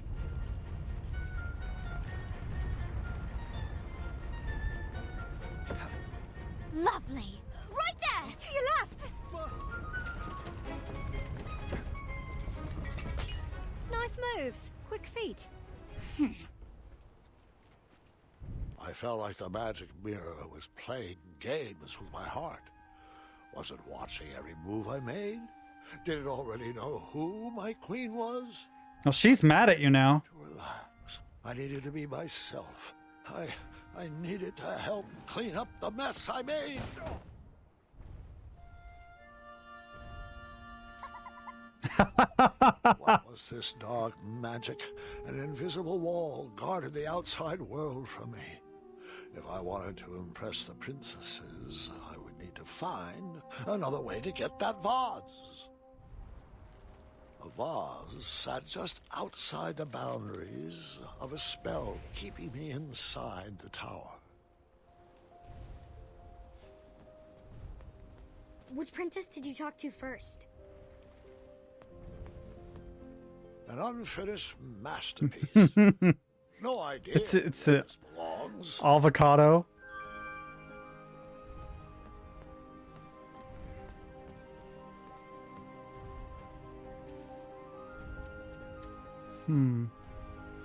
Lovely. Right there! To your left! Nice moves. Quick feet. I felt like the magic mirror was playing games with my heart. Was it watching every move I made? Did it already know who my queen was? Well, she's mad at you now. To relax. I needed to be myself. I needed to help clean up the mess I made. What was this dark magic? An invisible wall guarded the outside world from me. If I wanted to impress the princesses, I would need to find another way to get that vase. A vase sat just outside the boundaries of a spell keeping me inside the tower. Which princess did you talk to first? An unfinished masterpiece. No idea It's where this belongs. avocado.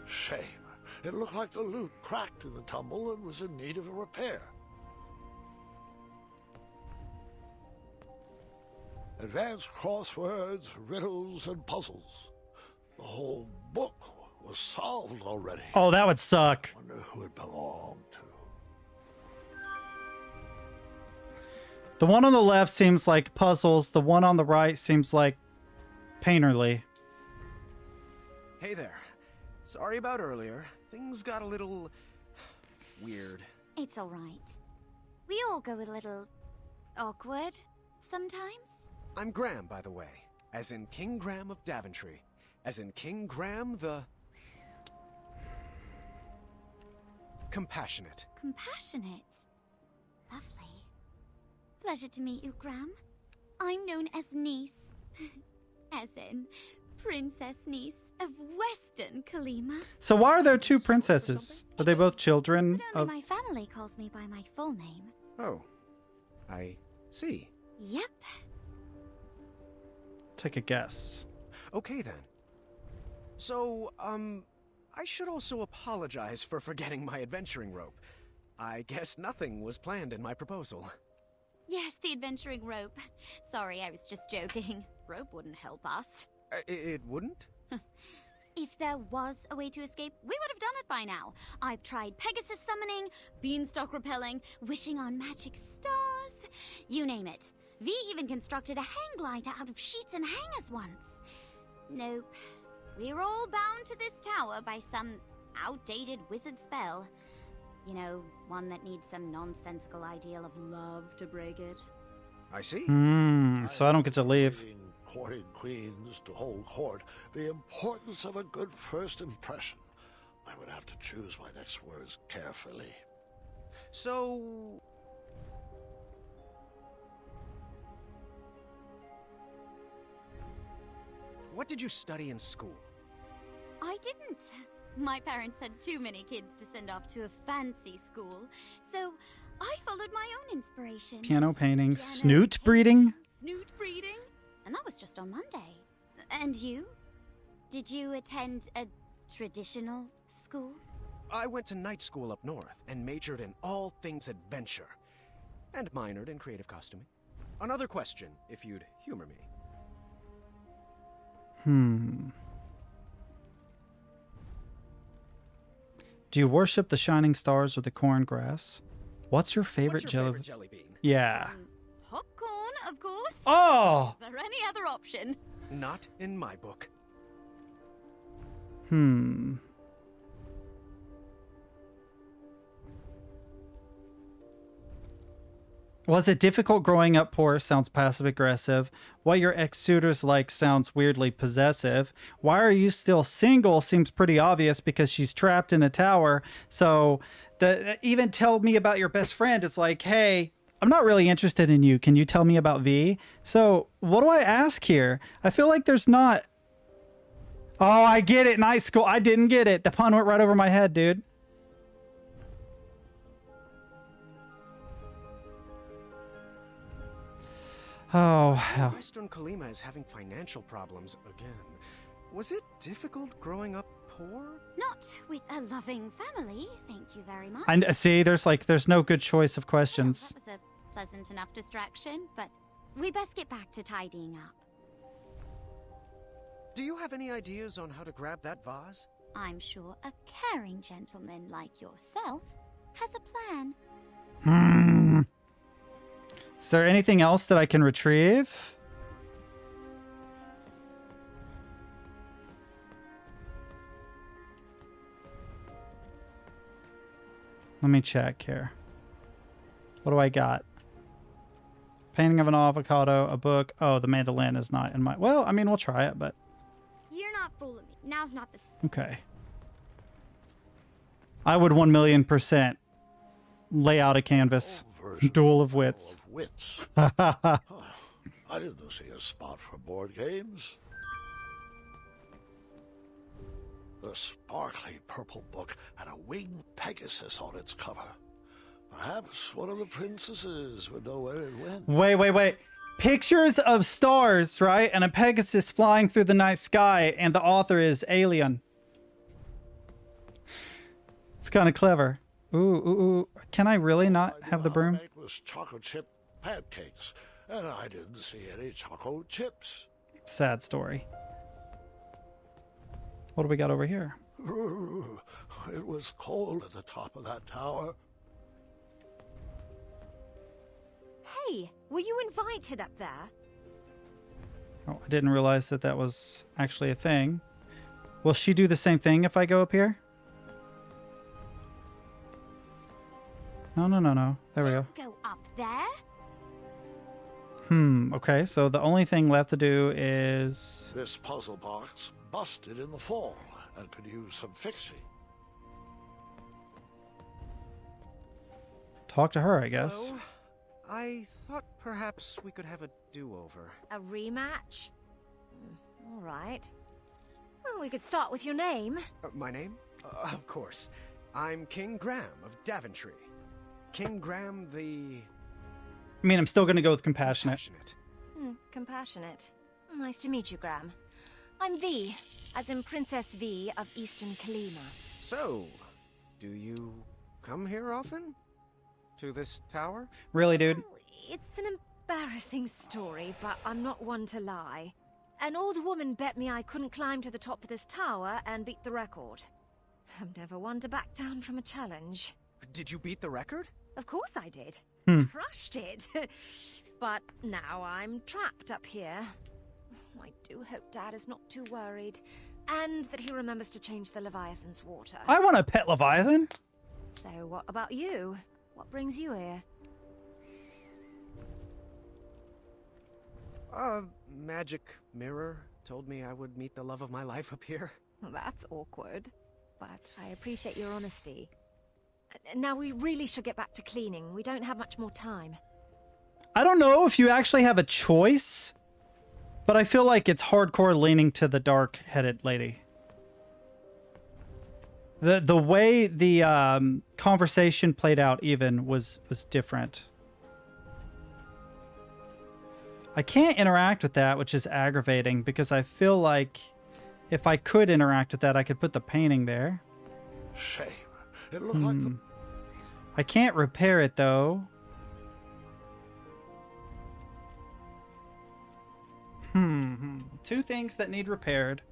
Shame. It looked like the loot cracked in the tumble and was in need of a repair. Advanced crosswords, riddles, and puzzles. The whole book was solved already. Oh, that would suck. Wonder who it belonged to. The one on the left seems like puzzles. The one on the right seems like painterly. Hey there. Sorry about earlier. Things got a little weird. It's all right. We all go a little awkward sometimes. I'm Graham, by the way. As in King Graham of Daventry. As in King Graham the... Compassionate. Compassionate. Lovely. Pleasure to meet you, Graham. I'm known as Niece. As in Princess Niece of Western Kalima. So why are there two princesses? Are they both children But of... only my family calls me by my full name. Oh. I see. Yep. Take a guess. Okay then. So, I should also apologize for forgetting my adventuring rope. I guess nothing was planned in my proposal. Yes, the adventuring rope. Sorry, I was just joking. Rope wouldn't help us. It wouldn't? If there was a way to escape, we would have done it by now. I've tried Pegasus summoning, beanstalk repelling, wishing on magic stars. You name it. V even constructed a hang glider out of sheets and hangers once. Nope. We're all bound to this tower by some outdated wizard spell. You know, one that needs some nonsensical ideal of love to break it. I see. So I don't get to leave. Courting queens to hold court, the importance of a good first impression. I would have to choose my next words carefully. So... What did you study in school? I didn't. My parents had too many kids to send off to a fancy school, so I followed my own inspiration. Piano painting, snoot breeding? Snoot breeding? And that was just on Monday. And you? Did you attend a traditional school? I went to night school up north and majored in all things adventure. And minored in creative costuming. Another question, if you'd humor me. Do you worship the shining stars or the corn grass? What's your favorite What's your jelly? favorite jelly bean? Yeah. Popcorn, of course. Oh! Is there any other option? Not in my book. Was it difficult growing up poor? Sounds passive aggressive. What your ex-suitors like sounds weirdly possessive. Why are you still single? Seems pretty obvious because she's trapped in a tower. So even tell me about your best friend. It's like, hey, I'm not really interested in you. Can you tell me about V? So what do I ask here? I feel like there's not... Oh, I get it. Night school. I didn't get it. The pun went right over my head, dude. Oh, hell. Western Kalima is having financial problems again. Was it difficult growing up poor? Not with a loving family, thank you very much. I see. There's no good choice of Well, questions. that was a pleasant enough distraction, but we best get back to tidying up. Do you have any ideas on how to grab that vase? I'm sure a caring gentleman like yourself has a plan. Hmm. Is there anything else that I can retrieve? Let me check here. What do I got? Painting of an avocado, a book. Oh, the mandolin is not in my... Well, I mean, we'll try it, but... You're not fooling me. Now's not the... Okay. I would 1,000,000% lay out a canvas. Duel of wits. I didn't see a spot for board games. The sparkly purple book had a winged Pegasus on its cover. Perhaps one of the princesses would know where it went. Wait. Pictures of stars, right? And a Pegasus flying through the night sky, and the author is Alien. It's kind of clever. Ooh. Can I really not have the broom? It was chocolate chip pancakes, and I didn't see any chocolate chips. Sad story. What do we got over here? It was cold at the top of that tower. Hey, were you invited up there? Oh, I didn't realize that that was actually a thing. Will she do the same thing if I go up here? No. There we go. Go up there? Okay, so the only thing left to do is... This puzzle box busted in the fall and could use some fixing. Talk to her, I guess. Hello? I thought perhaps we could have a do-over. A rematch? All right. Well, we could start with your name. My name? Of course. I'm King Graham of Daventry. King Graham the... I mean, I'm still going to go with compassionate. Compassionate. Nice to meet you, Graham. I'm V, as in Princess V of Eastern Kalima. So, do you come here often? To this tower? Really, dude? It's an embarrassing story, but I'm not one to lie. An old woman bet me I couldn't climb to the top of this tower and beat the record. I'm never one to back down from a challenge. Did you beat the record? Of course I did. Hmm. Crushed it. But now I'm trapped up here. I do hope Dad is not too worried. And that he remembers to change the Leviathan's water. I want a pet Leviathan. So what about you? What brings you here? Magic mirror told me I would meet the love of my life up here. Well, that's awkward. But I appreciate your honesty. Now we really should get back to cleaning. We don't have much more time. I don't know if you actually have a choice, but I feel like it's hardcore leaning to the dark-headed lady. The way the conversation played out even was different. I can't interact with that, which is aggravating, because I feel like if I could interact with that, I could put the painting there. Shame. It looked like the... I can't repair it, though. Two things that need repaired.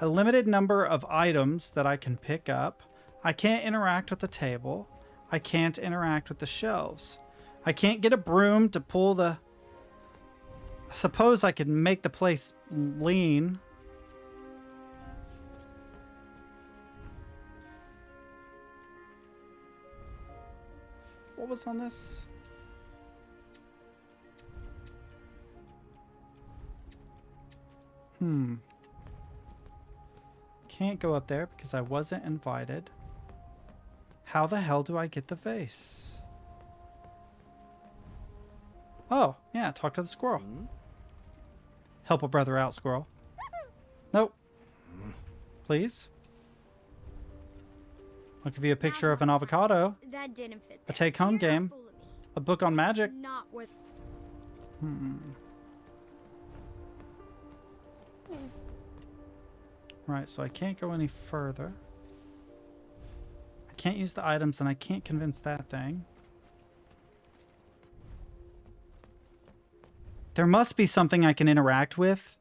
A limited number of items that I can pick up. I can't interact with the table. I can't interact with the shelves. I can't get a broom to pull the... I suppose I could make the place lean. What was on this? Can't go up there because I wasn't invited. How the hell do I get the vase? Oh, yeah, talk to the squirrel. Help a brother out, squirrel. Nope. Please? I'll give you a picture of an avocado. That didn't fit. A take-home game. A book on magic. Not worth. Right, so I can't go any further. I can't use the items, and I can't convince that thing. There must be something I can interact with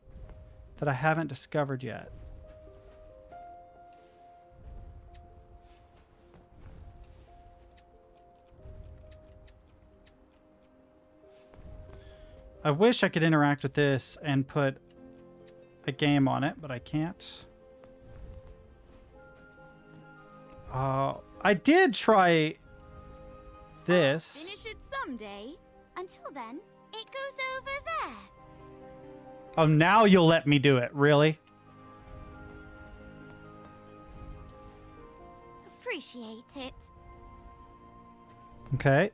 that I haven't discovered yet. I wish I could interact with this and put a game on it, but I can't. I did try this. I'll finish it someday. Until then, it goes over there. Oh, now you'll let me do it, really? Appreciate it. Okay.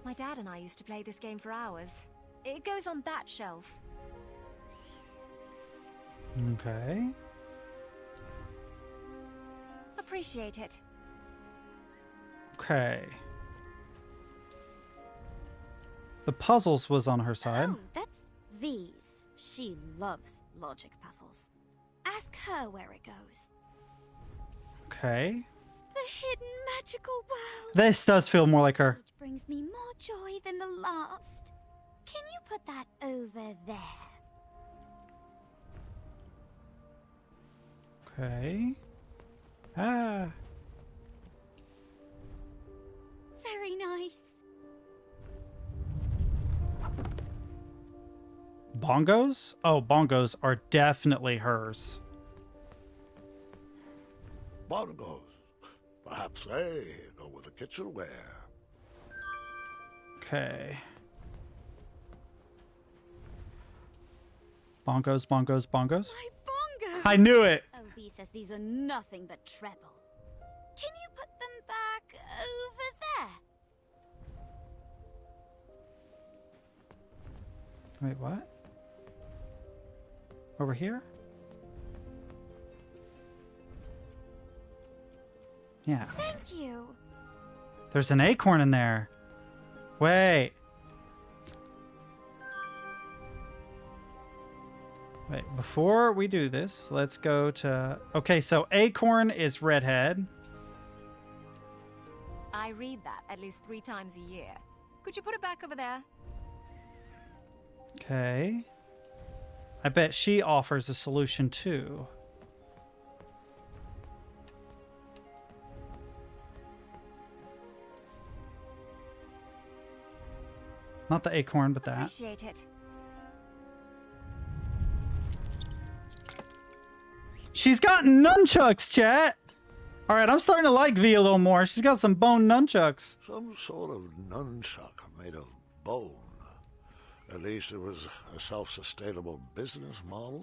My dad and I used to play this game for hours. It goes on that shelf. Okay. Appreciate it. Okay. The puzzles was on her side. Oh, that's V's. She loves logic puzzles. Ask her where it goes. Okay. The hidden magical world. This does feel more like her. Which brings me more joy than the last. Can you put that over there? Okay. Ah. Very nice. Bongos? Oh, bongos are definitely hers. Bongos. Perhaps they go with the kitchenware. Okay. Bongos, bongos, bongos. My bongos! I knew it! OB says these are nothing but treble. Can you put them back over there? Wait, what? Over here? Yeah. Thank you. There's an acorn in there. Wait. Wait, before we do this, let's go to... Okay, so acorn is redhead. I read that at least 3 times a year. Could you put it back over there? Okay. I bet she offers a solution too. Not the acorn, but that. Appreciate it. She's got nunchucks, chat! Alright, I'm starting to like V a little more. She's got some bone nunchucks. Some sort of nunchuck made of bone. At least it was a self-sustainable business model.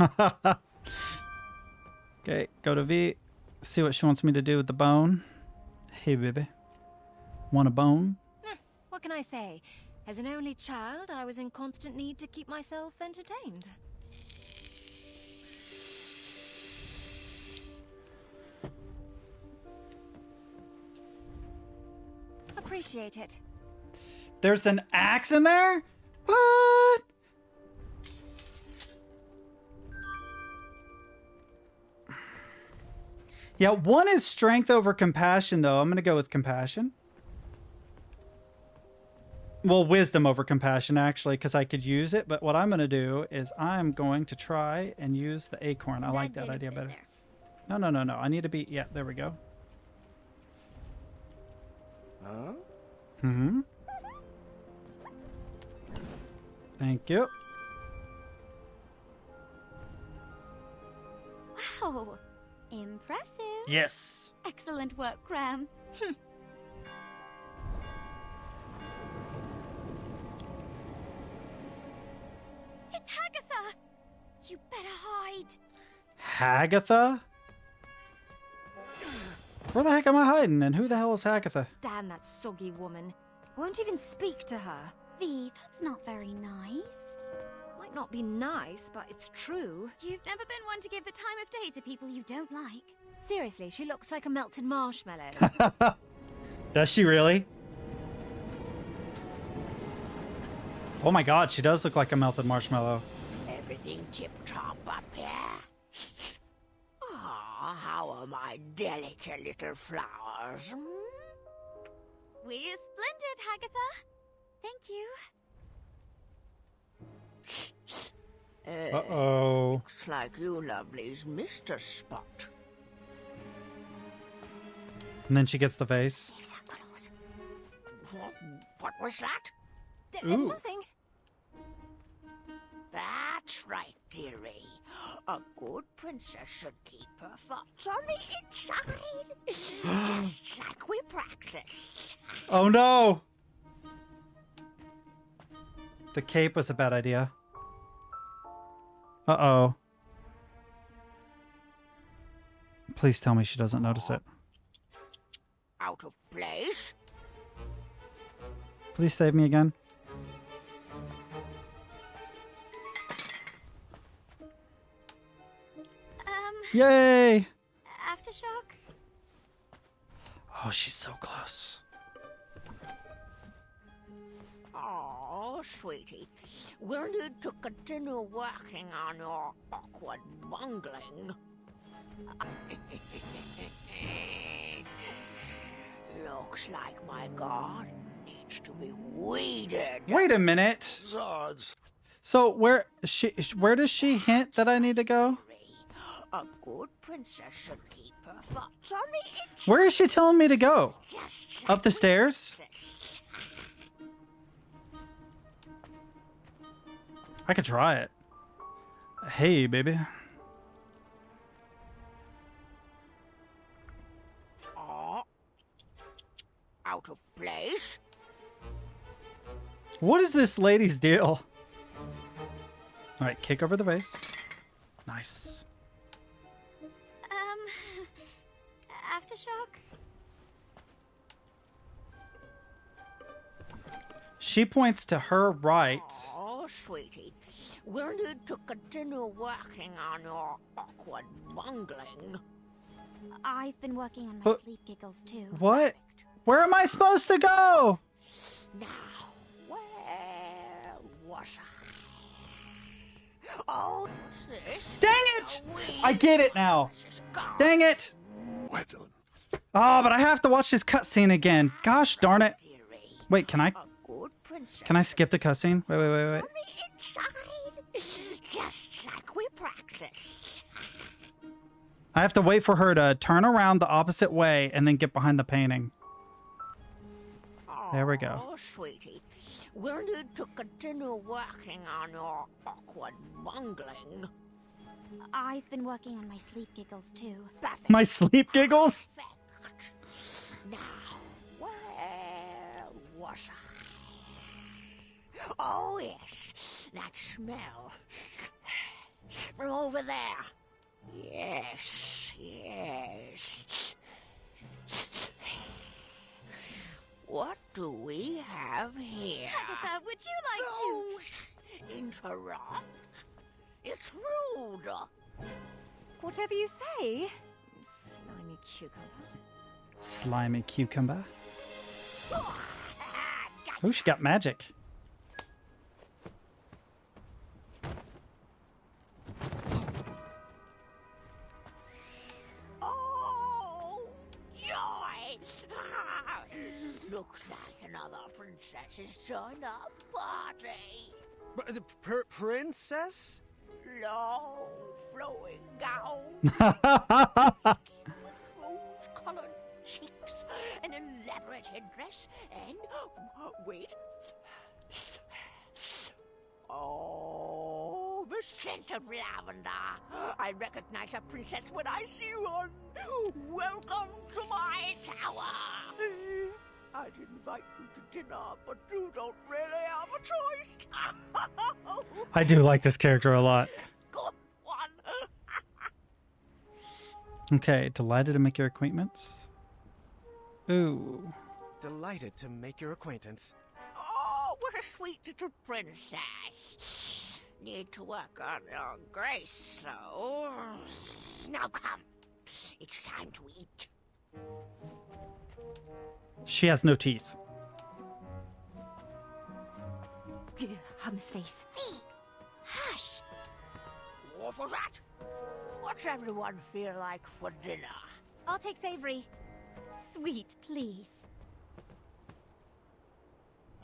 Okay, go to V. See what she wants me to do with the bone. Hey, baby. Want a bone? What can I say? As an only child, I was in constant need to keep myself entertained. Appreciate it. There's an axe in there? What? Yeah, one is strength over compassion, though. I'm going to go with compassion. Well, wisdom over compassion, actually, because I could use it. But what I'm going to do is I'm going to try and use the acorn. I like that idea better. No, no, no, no. I need to be... Yeah, there we go. Huh? Mm-hmm. Thank you. Wow. Impressive. Yes. Excellent work, Graham. It's Hagatha! You better hide. Hagatha? Where the heck am I hiding? And who the hell is Hagatha? Stand that soggy woman. I won't even speak to her. V, that's not very nice. Might not be nice, but it's true. You've never been one to give the time of day to people you don't like. Seriously, she looks like a melted marshmallow. Does she really? Oh my god, she does look like a melted marshmallow. Everything tip-top up here? Ah, how are my delicate little flowers? We're splendid, Hagatha. Thank you. Uh-oh. Looks like you lovelies missed a spot. And then she gets the vase. What was that? Ooh. Nothing. That's right, dearie. A good princess should keep her thoughts on the inside. Just like we practiced. Oh no! The cape was a bad idea. Uh-oh. Please tell me she doesn't notice it. Out of place? Please save me again. Yay! Aftershock? Oh, she's so close. Oh, sweetie. We'll need to continue working on your awkward bungling. Looks like my garden needs to be weeded. Wait a minute. Zards. So where does she hint that I need to go? A good princess should keep her thoughts on the inside. Where is she telling me to go? Just like Up the we stairs? practiced. I could try it. Hey, baby. Oh. Out of place? What is this lady's deal? All right, kick over the vase. Nice. Aftershock? She points to her right. Oh, sweetie. We'll need to continue working on your awkward bungling. I've been working on my sleep giggles too. What? Where am I supposed to go? Now, where was I? Oh, what's this? Dang it! I get it now. Dang it! Well done. Oh, but I have to watch this cutscene again. Gosh darn it. Wait, can I skip the cutscene? Wait. Just like we practiced. I have to wait for her to turn around the opposite way and then get behind the painting. There we go. Oh, sweetie. We'll need to continue working on your awkward bungling. I've been working on my sleep giggles too. My sleep giggles? Now, where was I? Oh, yes, that smell. From over there. Yes. What do we have here? Hagatha, would you like to interrupt? It's rude. Whatever you say, slimy cucumber. Slimy cucumber. Oh, she got magic. Oh, joy! Looks like another princess has joined our party. Princess? Long, flowing gown. Rose-colored cheeks, an elaborate headdress, and wait. Oh, the scent of lavender. I recognize a princess when I see one. Welcome to my tower. I'd invite you to dinner, but you don't really have a choice. I do like this character a lot. Good one. Okay, delighted to make your acquaintance. Ooh. Delighted to make your acquaintance. Oh, what a sweet little princess. Need to work on your grace, though. Now come. It's time to eat. She has no teeth. Hum's face. V, hush. What was that? What's everyone feel like for dinner? I'll take savory. Sweet, please.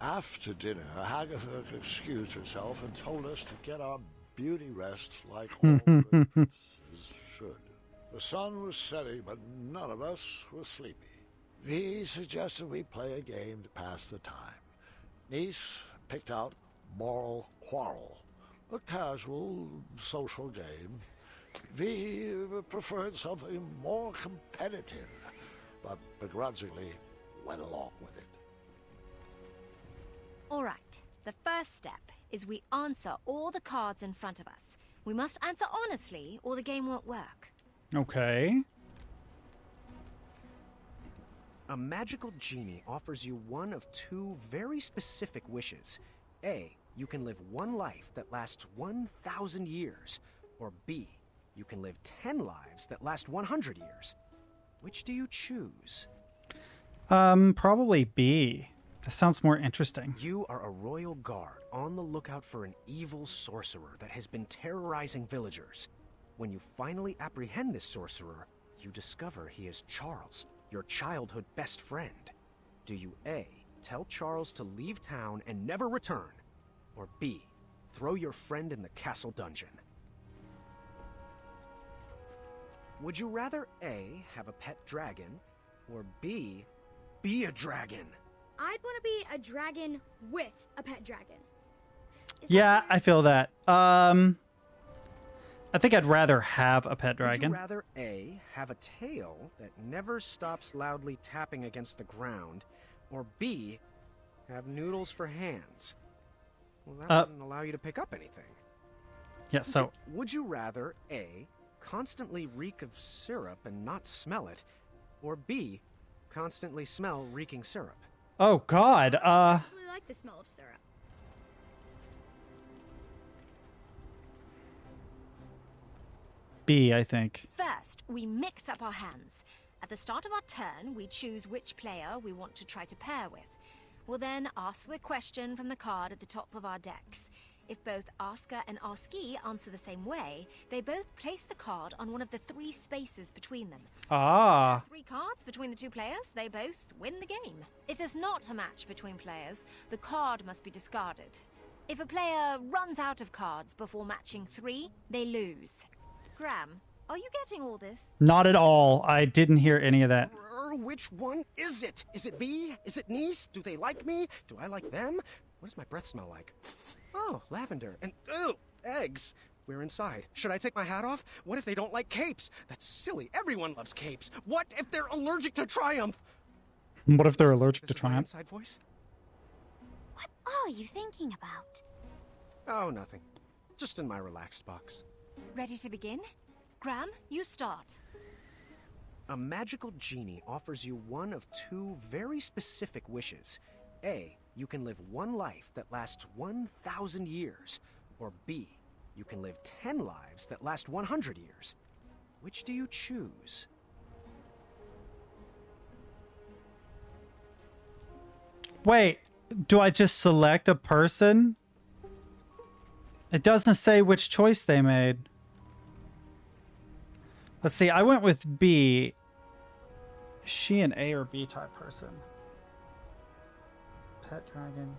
After dinner, Agatha excused herself and told us to get our beauty rest like all good princesses should. The sun was setting, but none of us were sleepy. V suggested we play a game to pass the time. Niece picked out Moral Quarrel, a casual social game. V preferred something more competitive, but begrudgingly went along with it. All right. The first step is we answer all the cards in front of us. We must answer honestly, or the game won't work. Okay. A magical genie offers you one of two very specific wishes. A, you can live one life that lasts 1,000 years. Or B, you can live 10 lives that last 100 years. Which do you choose? Probably B. That sounds more interesting. You are a royal guard on the lookout for an evil sorcerer that has been terrorizing villagers. When you finally apprehend this sorcerer, you discover he is Charles, your childhood best friend. Do you A, tell Charles to leave town and never return? Or B, throw your friend in the castle dungeon? Would you rather A, have a pet dragon, or B, be a dragon? I'd want to be a dragon with a pet dragon. Yeah, I feel that. I think I'd rather have a pet dragon. Would you rather A, have a tail that never stops loudly tapping against the ground, or B, have noodles for hands? Well, that wouldn't allow you to pick up anything. Yeah, so... Would you rather A, constantly reek of syrup and not smell it, or B, constantly smell reeking syrup? Oh, God. I actually like the smell of syrup. B, I think. First, we mix up our hands. At the start of our turn, we choose which player we want to try to pair with. We'll then ask the question from the card at the top of our decks. If both asker and askee answer the same way, they both place the card on one of the 3 spaces between them. Ah. If there are 3 cards between the 2 players, they both win the game. If there's not a match between players, the card must be discarded. If a player runs out of cards before matching 3, they lose. Graham, are you getting all this? Not at all. I didn't hear any of that. Which one is it? Is it B? Is it Niece? Do they like me? Do I like them? What does my breath smell like? Oh, lavender. And, ew, eggs. We're inside. Should I take my hat off? What if they don't like capes? That's silly. Everyone loves capes. What if they're allergic to Triumph? What if they're allergic to Triumph? Inside voice? What are you thinking about? Oh, nothing. Just in my relaxed box. Ready to begin? Graham, you start. A magical genie offers you one of 2 very specific wishes. A, you can live one life that lasts 1,000 years. Or B, you can live 10 lives that last 100 years. Which do you choose? Wait, do I just select a person? It doesn't say which choice they made. Let's see, I went with B. Is she an A or B type person? Pet dragon.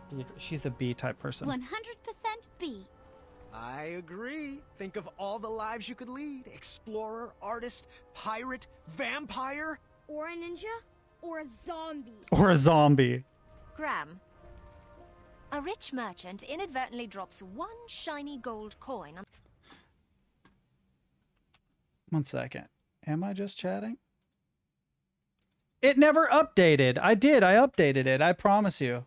B. She's a B type person. 100% B. I agree. Think of all the lives you could lead. Explorer, artist, pirate, vampire. Or a ninja. Or a zombie. Or a zombie. Graham, a rich merchant inadvertently drops 1 shiny gold coin on... 1 second. Am I just chatting? It never updated. I did. I updated it. I promise you.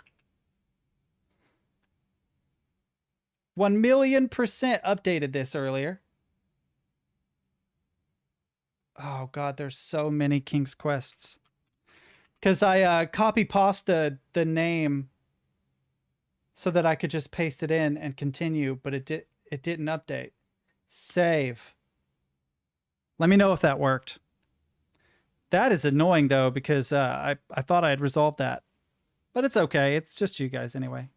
1,000,000% updated this earlier. Oh, God. There's so many King's Quests. Because I copy-pasted the name so that I could just paste it in and continue, but it didn't update. Save. Let me know if that worked. That is annoying, though, because I thought I had resolved that. But it's okay. It's just you guys anyway.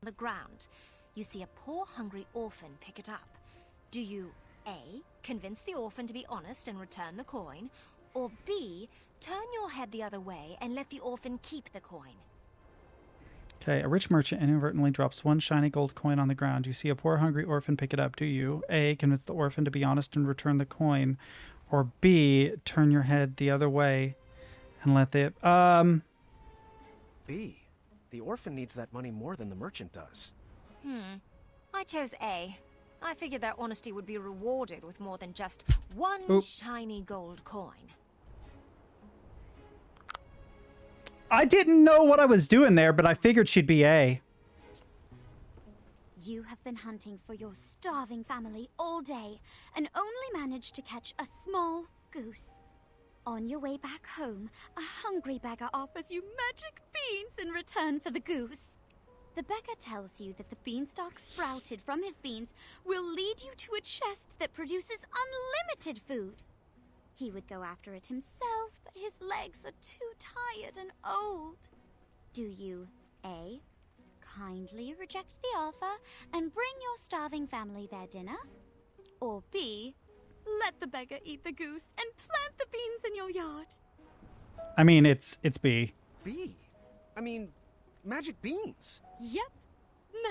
the ground. You see a poor, hungry orphan pick it up. Do you A, convince the orphan to be honest and return the coin, or B, turn your head the other way and let the orphan keep the coin? Okay, a rich merchant inadvertently drops one shiny gold coin on the ground. You see a poor, hungry orphan pick it up. Do you A, convince the orphan to be honest and return the coin, or B, turn your head the other way and let the... B. The orphan needs that money more than the merchant does. I chose A. I figured their honesty would be rewarded with more than just one shiny gold coin. I didn't know what I was doing there, but I figured she'd be A. You have been hunting for your starving family all day and only managed to catch a small goose. On your way back home, a hungry beggar offers you magic beans in return for the goose. The beggar tells you that the beanstalk sprouted from his beans will lead you to a chest that produces unlimited food. He would go after it himself, but his legs are too tired and old. Do you A, kindly reject the offer and bring your starving family their dinner? Or B, let the beggar eat the goose and plant the beans in your yard? I mean, it's B. B? I mean, magic beans. Yep,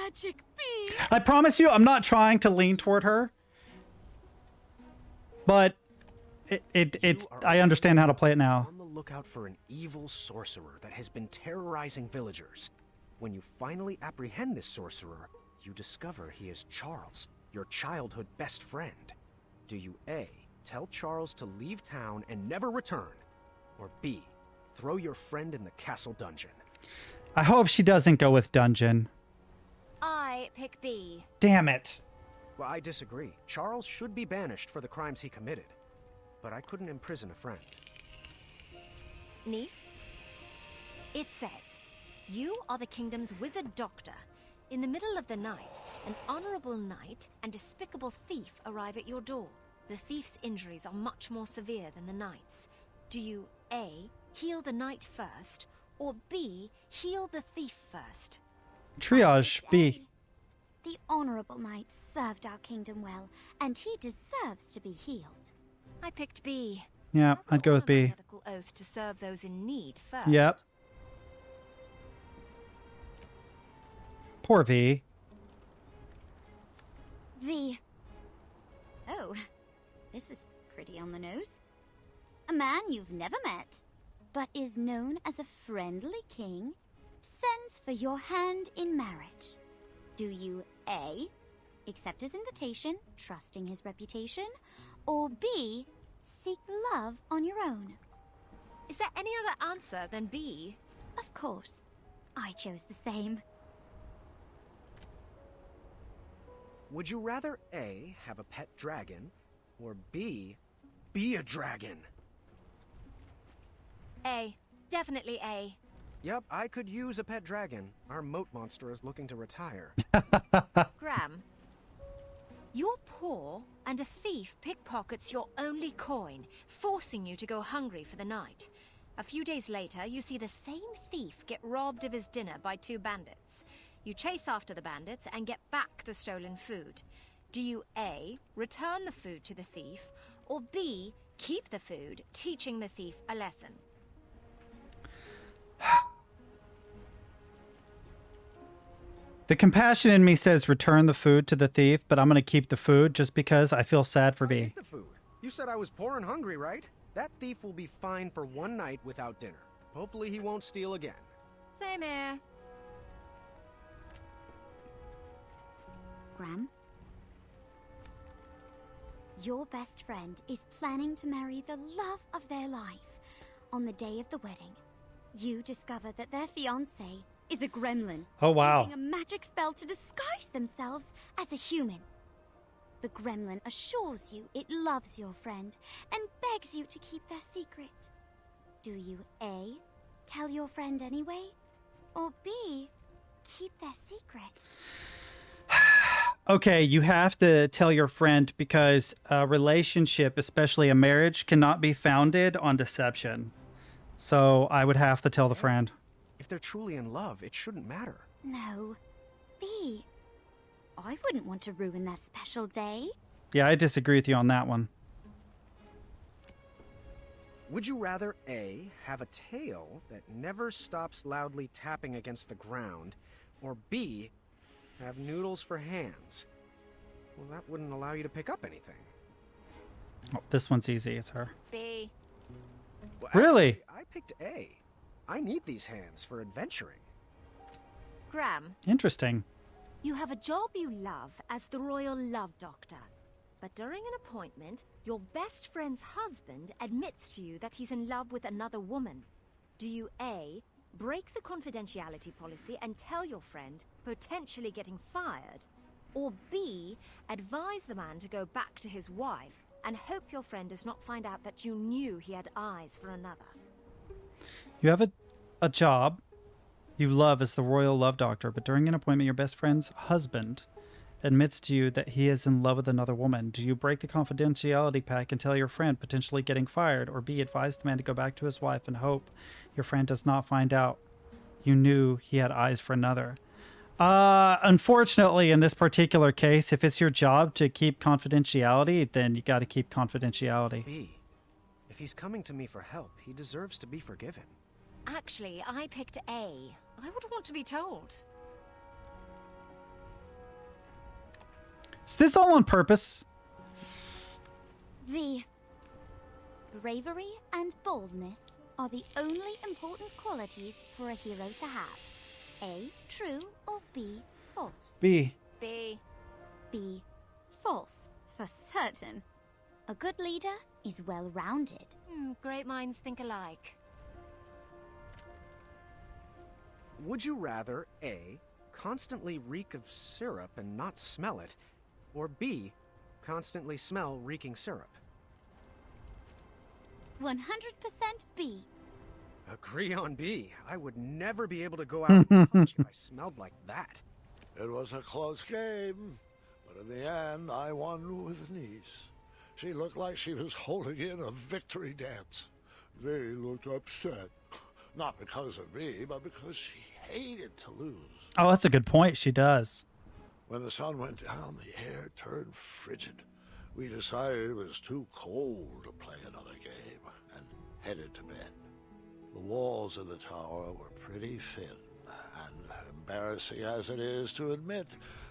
magic beans. I promise you, I'm not trying to lean toward her. But it's I understand how to play it now. On the lookout for an evil sorcerer that has been terrorizing villagers. When you finally apprehend this sorcerer, you discover he is Charles, your childhood best friend. Do you A, tell Charles to leave town and never return? Or B, throw your friend in the castle dungeon? I hope she doesn't go with dungeon. I pick B. Damn it. Well, I disagree. Charles should be banished for the crimes he committed. But I couldn't imprison a friend. Niece? It says, you are the kingdom's wizard doctor. In the middle of the night, an honorable knight and despicable thief arrive at your door. The thief's injuries are much more severe than the knight's. Do you A, heal the knight first, or B, heal the thief first? Triage B. The honorable knight served our kingdom well, and he deserves to be healed. I picked B. Yeah, I'd go with B. Medical oath to serve those in need first. Yep. Poor V. V. Oh, this is pretty on the nose. A man you've never met, but is known as a friendly king, sends for your hand in marriage. Do you A, accept his invitation, trusting his reputation, or B, seek love on your own? Is there any other answer than B? Of course. I chose the same. Would you rather A, have a pet dragon, or B, be a dragon? A. Definitely A. Yep, I could use a pet dragon. Our moat monster is looking to retire. Graham, you're poor, and a thief pickpockets your only coin, forcing you to go hungry for the night. A few days later, you see the same thief get robbed of his dinner by 2 bandits. You chase after the bandits and get back the stolen food. Do you A, return the food to the thief, or B, keep the food, teaching the thief a lesson? The compassion in me says return the food to the thief, but I'm going to keep the food just because I feel sad for I V. ate the food. You said I was poor and hungry, right? That thief will be fine for one night without dinner. Hopefully he won't steal again. Same here. Graham? Your best friend is planning to marry the love of their life. On the day of the wedding, you discover that their fiancé is a gremlin. Oh, wow. Using a magic spell to disguise themselves as a human. The gremlin assures you it loves your friend and begs you to keep their secret. Do you A, tell your friend anyway? Or B, keep their secret? Okay, you have to tell your friend because a relationship, especially a marriage, cannot be founded on deception. So I would have to tell the friend. If they're truly in love, it shouldn't matter. No. B, I wouldn't want to ruin their special day. Yeah, I disagree with you on that one. Would you rather A, have a tail that never stops loudly tapping against the ground, or B, have noodles for hands? Well, that wouldn't allow you to pick up anything. Oh, this one's easy. It's her. B. Well, Really? actually, I picked A. I need these hands for adventuring. Graham, Interesting. you have a job you love as the Royal Love Doctor. But during an appointment, your best friend's husband admits to you that he's in love with another woman. Do you A, break the confidentiality policy and tell your friend, potentially getting fired? Or B, advise the man to go back to his wife and hope your friend does not find out that you knew he had eyes for another? You have a job you love as the Royal Love Doctor, but during an appointment, your best friend's husband admits to you that he is in love with another woman. Do you break the confidentiality pact and tell your friend, potentially getting fired, or B, advise the man to go back to his wife and hope your friend does not find out you knew he had eyes for another? Unfortunately, in this particular case, if it's your job to keep confidentiality, then you got to keep confidentiality. B, if he's coming to me for help, he deserves to be forgiven. Actually, I picked A. I would want to be told. Is this all on purpose? V, bravery and boldness are the only important qualities for a hero to have. A, true, or B, false? B. B. B, false, for certain. A good leader is well-rounded. Great minds think alike. Would you rather A, constantly reek of syrup and not smell it, or B, constantly smell reeking syrup? 100% B. Agree on B. I would never be able to go out and punch if I smelled like that. It was a close game, but in the end, I won with niece. She looked like she was holding in a victory dance. They looked upset. Not because of me, but because she hated to lose. Oh, that's a good point. She does. When the sun went down, the air turned frigid. We decided it was too cold to play another game and headed to bed. The walls of the tower were pretty thin, and embarrassing as it is to admit,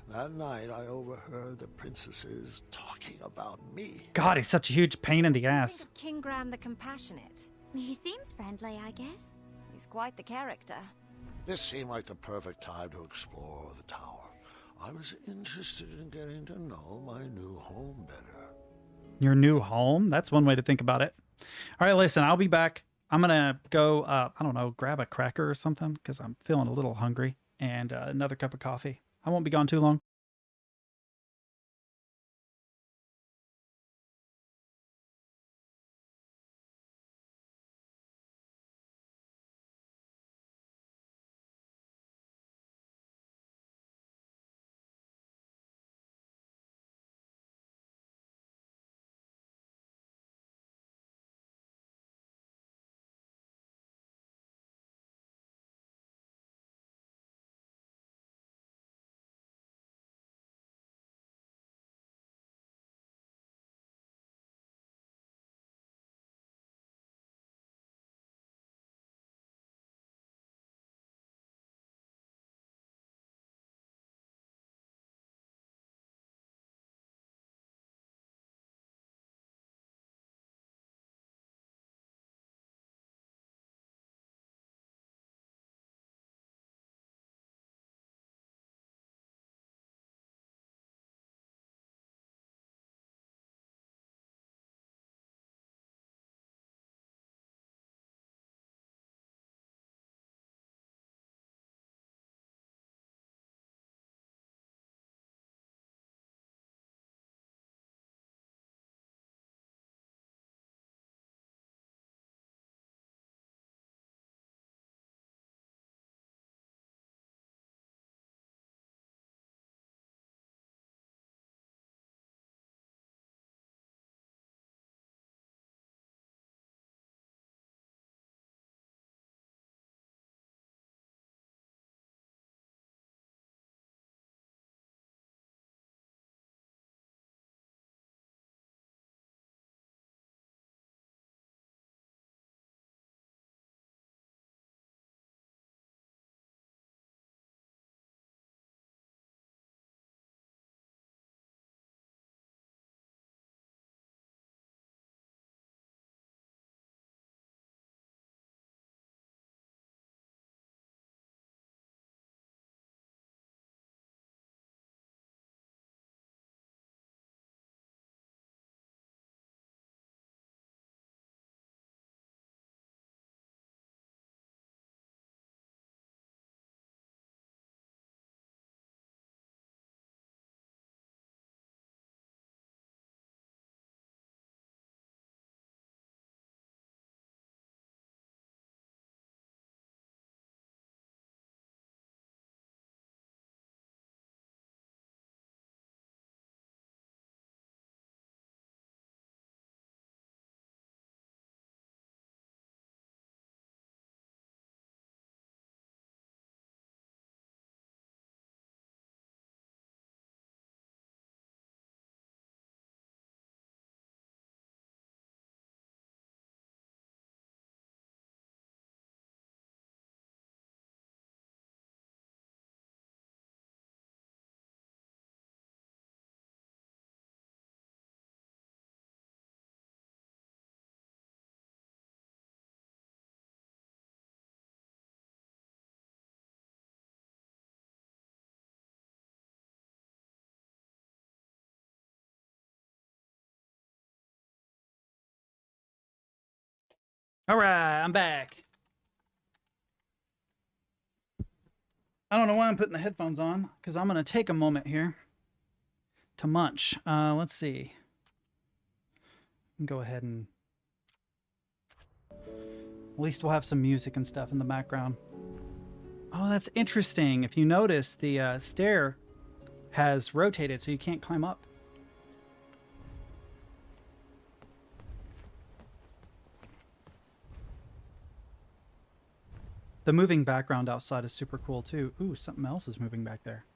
that night I overheard the princesses talking about me. God, he's such a huge pain in the ass. Think of King Graham the Compassionate. He seems friendly, I guess. He's quite the character. This seemed like the perfect time to explore the tower. I was interested in getting to know my new home better. Your new home? That's one way to think about it. All right, listen, I'll be back. I'm going to go, I don't know, grab a cracker or something because I'm feeling a little hungry, and another cup of coffee. I won't be gone too long. All right, I'm back. I don't know why I'm putting the headphones on, because I'm going to take a moment here to munch. Let's see. Go ahead and... At least we'll have some music and stuff in the background. Oh, that's interesting. If you notice, the stair has rotated, so you can't climb up. The moving background outside is super cool, too. Ooh, something else is moving back there.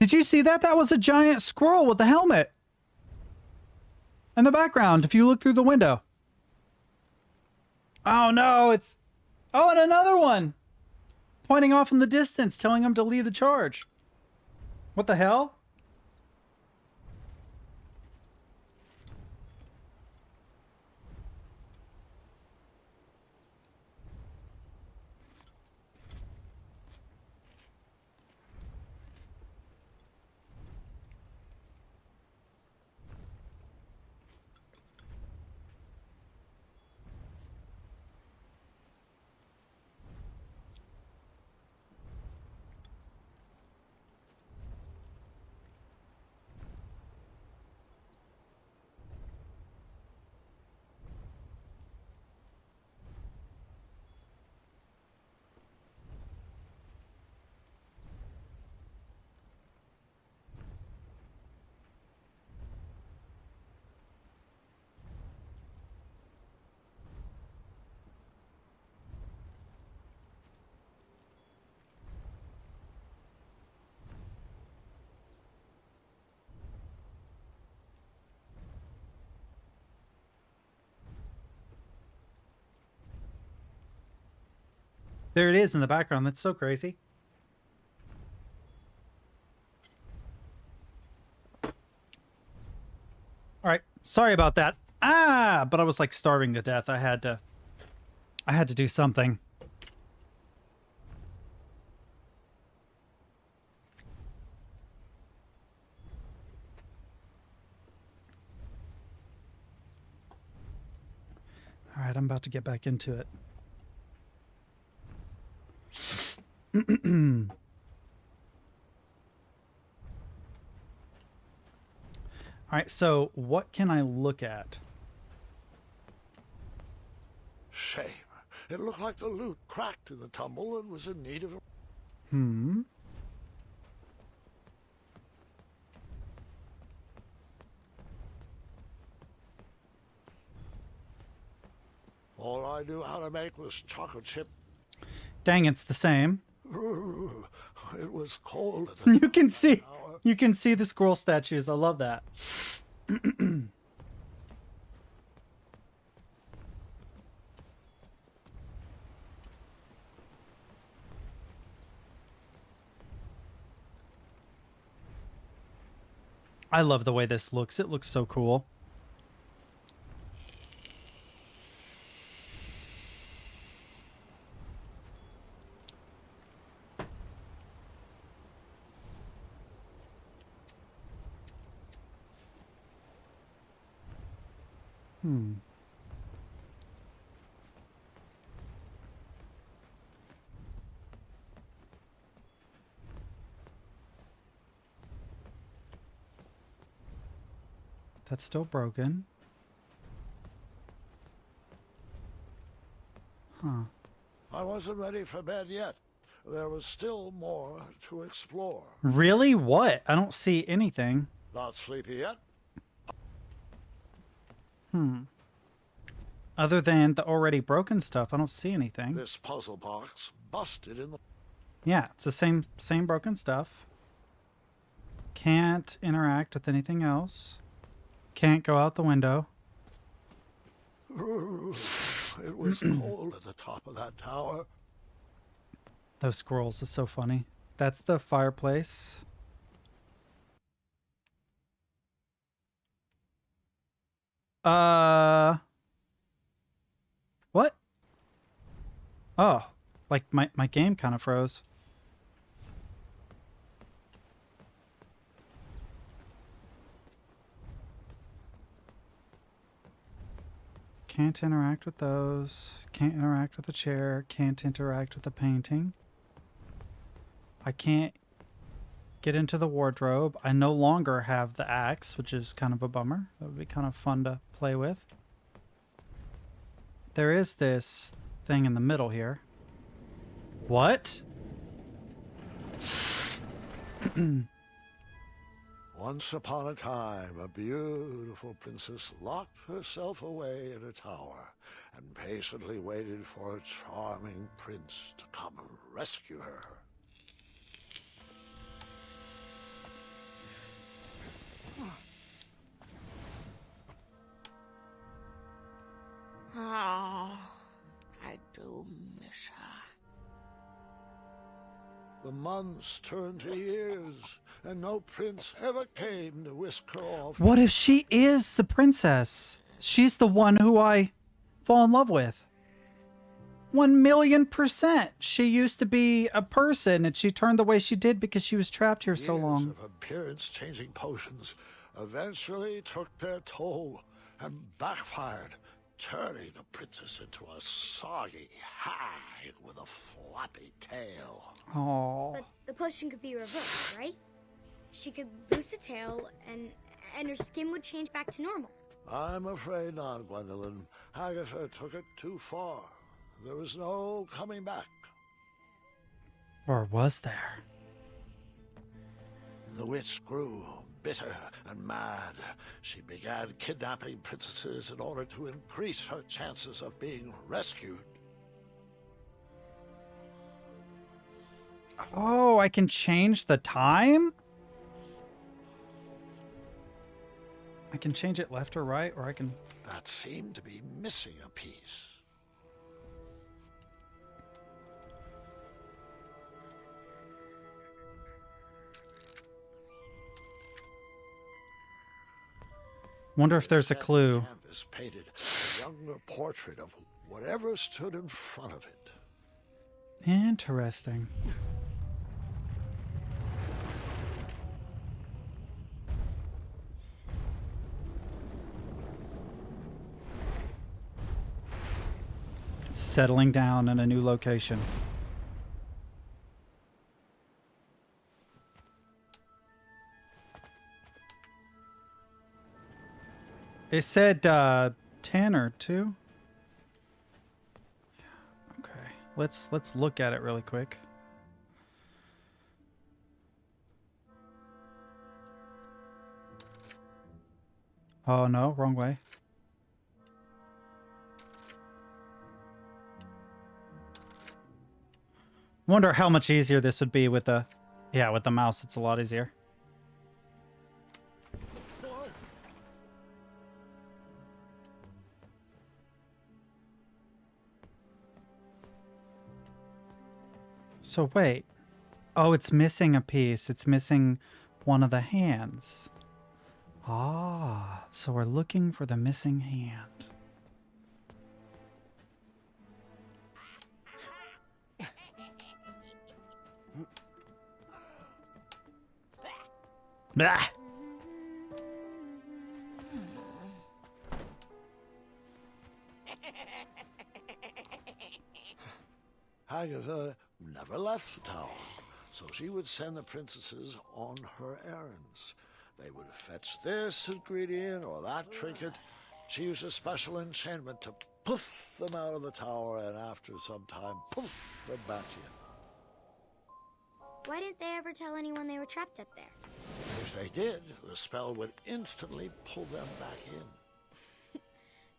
Did you see that? That was a giant squirrel with a helmet. In the background, if you look through the window. Oh no, it's... Oh, and another one! Pointing off in the distance, telling him to lead the charge. What the hell? There it is in the background. That's so crazy. All right. Sorry about that. Ah, but I was like starving to death. I had to do something. All right, I'm about to get back into it. All right, so what can I look at? Shame. It looked like the loot cracked in the tumble and was in need of a... All I knew how to make was chocolate chip. Dang, it's the same. It was cold. You can see the squirrel statues. I love that. I love the way this looks. It looks so cool. That's still broken. Huh. I wasn't ready for bed yet. There was still more to explore. Really? What? I don't see anything. Not sleepy yet? Other than the already broken stuff, I don't see anything. This puzzle box busted in the... Yeah, it's the same broken stuff. Can't interact with anything else. Can't go out the window. It was cold at the top of that tower. Those squirrels is so funny. That's the fireplace. What? Oh, like my game kind of froze. Can't interact with those. Can't interact with the chair. Can't interact with the painting. I can't get into the wardrobe. I no longer have the axe, which is kind of a bummer. That would be kind of fun to play with. There is this thing in the middle here. What? Once upon a time, a beautiful princess locked herself away in a tower and patiently waited for a charming prince to come rescue her. Oh, I do miss her. The months turned to years, and no prince ever came to whisk her off. What if she is the princess? She's the one who I fall in love with. 1,000,000%. She used to be a person, and she turned the way she did because she was trapped here so long. Years of appearance-changing potions eventually took their toll and backfired, turning the princess into a soggy hag with a floppy tail. Oh. But the potion could be reversed, right? She could lose the tail, and her skin would change back to normal. I'm afraid not, Gwendolyn. Agatha took it too far. There was no coming back. Or was there? The witch grew bitter and mad. She began kidnapping princesses in order to increase her chances of being rescued. Oh, I can change the time? I can change it left or right, or I can... That seemed to be missing a piece. Wonder if there's a clue. Canvas painted a younger portrait of whatever stood in front of it. Interesting. It's settling down in a new location. It said 10 or 2. Okay, let's look at it really quick. Oh no, wrong way. Wonder how much easier this would be with the, yeah, with the mouse. It's a lot easier. So wait. Oh, it's missing a piece. It's missing one of the hands. Ah, so we're looking for the missing hand. Bah! Agatha never left the tower, so she would send the princesses on her errands. They would fetch this ingredient or that trinket, choose a special enchantment to poof them out of the tower, and after some time, poof them back in. Why didn't they ever tell anyone they were trapped up there? If they did, the spell would instantly pull them back in.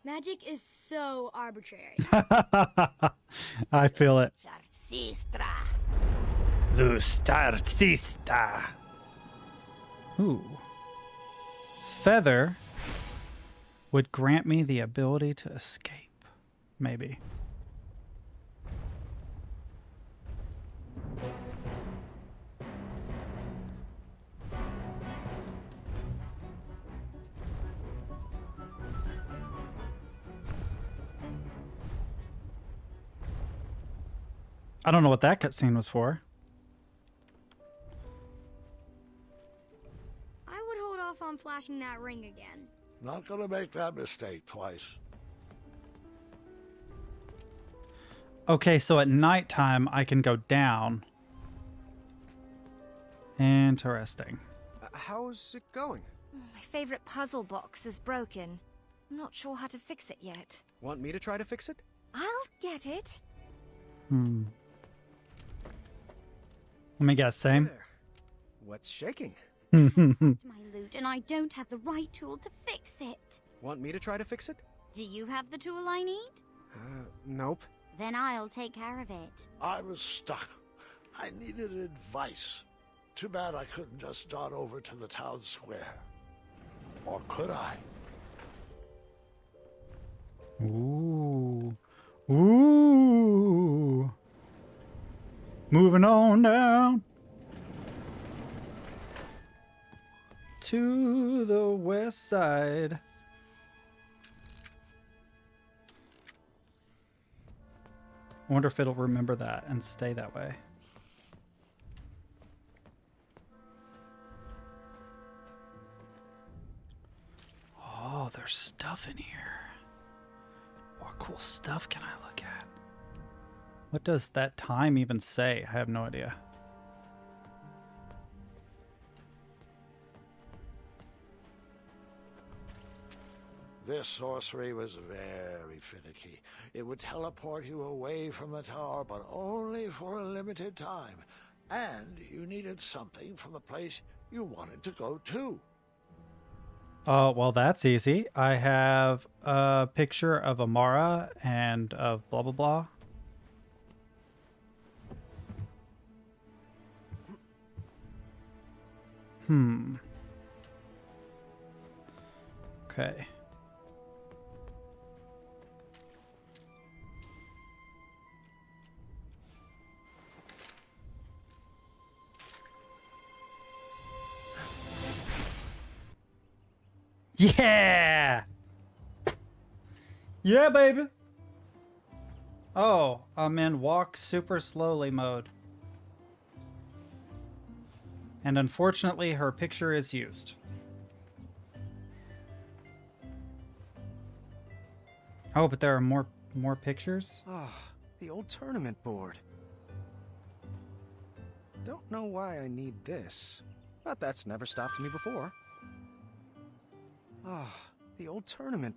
Magic is so arbitrary. I feel it. Sarcistra. Lustarcista. Ooh. Feather would grant me the ability to escape. Maybe. I don't know what that cutscene was for. I would hold off on flashing that ring again. Not gonna make that mistake twice. Okay, so at nighttime I can go down. Interesting. How's it going? My favorite puzzle box is broken. I'm not sure how to fix it yet. Want me to try to fix it? I'll get it. Let me guess, same. There. What's shaking? My loot, and I don't have the right tool to fix it. Want me to try to fix it? Do you have the tool I need? Nope. Then I'll take care of it. I was stuck. I needed advice. Too bad I couldn't just dart over to the town square. Or could I? Ooh. Ooh. Moving on down to the west side. I wonder if it'll remember that and stay that way. Oh, there's stuff in here. What cool stuff can I look at? What does that time even say? I have no idea. This sorcery was very finicky. It would teleport you away from the tower, but only for a limited time. And you needed something from the place you wanted to go to. Oh, well, that's easy. I have a picture of Amara and of blah, blah, blah. Okay. Yeah! Yeah, baby! Oh, I'm in walk super slowly mode. And unfortunately, her picture is used. Oh, but there are more pictures? Oh, the old tournament board. Don't know why I need this, but that's never stopped me before. Oh, the old tournament.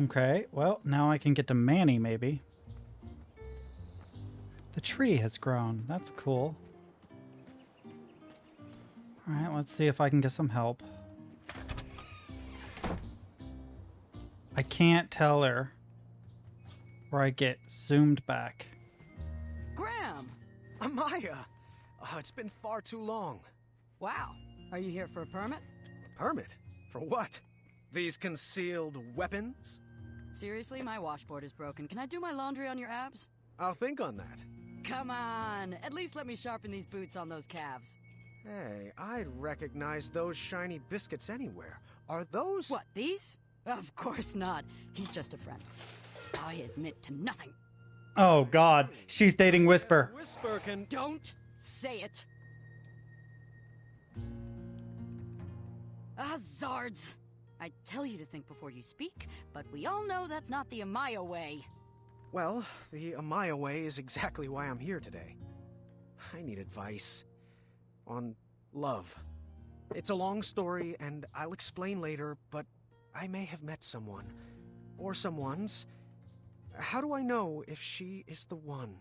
Okay, well, now I can get to Manny, maybe. The tree has grown. That's cool. Alright, let's see if I can get some help. I can't tell her where I get zoomed back. Graham! Amaya! Oh, it's been far too long. Wow. Are you here for a permit? A permit? For what? These concealed weapons? Seriously, my washboard is broken. Can I do my laundry on your abs? I'll think on that. Come on. At least let me sharpen these boots on those calves. Hey, I'd recognize those shiny biscuits anywhere. Are those... What, these? Of course not. He's just a friend. I admit to nothing. Oh, God. She's dating Whisper. Whisper can... Don't say it. Zards. I tell you to think before you speak, but we all know that's not the Amaya way. Well, the Amaya way is exactly why I'm here today. I need advice. On love. It's a long story, and I'll explain later, but I may have met someone. Or someone's. How do I know if she is the one?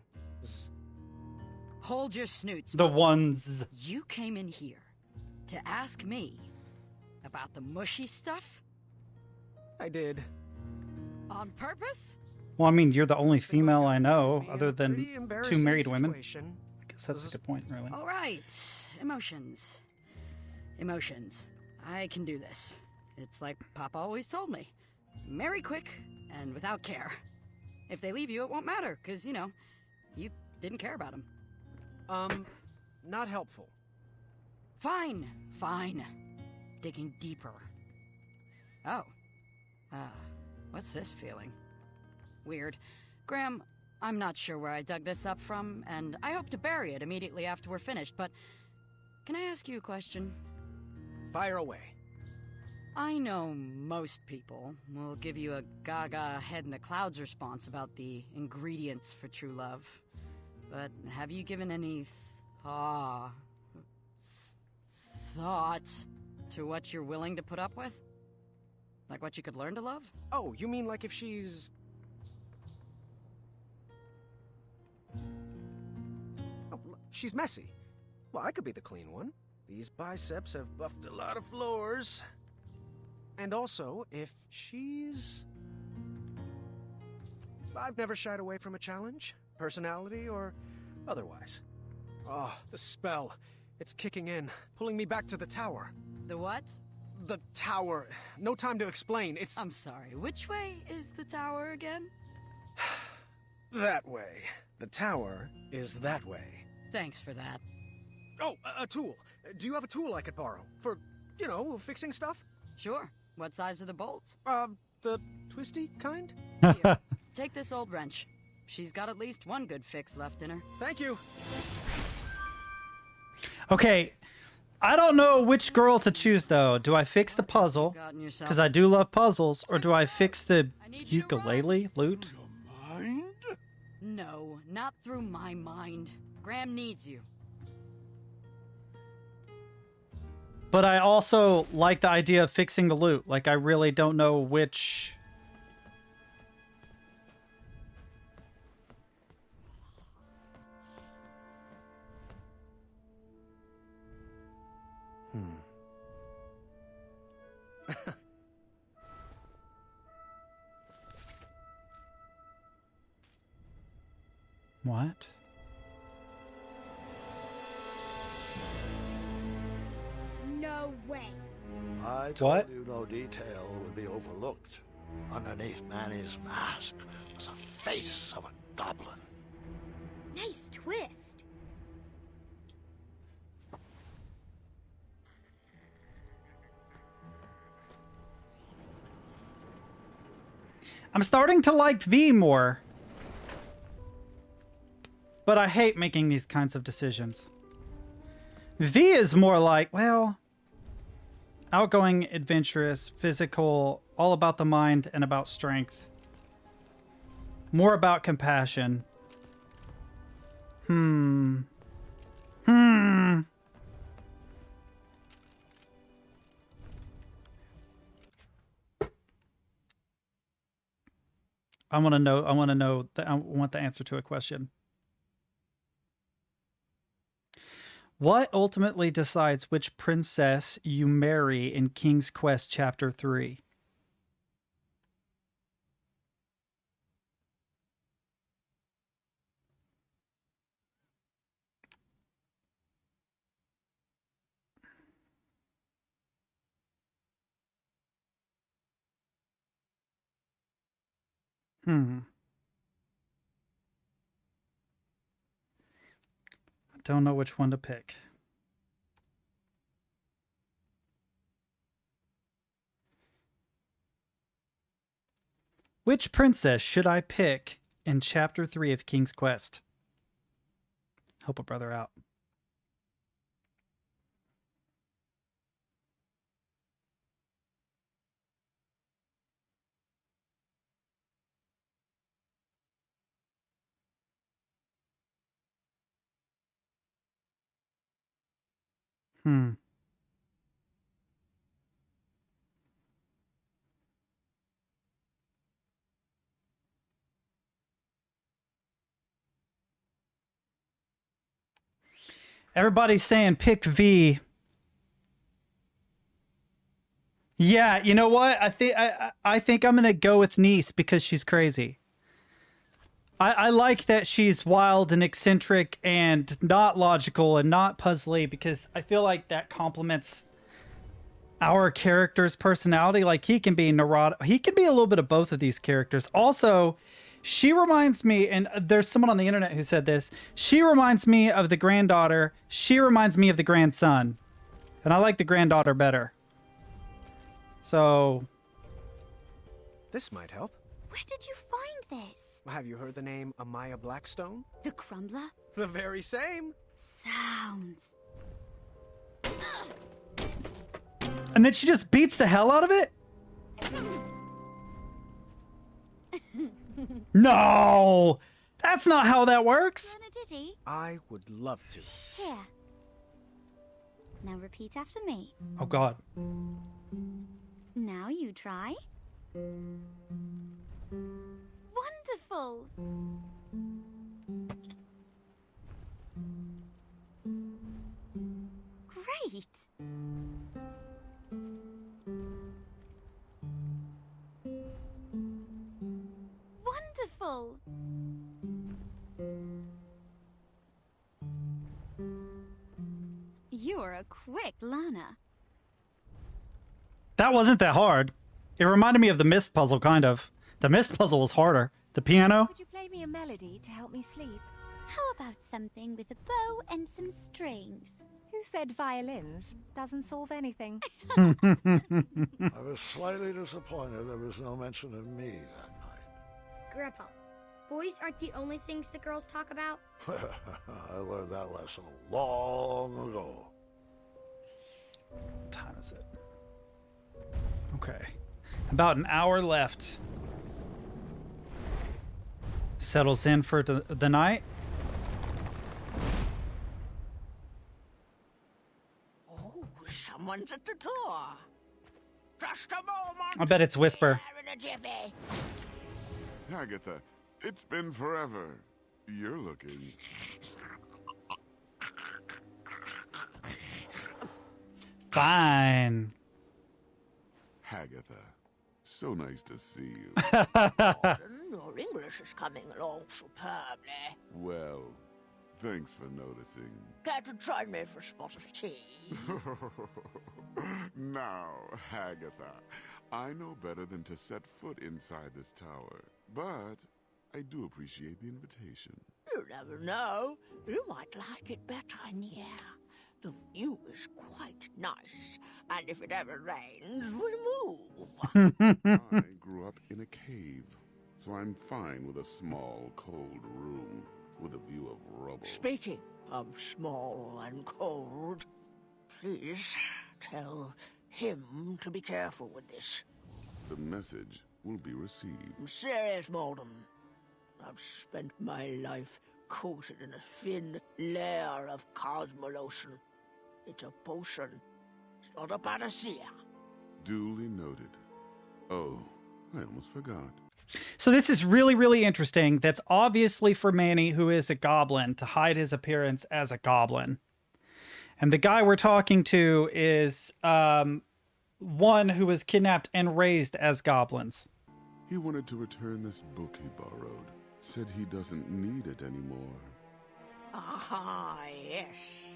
Hold your snoots, The Mustard. ones. You came in here to ask me about the mushy stuff? I did. On purpose? Well, I mean, you're the only female I know, other than Pretty 2 embarrassing married women. situation. I guess that's a good point, really. All right. Emotions. Emotions. I can do this. It's like Papa always told me. Marry quick and without care. If they leave you, it won't matter, because, you know, you didn't care about them. Not helpful. Fine. Fine. Digging deeper. Oh. What's this feeling? Weird. Graham, I'm not sure where I dug this up from, and I hope to bury it immediately after we're finished, but can I ask you a question? Fire away. I know most people will give you a gaga head in the clouds response about the ingredients for true love, but have you given any thought to what you're willing to put up with? Like what you could learn to love? Oh, you mean like if she's... Oh, she's messy. Well, I could be the clean one. These biceps have buffed a lot of floors. And also, if she's... I've never shied away from a challenge, personality or otherwise. Oh, the spell. It's kicking in, pulling me back to the tower. The what? The tower. No time to explain. It's... I'm sorry, which way is the tower again? That way. The tower is that way. Thanks for that. Oh, a tool. Do you have a tool I could borrow? For, you know, fixing stuff? Sure. What size are the bolts? The twisty kind? Here, take this old wrench. She's got at least one good fix left in her. Thank you. Okay, I don't know which girl to choose, though. Do I fix the puzzle? Because I do love puzzles. Or do I fix the ukulele loot? No, not through my mind. Graham needs you. But I also like the idea of fixing the loot. Like, I really don't know which... What? No way. I told you no detail would be overlooked. Underneath Manny's mask was the face of a goblin. Nice twist. I'm starting to like V more. But I hate making these kinds of decisions. V is more like, well, outgoing, adventurous, physical, all about the mind and about strength. More about compassion. I'm want to know, I want the answer to a question. What ultimately decides which princess you marry in King's Quest Chapter 3? I don't know which one to pick. Which princess should I pick in Chapter 3 of King's Quest? Help a brother out. Everybody's saying pick V. Yeah, you know what? I think I'm gonna go with Niece because she's crazy. I like that she's wild and eccentric and not logical and not puzzly, because I feel like that complements our character's personality. Like, he can be neurotic. He can be a little bit of both of these characters. Also, she reminds me, and there's someone on the internet who said this, she reminds me of the granddaughter. She reminds me of the grandson. And I like the granddaughter better. So... This might help. Where did you find this? Have you heard the name Amaya Blackstone? The Crumbler? The very same. Sounds. And then she just beats the hell out of it? No! That's not how that works! Learn a ditty? I would love to. Here. Now repeat after me. Oh god. Now you try. Wonderful! Great! Wonderful! You're a quick learner. That wasn't that hard. It reminded me of the Mist puzzle, kind of. The Mist puzzle was harder. The piano? Would you play me a melody to help me sleep? How about something with a bow and some strings? Who said violins? Doesn't solve anything. I was slightly disappointed there was no mention of me that night. Grandpa, boys aren't the only things the girls talk about. I learned that lesson long ago. What time is it? Okay. About an hour left. Settles in for the night. Oh, someone's at the door. Just a moment. I bet it's Whisper. There in a jiffy. Agatha, it's been forever. You're looking... Fine. Agatha, so nice to see you. Your English is coming along superbly. Well, thanks for noticing. Care to join me for a spot of tea? Now, Agatha, I know better than to set foot inside this tower, but I do appreciate the invitation. You never know. You might like it better in here. The view is quite nice, and if it ever rains, we move. I grew up in a cave, so I'm fine with a small, cold room with a view of rubble. Speaking of small and cold, please tell him to be careful with this. The message will be received. I'm serious, Morden. I've spent my life coated in a thin layer of cosmolotion. It's a potion. It's not a panacea. Duly noted. Oh, I almost forgot. So this is really, really interesting. That's obviously for Manny, who is a goblin, to hide his appearance as a goblin. And the guy we're talking to is one who was kidnapped and raised as goblins. He wanted to return this book he borrowed. Said he doesn't need it anymore. Ah, yes.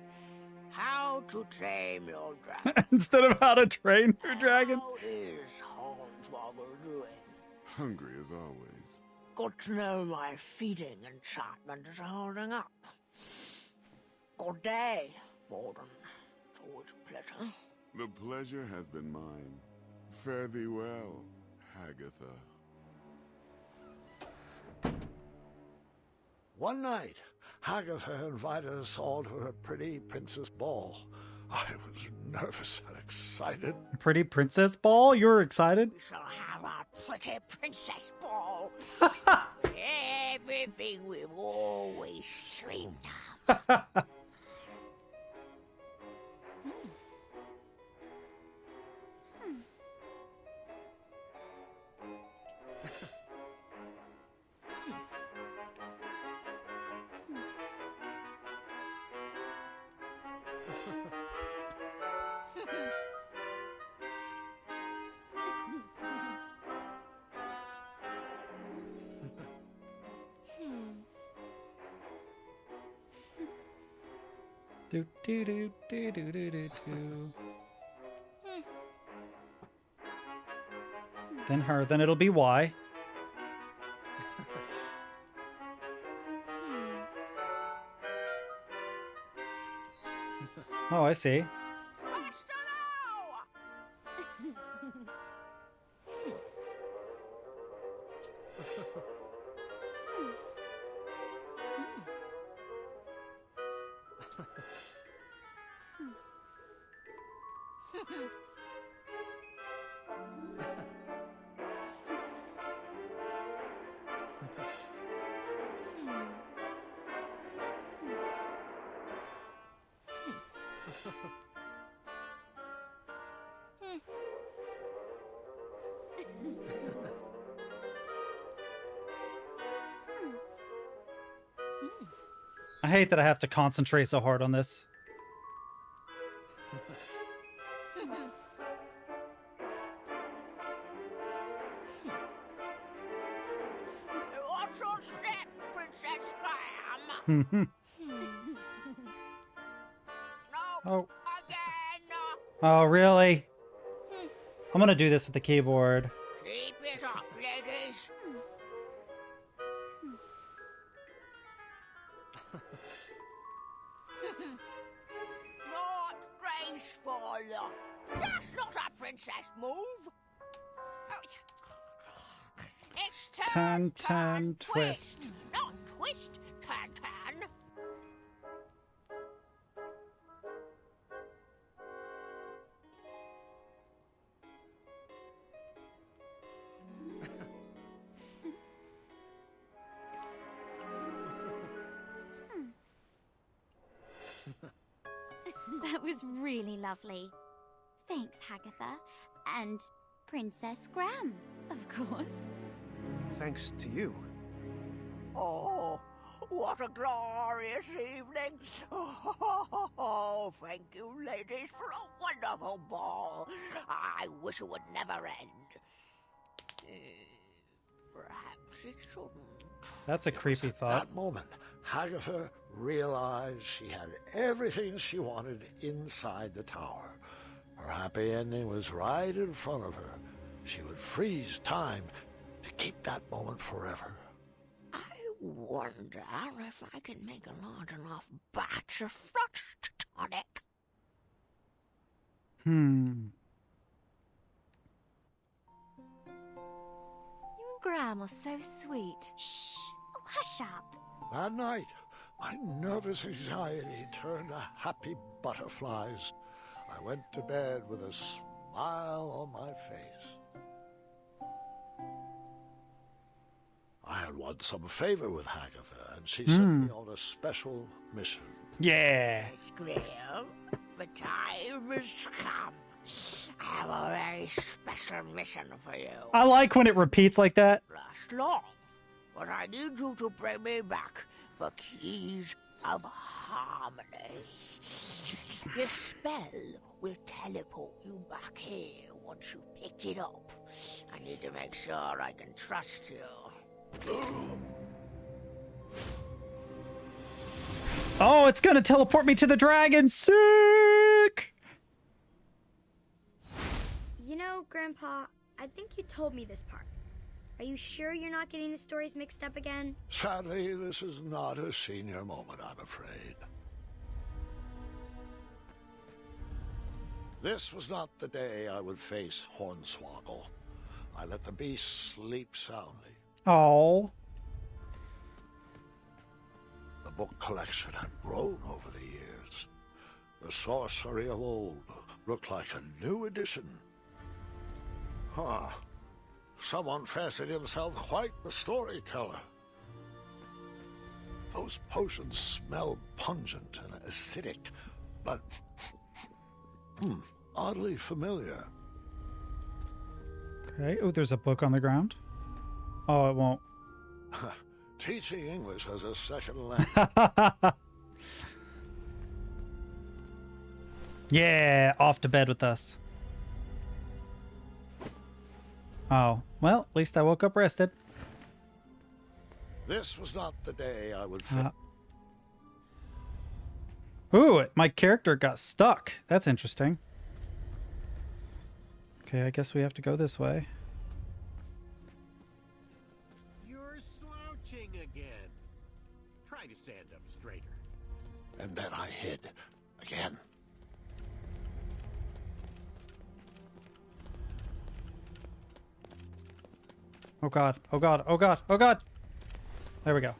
How to tame your dragon. Instead of how to train your dragon. How is Hornswoggle doing? Hungry as always. Good to know my feeding enchantment is holding up. Good day, Morden. It's always a pleasure. The pleasure has been mine. Fare thee well, Agatha. One night, Agatha invited us all to her pretty princess ball. I was nervous and excited. Pretty princess ball? You were excited? We shall have our pretty princess ball. Everything we've always dreamed of. Do do do do do do do do. Then her, then it'll be Y. Oh, I see. I hate that I have to concentrate so hard on this. What's your step, Princess Graham? Oh. Oh, really? I'm gonna do this with the keyboard. Keep it up, ladies. Not graceful. That's not a princess move. It's Turn, twist. Not twist, turn. That was really lovely. Thanks, Hagatha. And Princess Graham, of course. Thanks to you. Oh, what a glorious evening. Oh, thank you, ladies, for a wonderful ball. I wish it would never end. Perhaps it shouldn't. That's a creepy thought. That moment, Hagatha realized she had everything she wanted inside the tower. Her happy ending was right in front of her. She would freeze time to keep that moment forever. I wonder if I can make a large enough batch of flush tonic. You and Graham are so sweet. Shh. Oh, hush up. That night, my nervous anxiety turned to happy butterflies. I went to bed with a smile on my face. I had won some favor with Hagatha, and she sent me on a special mission. Yeah. Graham, the time has come. I have a very special mission for you. I like when it repeats like that. Last long, but I need you to bring me back the keys of harmony. This spell will teleport you back here once you picked it up. I need to make sure I can trust you. Oh, it's gonna teleport me to the dragon. Sick! You know, Grandpa, I think you told me this part. Are you sure you're not getting the stories mixed up again? Sadly, this is not a senior moment, I'm afraid. This was not the day I would face Hornswoggle. I let the beast sleep soundly. Oh. The book collection had grown over the years. The sorcery of old looked like a new edition. Someone fancied himself quite the storyteller. Those potions smelled pungent and acidic, but oddly familiar. Okay. Oh, there's a book on the ground. Oh, it won't. Teaching English as a second language. Yeah, off to bed with us. Oh, well, at least I woke up rested. This was not the day I would Ooh, my character got stuck. That's interesting. Okay, I guess we have to go this way. You're slouching again. Try to stand up straighter. And then I hid again. Oh god, oh god, oh god, oh god! There we go.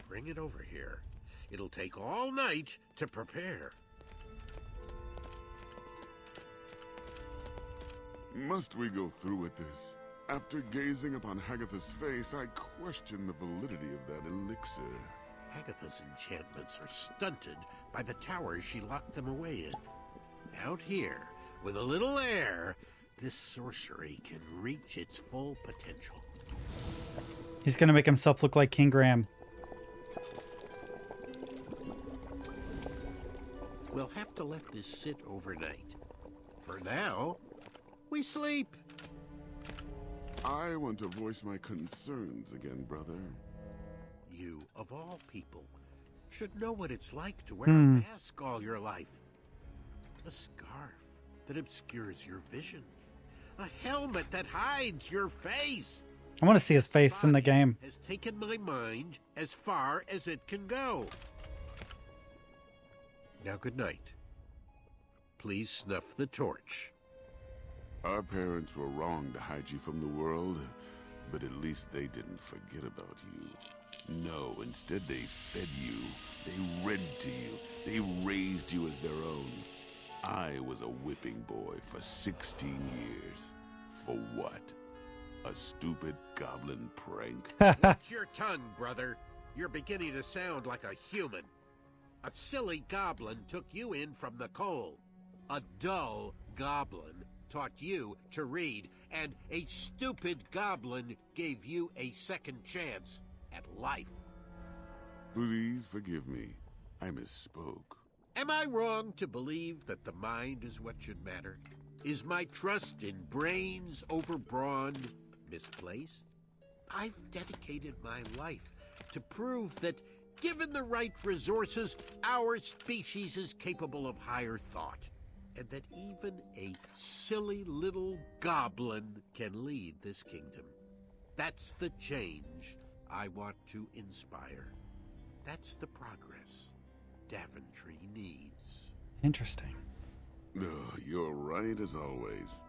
Bring it over here. It'll take all night to prepare. Must we go through with this? After gazing upon Hagatha's face, I question the validity of that elixir. Hagatha's enchantments are stunted by the towers she locked them away in. Out here, with a little air, this sorcery can reach its full potential. He's gonna make himself look like King Graham. We'll have to let this sit overnight. For now, we sleep. I want to voice my concerns again, brother. You, of all people, should know what it's like to wear a mask all your life. A scarf that obscures your vision. A helmet that hides your face. I want to see his face in the game. Has taken my mind as far as it can go. Now, good night. Please snuff the torch. Our parents were wrong to hide you from the world, but at least they didn't forget about you. No, instead they fed you, they read to you, they raised you as their own. I was a whipping boy for 16 years. For what? A stupid goblin prank? Watch your tongue, brother. You're beginning to sound like a human. A silly goblin took you in from the cold. A dull goblin taught you to read, and a stupid goblin gave you a second chance at life. Please forgive me. I misspoke. Am I wrong to believe that the mind is what should matter? Is my trust in brains over brawn misplaced? I've dedicated my life to prove that, given the right resources, our species is capable of higher thought, and that even a silly little goblin can lead this kingdom. That's the change I want to inspire. That's the progress Daventry needs. Interesting. Oh, you're right as always.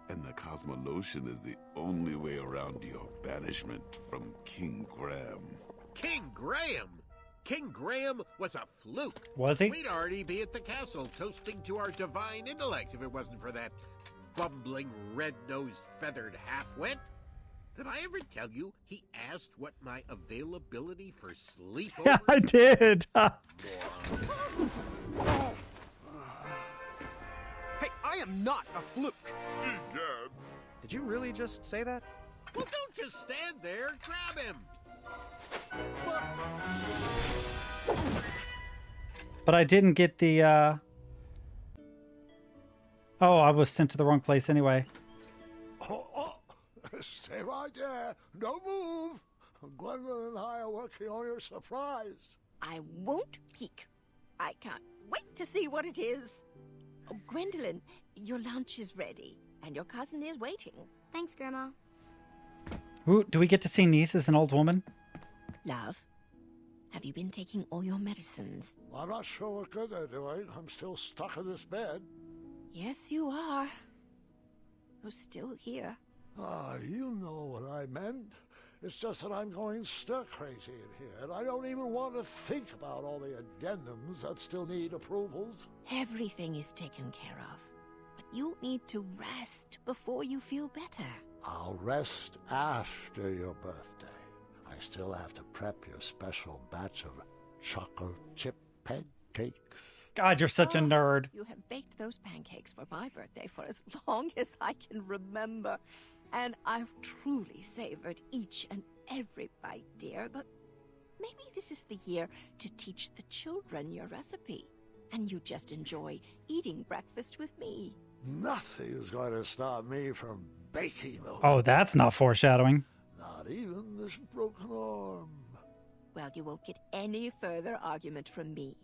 And the Cosmolotion is the only way around your banishment from King Graham. King Graham? King Graham was a fluke. Was he? We'd already be at the castle toasting to our divine intellect if it wasn't for that bumbling, red-nosed, feathered half-wit. Did I ever tell you he asked what my availability for sleepover? Yeah, I did. Hey, I am not a fluke. Egads. Did you really just say that? Well, don't just stand there. Grab him. But I didn't get the, Oh, I was sent to the wrong place anyway. Stay right there. Don't move. Gwendolyn and I are working on your surprise. I won't peek. I can't wait to see what it is. Oh, Gwendolyn, your lunch is ready, and your cousin is waiting. Thanks, Grandma. Ooh, do we get to see Niece as an old woman? Love, have you been taking all your medicines? I'm not sure what good they're doing. I'm still stuck in this bed. Yes, you are. You're still here. Ah, you know what I meant. It's just that I'm going stir-crazy in here, and I don't even want to think about all the addendums that still need approvals. Everything is taken care of. But you need to rest before you feel better. I'll rest after your birthday. I still have to prep your special batch of chocolate chip pancakes. God, you're such a nerd. You have baked those pancakes for my birthday for as long as I can remember. And I've truly savored each and every bite, dear. But maybe this is the year to teach the children your recipe. And you just enjoy eating breakfast with me. Nothing is going to stop me from baking those. Oh, that's not foreshadowing. Not even this broken arm. Well, you won't get any further argument from me.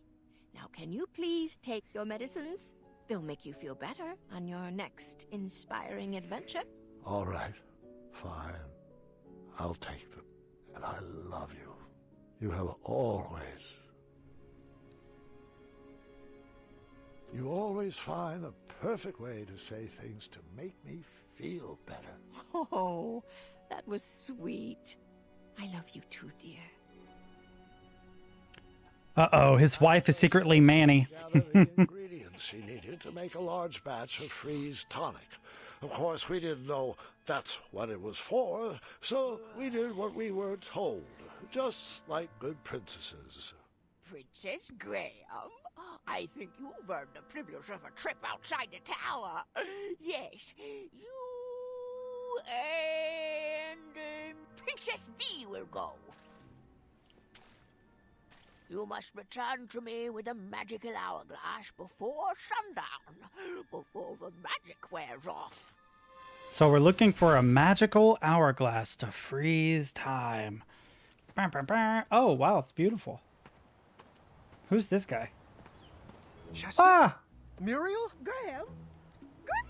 Now, can you please take your medicines? They'll make you feel better on your next inspiring adventure. All right, fine. I'll take them. And I love you. You have always... You always find the perfect way to say things to make me feel better. Oh, that was sweet. I love you too, dear. Uh-oh, his wife is secretly Manny. Gather the ingredients she needed to make a large batch of freeze tonic. Of course, we didn't know that's what it was for, so we did what we were told, just like good princesses. Princess Graham, I think you've earned the privilege of a trip outside the tower. Yes, you and Princess V will go. You must return to me with a magical hourglass before sundown, before the magic wears off. So we're looking for a magical hourglass to freeze time. Oh, wow, it's beautiful. Who's this guy? Chester? Ah! Muriel? Graham?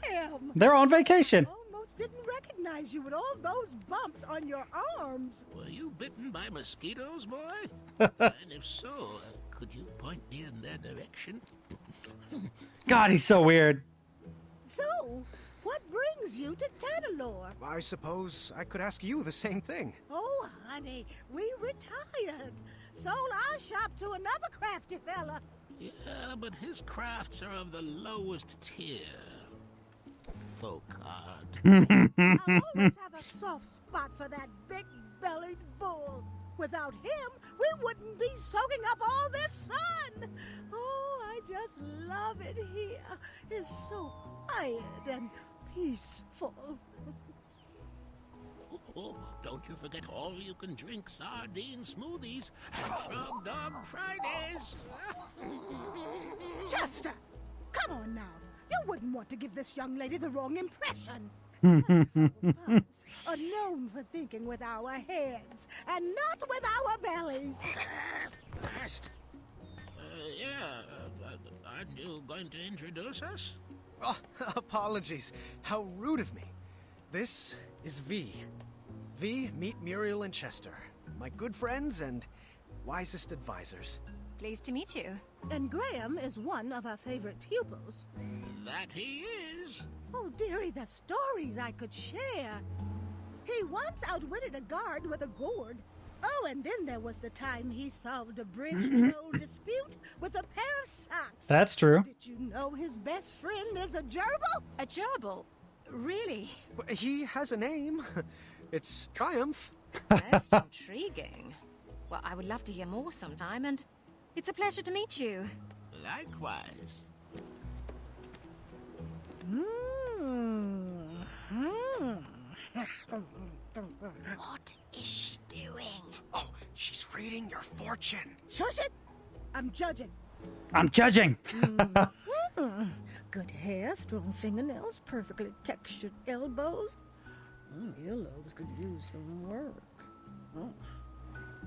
Graham! They're on vacation. Almost didn't recognize you with all those bumps on your arms. Were you bitten by mosquitoes, boy? And if so, could you point me in their direction? God, he's so weird. So, what brings you to Tanalorr? I suppose I could ask you the same thing. Oh, honey, we retired. Sold our shop to another crafty fella. Yeah, but his crafts are of the lowest tier. Folk art. I always have a soft spot for that big-bellied bull. Without him, we wouldn't be soaking up all this sun. Oh, I just love it here. It's so quiet and peaceful. Oh, don't you forget all-you-can-drink sardine smoothies and frog dog Fridays. Chester, come on now. You wouldn't want to give this young lady the wrong impression. Pups are known for thinking with our heads and not with our bellies. First, aren't you going to introduce us? Oh, apologies. How rude of me. This is V. V, meet Muriel and Chester, my good friends and wisest advisors. Pleased to meet you. And Graham is one of our favorite pupils. That he is. Oh, dearie, the stories I could share. He once outwitted a guard with a gourd. Oh, and then there was the time he solved a bridge troll dispute with a pair of socks. That's true. Did you know his best friend is a gerbil? A gerbil? Really? He has a name. It's Triumph. Most intriguing. Well, I would love to hear more sometime, and it's a pleasure to meet you. Likewise. What is she doing? Oh, she's reading your fortune. Shush it! I'm judging. I'm judging. Good hair, strong fingernails, perfectly textured elbows. Earlobes could use some work.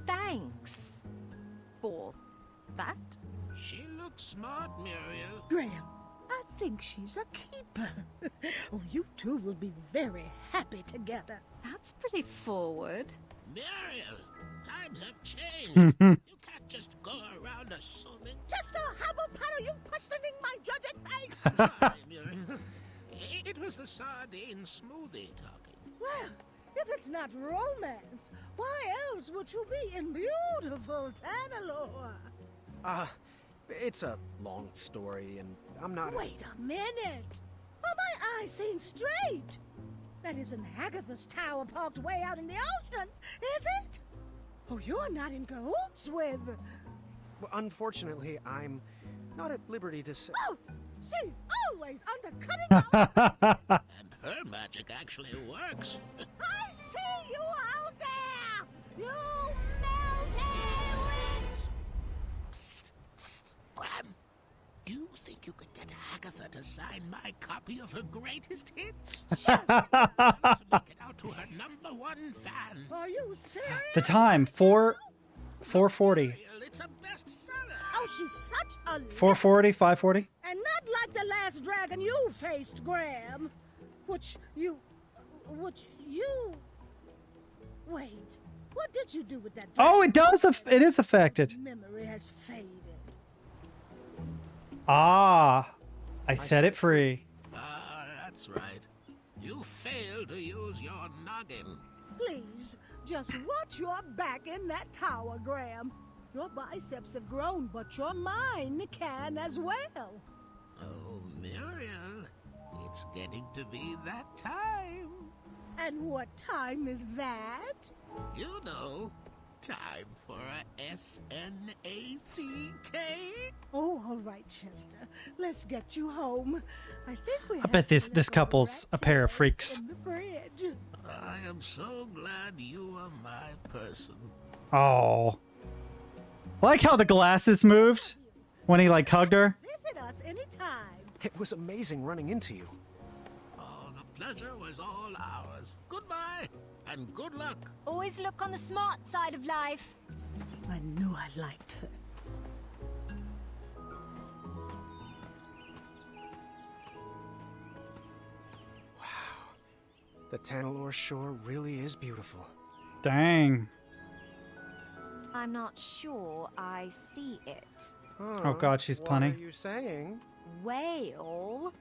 Thanks for that. She looks smart, Muriel. Graham, I think she's a keeper. Oh, you two will be very happy together. That's pretty forward. Muriel, times have changed. You can't just go around assuming. Chester, how about you questioning my judging face? Sorry, Muriel. It was the sardine smoothie talking. Well, if it's not romance, why else would you be in beautiful Tanalorr? It's a long story, and I'm not... Wait a minute! Are my eyes seen straight? That isn't Hagatha's tower parked way out in the ocean, is it? Oh, you're not in cahoots with... Well, unfortunately, I'm not at liberty to say... Oh, she's always undercutting our... And her magic actually works. I see you out there! You melting witch! Psst, psst, Graham. Do you think you could get Agatha to sign my copy of her greatest hits? Shut up! To make it out to her #1 fan. Are you serious? The time, 4:40. It's a bestseller. Oh, Oh, she's such a 440, 540. and not like the last dragon you faced, Graham. Which you... Wait, what did you do with that dragon? Oh, it does. It is affected. Memory has faded. Ah, I set it free. That's right. You failed to use your noggin. Please, just watch your back in that tower, Graham. Your biceps have grown, but your mind can as well. Oh, Muriel, it's getting to be that time. And what time is that? You know, time for a SNACK. Oh, all right, Chester. Let's get you home. I think we I bet this couple's a pair of freaks. in the fridge. I am so glad you are my person. Oh. I like how the glasses moved when he like hugged her. Visit us anytime. It was amazing running into you. Oh, the pleasure was all ours. Goodbye, and good luck. Always look on the smart side of life. I knew I liked her. The Tanalor shore really is beautiful. Dang. I'm not sure I see it. Oh God, she's What punny. are you saying? Whale?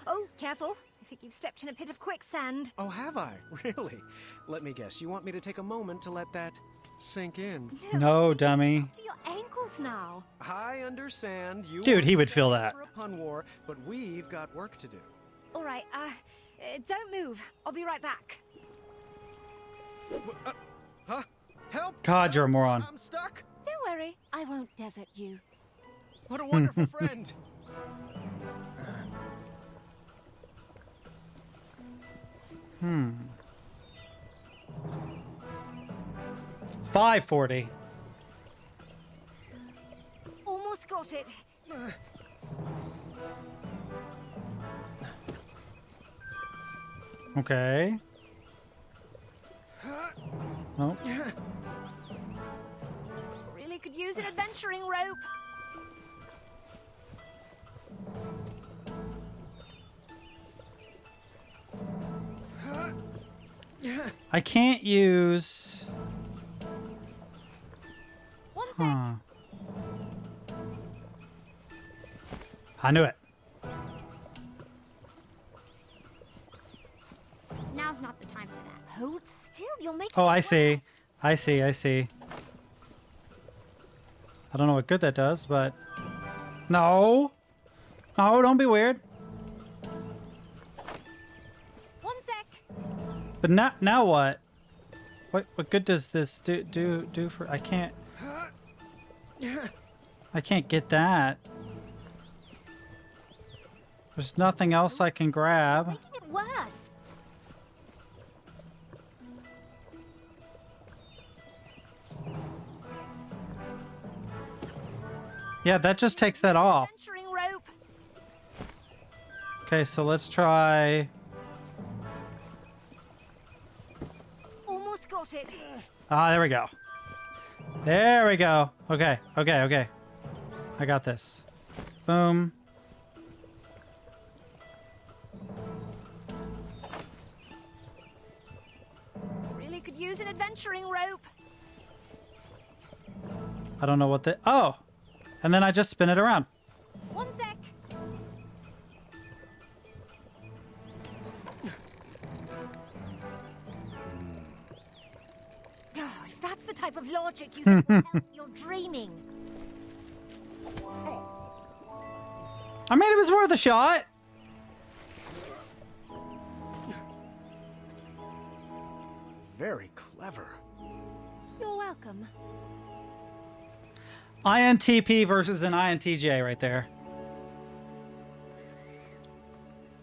Oh, careful. I think you've stepped in a pit of quicksand. Oh, have I? Really? Let me guess. You want me to take a moment to let that sink in? No, dummy. To your ankles now. I understand. You Dude, want he to would set feel up that. for a pun war, but we've got work to do. All right, don't move. I'll be right back. Huh? Help! God, you're a moron. I'm stuck. Don't worry, I won't desert you. What a wonderful friend. Hmm. 540. Almost got it. Okay. Oh. Really could use an adventuring rope. I can't use. One sec. Huh. I knew it. Now's not the time for that. Hold still, you'll make Oh, it I see. worse. I see. I see. I don't know what good that does, but no. No, don't be weird. One sec. But now what? What good does this do for? I can't get that. There's nothing else I can grab. Making it worse. Yeah, that just takes that off. Adventuring rope. Okay, so let's try. Almost got it. Ah, there we go. There we go. Okay. I got this. Boom. Really could use an adventuring rope. I don't know what the. Oh! And then I just spin it around. One sec. Oh, if that's the type of logic you think will help, you're dreaming. I mean, it was worth a shot. Very clever. You're welcome. INTP versus an INTJ right there.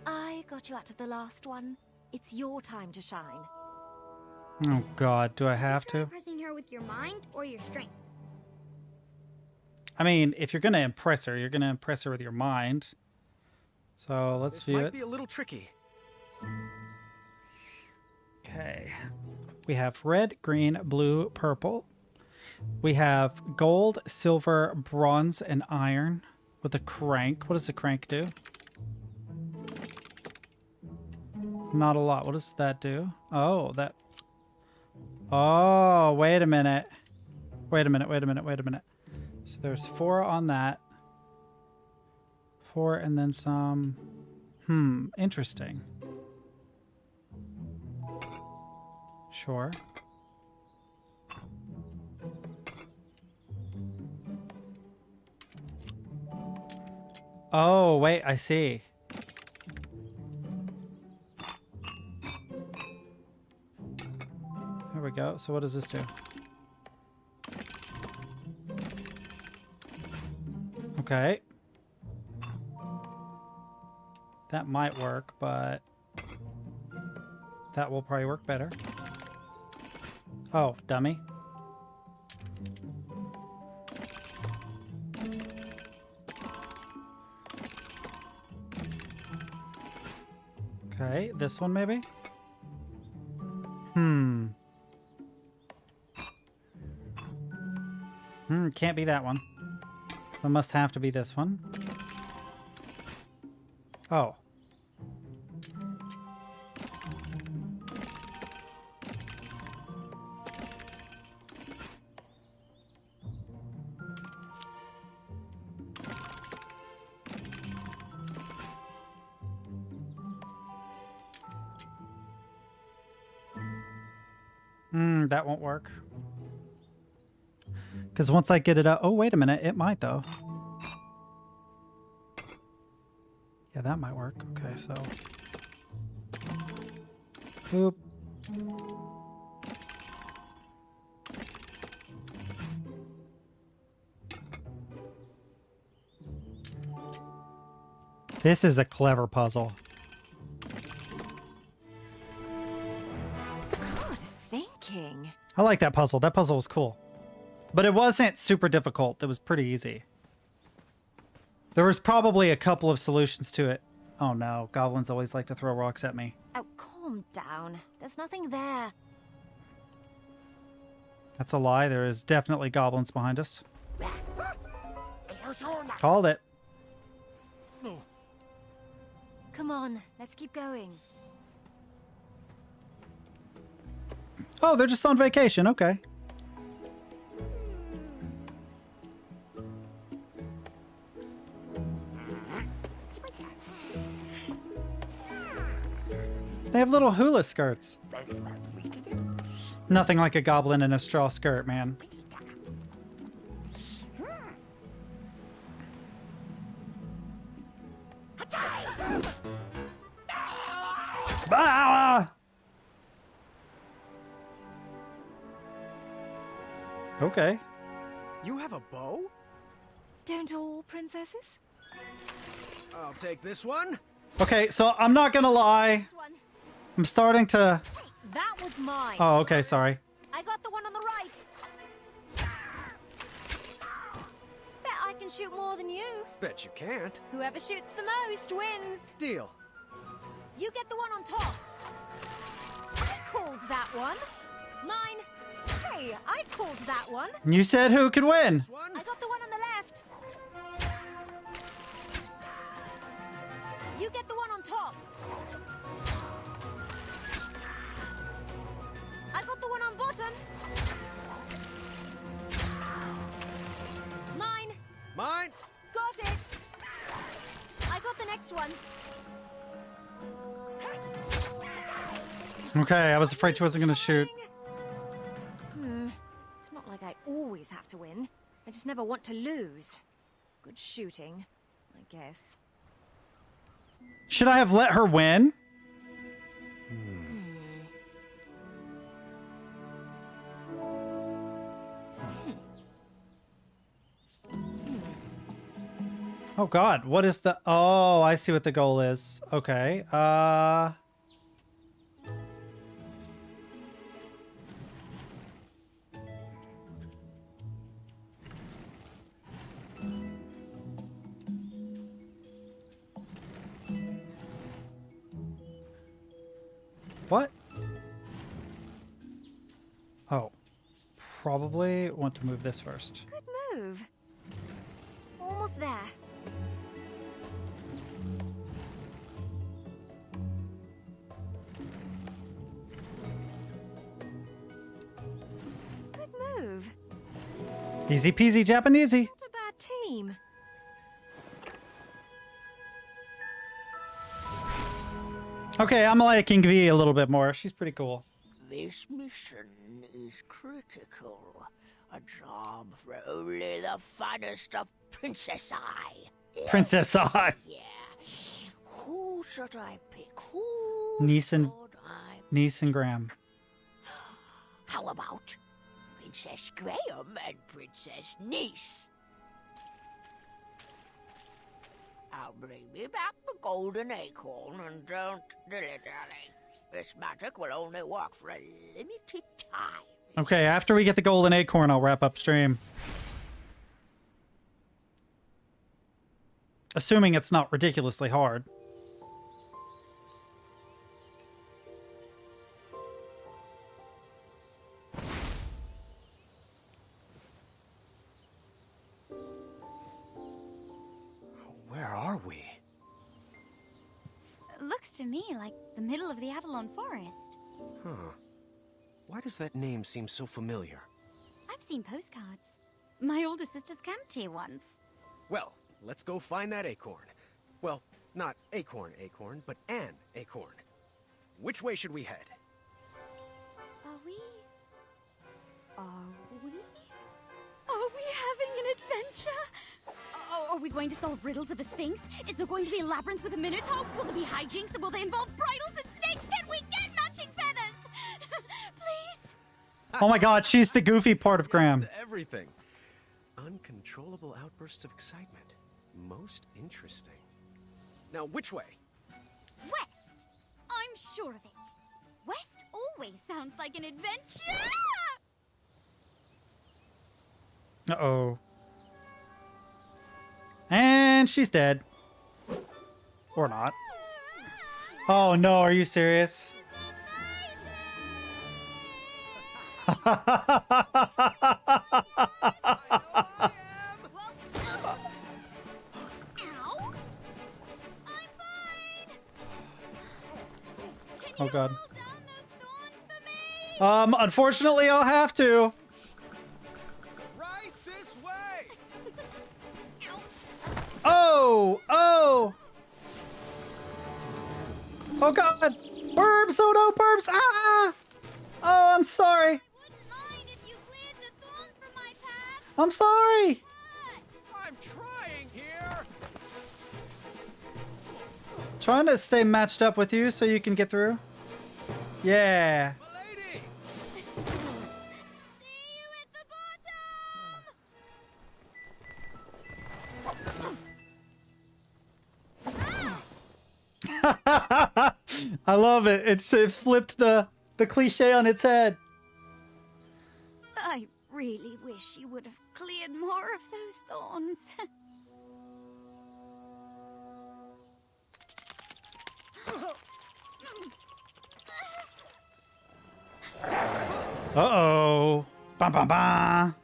I got you out of the last one. It's your time to shine. Oh God, do I have Try to? impressing her with your mind or your strength. I mean, if you're gonna impress her, you're gonna impress her with your mind. So let's This view might it. be a little tricky. Okay. We have red, green, blue, purple. We have gold, silver, bronze, and iron with a crank. What does the crank do? Not a lot. What does that do? Oh, that... Oh, wait a minute. Wait a minute, wait a minute, wait a minute. So there's 4 on that. 4 and then some. Interesting. Sure. Oh, wait, I see. There we go. So what does this do? Okay. That might work, but that will probably work better. Oh, dummy. Okay, this one maybe? Can't be that one. It must have to be this one. Oh. That won't work. Because once I get it out... Oh, wait a minute. It might, though. Yeah, that might work. Okay, so... Boop. This is a clever puzzle. Good thinking. I like that puzzle. That puzzle was cool. But it wasn't super difficult. It was pretty easy. There was probably a couple of solutions to it. Oh no, goblins always like to throw rocks at me. Oh, calm down. There's nothing there. That's a lie. There is definitely goblins behind us. Called it. Come on, let's keep going. Oh, they're just on vacation. Okay. They have little hula skirts. Nothing like a goblin in a straw skirt, man. Ah! Okay. You have a bow? Don't all princesses? I'll take this one. Okay, so I'm not gonna lie. I'm starting to... That was mine. Oh, okay, sorry. I got the one on the right. Bet I can shoot more than you. Bet you can't. Whoever shoots the most wins. Deal. You get the one on top. I called that one. Mine. Hey, I called that one. You said who could win? I got the one on the left. You get the one on top. I got the one on bottom. Mine. Mine. Got it. I got the next one. Okay, I was afraid she wasn't gonna shoot. It's not like I always have to win. I just never want to lose. Good shooting, I guess. Should I have let her win? Oh god, what is the... Oh, I see what the goal is. Okay, What? Oh. probably want to move this first. Good move. Almost there. Good move. Easy peasy Japanesey. Not a bad team. Okay, I'm liking V a little bit more. She's pretty cool. This mission is critical. A job for only the finest of Princess Eye. Princess Eye. Yeah. Who should I pick? Who Niece and should I... Niece and Graham. How about Princess Graham and Princess Niece? Now bring me back the golden acorn and don't dilly-dally. This magic will only work for a limited time. Okay, after we get the golden acorn, I'll wrap up stream. Assuming it's not ridiculously hard. Where are we? It looks to me like the middle of the Avalon Forest. Huh. Why does that name seem so familiar? I've seen postcards. My older sister's camped here once. Well, let's go find that acorn. Well, not acorn, but an acorn. Which way should we head? Are we having an adventure? Are we going to solve riddles of a sphinx? Is there going to be a labyrinth with a minotaur? Will there be hijinks and will they involve bridles and snakes? Can we get matching feathers? Please? Oh my god, she's the goofy part of Graham. Yes to everything. Uncontrollable outbursts of excitement. Most interesting. Now, which way? West. I'm sure of it. West always sounds like an adventure. Uh-oh. And she's dead. Or not. Oh no, are you serious? Oh god. Unfortunately I'll have to. Right this way. Oh! Oh! Oh god! Burbs! Oh no, Burbs! Ah! Oh, I'm sorry. I'm sorry. I'm trying here. Trying to stay matched up with you so you can get through. Yeah. Milady. I love it. It's flipped the cliche on its head. I really wish you would have cleared more of those thorns. Uh-oh. Ba ba ba.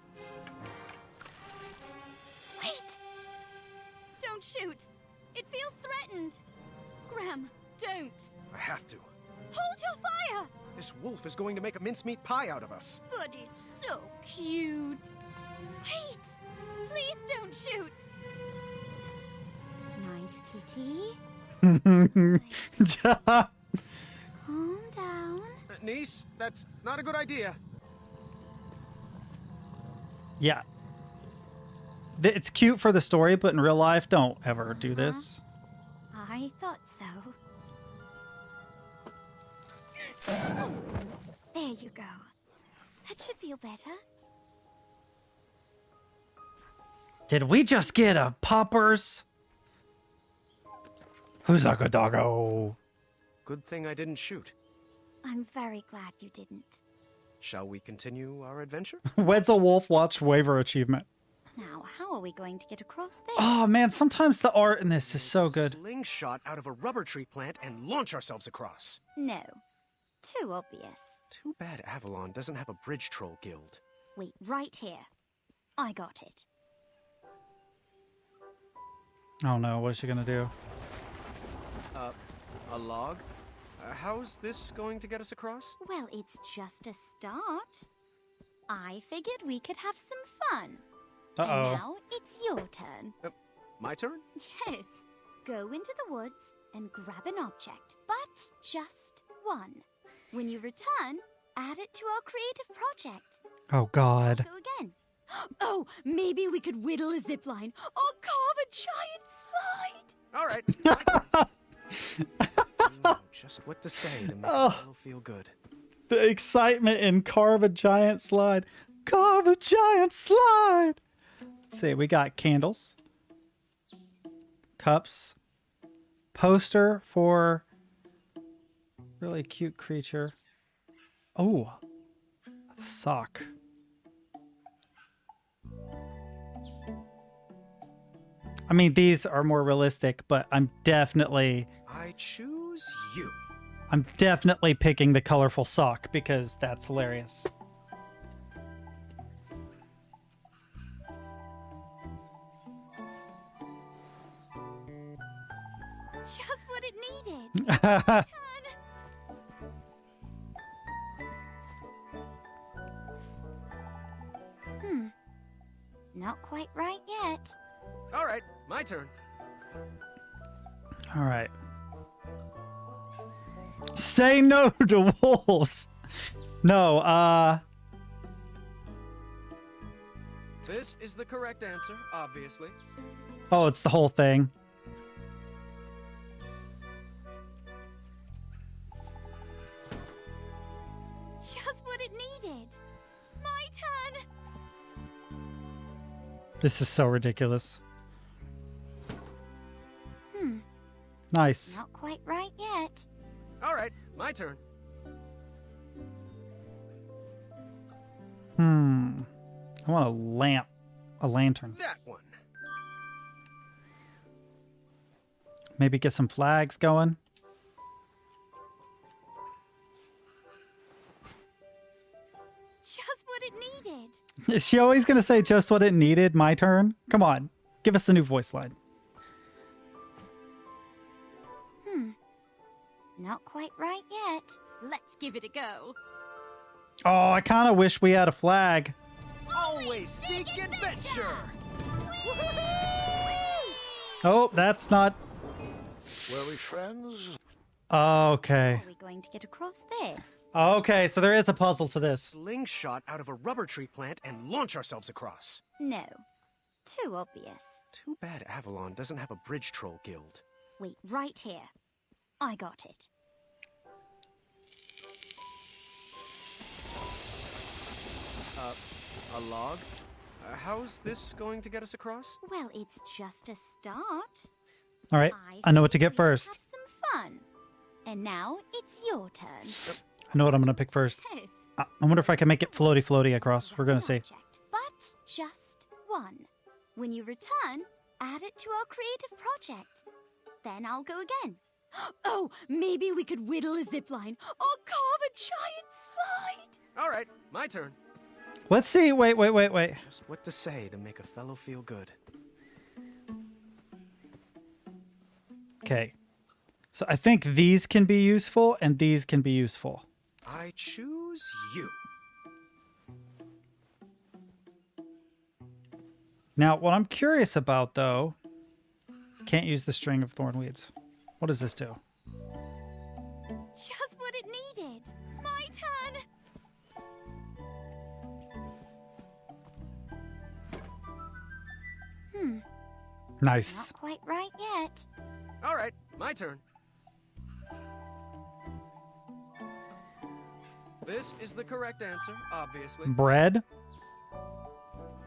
Wait! Don't shoot! It feels threatened! Graham, don't! I have to. Hold your fire! This wolf is going to make a mincemeat pie out of us. But it's so cute! Wait! Please don't shoot! Nice kitty. Calm down. Niece, that's not a good idea. Yeah. It's cute for the story, but in real life, don't ever do this. I thought so. There you go. That should feel better. Did we just get a poppers? Who's a good doggo? Good thing I didn't shoot. I'm very glad you didn't. Shall we continue our adventure? Weds Wolf Watch waiver achievement. Now, how are we going to get across this? Oh man, sometimes the art in this is so good. Slingshot out of a rubber tree plant and launch ourselves across. No. Too obvious. Too bad Avalon doesn't have a bridge troll guild. Wait, right here. I got it. Oh no, what is she gonna do? A log? How's this going to get us across? Well, it's just a start. I figured we could have some fun. Uh-oh. And now it's your turn. My turn? Yes. Go into the woods and grab an object, but just one. When you return, add it to our creative project. Oh God. Go again. Oh, maybe we could whittle a zipline or carve a giant slide. All right. I know just what to say to make Oh. people feel good. The excitement in carve a giant slide. Carve a giant slide. Let's see, we got candles, cups, poster for really cute creature. Oh, sock. I mean, these are more realistic, but I'm definitely I choose you. picking the colorful sock because that's hilarious. Just what it needed. Not quite right yet. All right, my turn. All right. Say no to wolves. No, This is the correct answer, obviously. oh, it's the whole thing. Just what it needed. My turn. This is so ridiculous. Nice. Not quite right yet. All right, my turn. I want a lamp. A lantern. That one. Maybe get some flags going. Just what it needed. Is she always going to say just what it needed? My turn? Come on. Give us a new voice line. Not quite right yet. Let's give it a go. Oh, I kind of wish we had a flag. Always seek adventure! Oh, that's not... Were we friends? Okay. Are we going to get across this? Okay, so there is a puzzle to this. Slingshot out of a rubber tree plant and launch ourselves across. No. Too obvious. Too bad Avalon doesn't have a bridge troll guild. Wait, right here. I got it. A log? How's this going to get us across? Well, it's just a start. All right, I know what to get figured we'd first. Have some fun. And now it's your turn. I know what I'm going to pick first. Yes. I wonder if I can make it floaty across. We're going to see. Project, but just one. When you return, add it to our creative project. Then I'll go again. Oh, maybe we could whittle a zipline or carve a giant slide. All right, my turn. Let's see. Wait. Just what to say to make a fellow feel good. Okay. So I think these can be useful and these can be useful. I choose you. Now, what I'm curious about, though, can't use the string of thorn weeds. What does this do? Just what it needed. My turn. Nice. Not quite right yet. All right, my turn. This is the correct answer, obviously. Bread.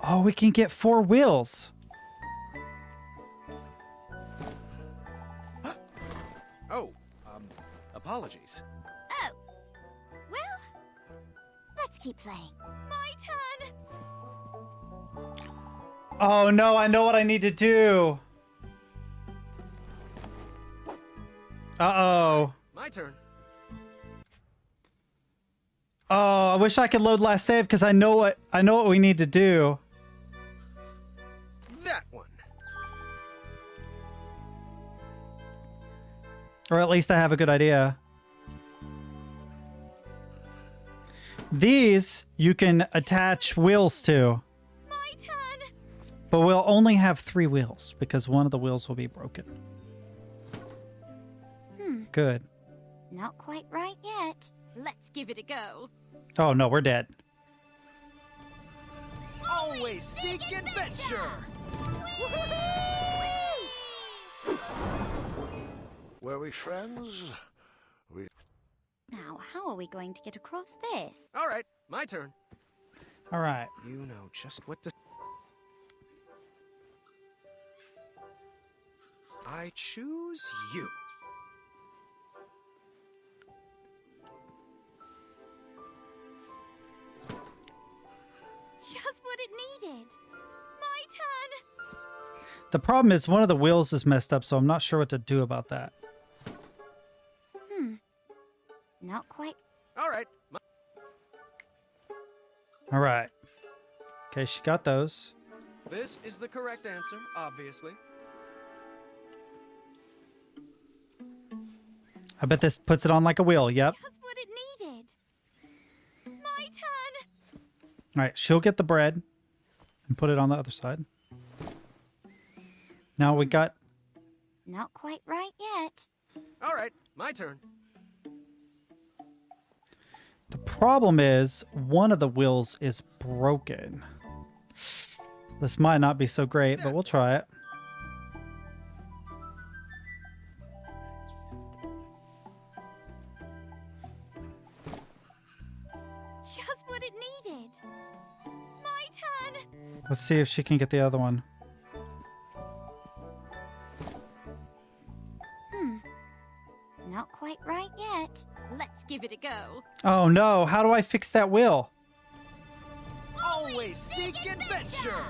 Oh, we can get 4 wheels. Oh, apologies. Oh. Well, let's keep playing. My turn. Oh no, I know what I need to do. Uh-oh. My turn. Oh, I wish I could load last save because I know what we need to do. That one. Or at least I have a good idea. These you can attach wheels to. My turn. But we'll only have 3 wheels because one of the wheels will be broken. Good. Not quite right yet. Let's give it a go. Oh no, we're dead. Always seek adventure! Were we friends? Now, how are we going to get across this? All right, my turn. All right. You know just what to... I choose you. Just what it needed. My turn. The problem is one of the wheels is messed up, so I'm not sure what to do about that. Not quite. All right. All right. Okay, she got those. This is the correct answer, obviously. I bet this puts it on like a wheel. Yep. Just what it needed. My turn. All right, she'll get the bread and put it on the other side. Now we got... Not quite right yet. All right, my turn. The problem is one of the wheels is broken. This might not be so great, but we'll try it. Just what it needed. My turn. Let's see if she can get the other one. Not quite right yet. Let's give it a go. Oh no, how do I fix that wheel? Always seek adventure!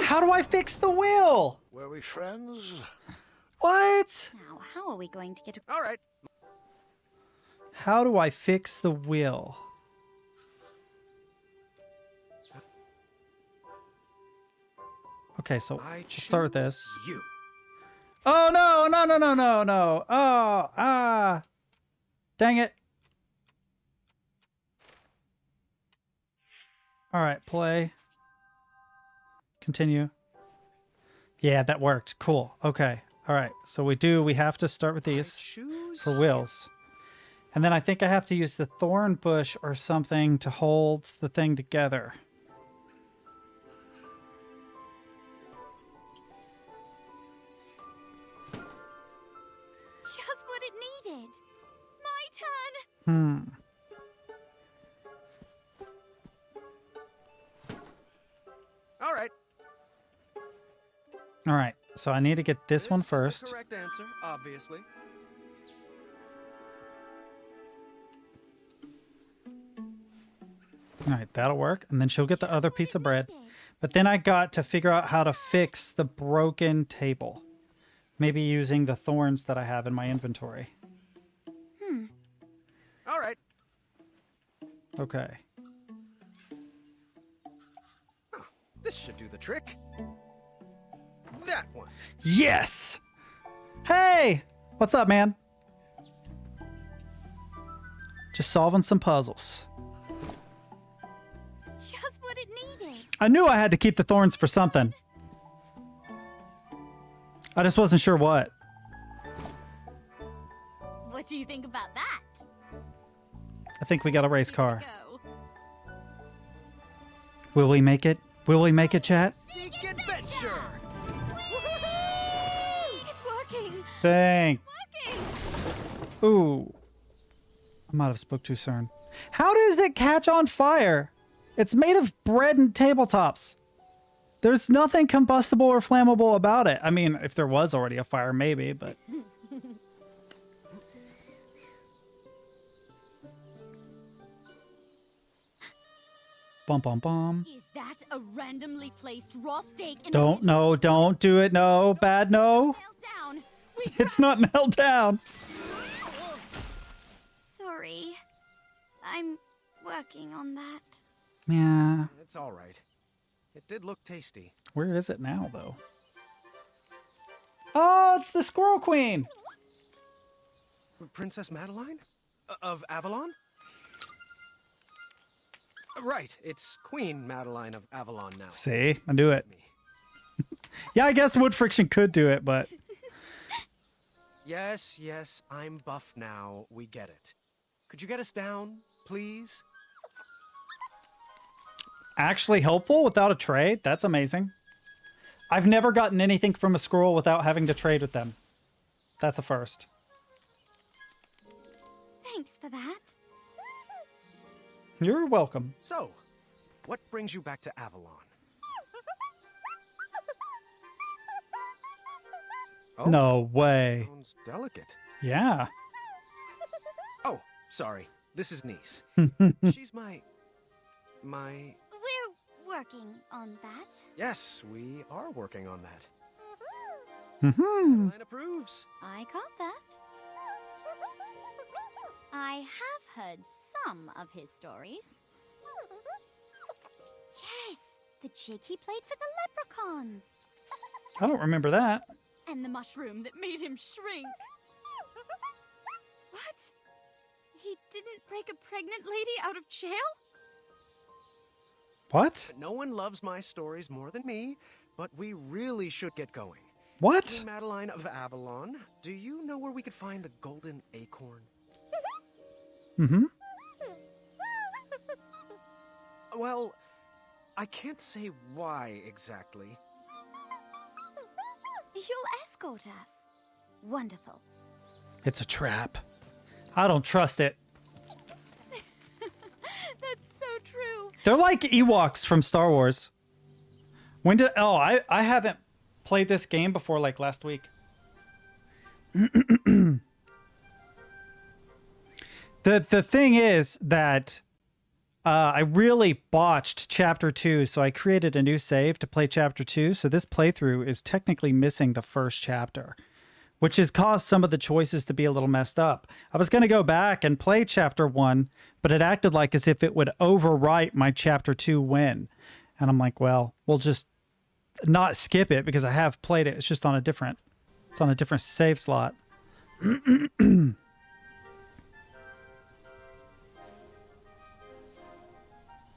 How do I fix the wheel? Were we friends? What? Now, how are we going to get All right. How do I fix the wheel? Okay, so we'll start with this. You. Oh no, no, no, no, no, no. Oh, dang it. All right, play. Continue. Yeah, that worked. Cool. Okay. All right. So we have to start with these for wheels. And then I think I have to use the thorn bush or something to hold the thing together. Just what it needed. My turn. All right. All right. So I need to get this one Is the first. correct answer, obviously. All right, that'll work. And then she'll get the other piece of bread. But then I got to figure out how to fix the broken table. Maybe using the thorns that I have in my inventory. All right. Okay. This should do the trick. That one. Yes! Hey! What's up, man? Just solving some puzzles. Just what it needed. I knew I had to keep the thorns for something. I just wasn't sure what. What do you think about that? I think we got a race car. Go. Will we make it? Will we make it, chat? Seek adventure! It's working. Thank. Working. Ooh. I might have spoke too soon. How does it catch on fire? It's made of bread and tabletops. There's nothing combustible or flammable about it. I mean, if there was already a fire, maybe, but... Bum, bum, bum. Is that a randomly placed raw steak in Don't do it. No, bad no. down? It's not nailed down. So working on that. Yeah. It's all right. It did look tasty. Where is it now, though? Oh, it's the Squirrel Queen! Princess Madeline? Of Avalon? Right, it's Queen Madeline of Avalon now. See? I knew it. Yeah, I guess wood friction could do it, but... Yes, yes, I'm buff now. We get it. Could you get us down, please? Actually helpful without a trade? That's amazing. I've never gotten anything from a squirrel without having to trade with them. That's a first. Thanks for that. You're welcome. So, what brings you back to Avalon? Oh, No way. sounds delicate. Yeah. Oh, sorry. This is Niece. She's my... We're working on that. Yes, we are working on that. Mm-hmm. Madeline approves. I caught that. I have heard some of his stories. Yes, the jig he played for the leprechauns. I don't remember that. And the mushroom that made him shrink. What? He didn't break a pregnant lady out of jail? What? No one loves my stories more than me, but we really should get going. What? Queen Madeline of Avalon, do you know where we could find the golden acorn? Mm-hmm. Well, I can't say why exactly. You'll escort us. Wonderful. It's a trap. I don't trust it. That's so true. They're like Ewoks from Star Wars. When did... Oh, I haven't played this game before, like, last week. The thing is that I really botched Chapter 2, so I created a new save to play Chapter 2, so this playthrough is technically missing the first chapter, which has caused some of the choices to be a little messed up. I was going to go back and play Chapter 1, but it acted like as if it would overwrite my Chapter 2 win. And I'm like, well, we'll just not skip it because I have played it. It's just on a different, save slot.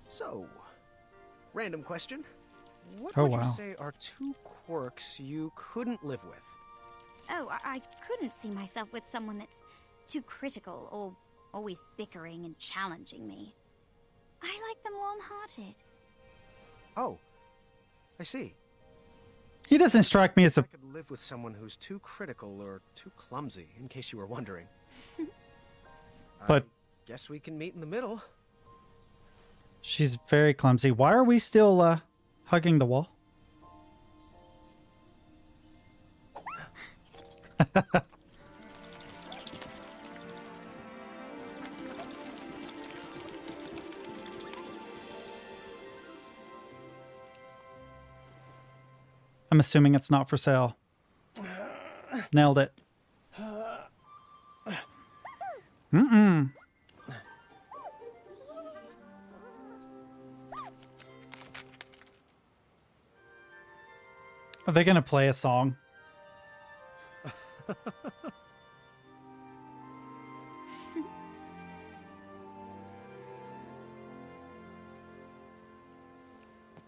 So, random question. What Oh, would you wow. say are 2 quirks you couldn't live with? Oh, I couldn't see myself with someone that's too critical or always bickering and challenging me. I like them warm-hearted. Oh, I see. He doesn't strike me as I a... could live with someone who's too critical or too clumsy, in case you were wondering. But- I guess we can meet in the middle. She's very clumsy. Why are we still hugging the wall? I'm assuming it's not for sale. Nailed it. Mm-mm. Are they going to play a song?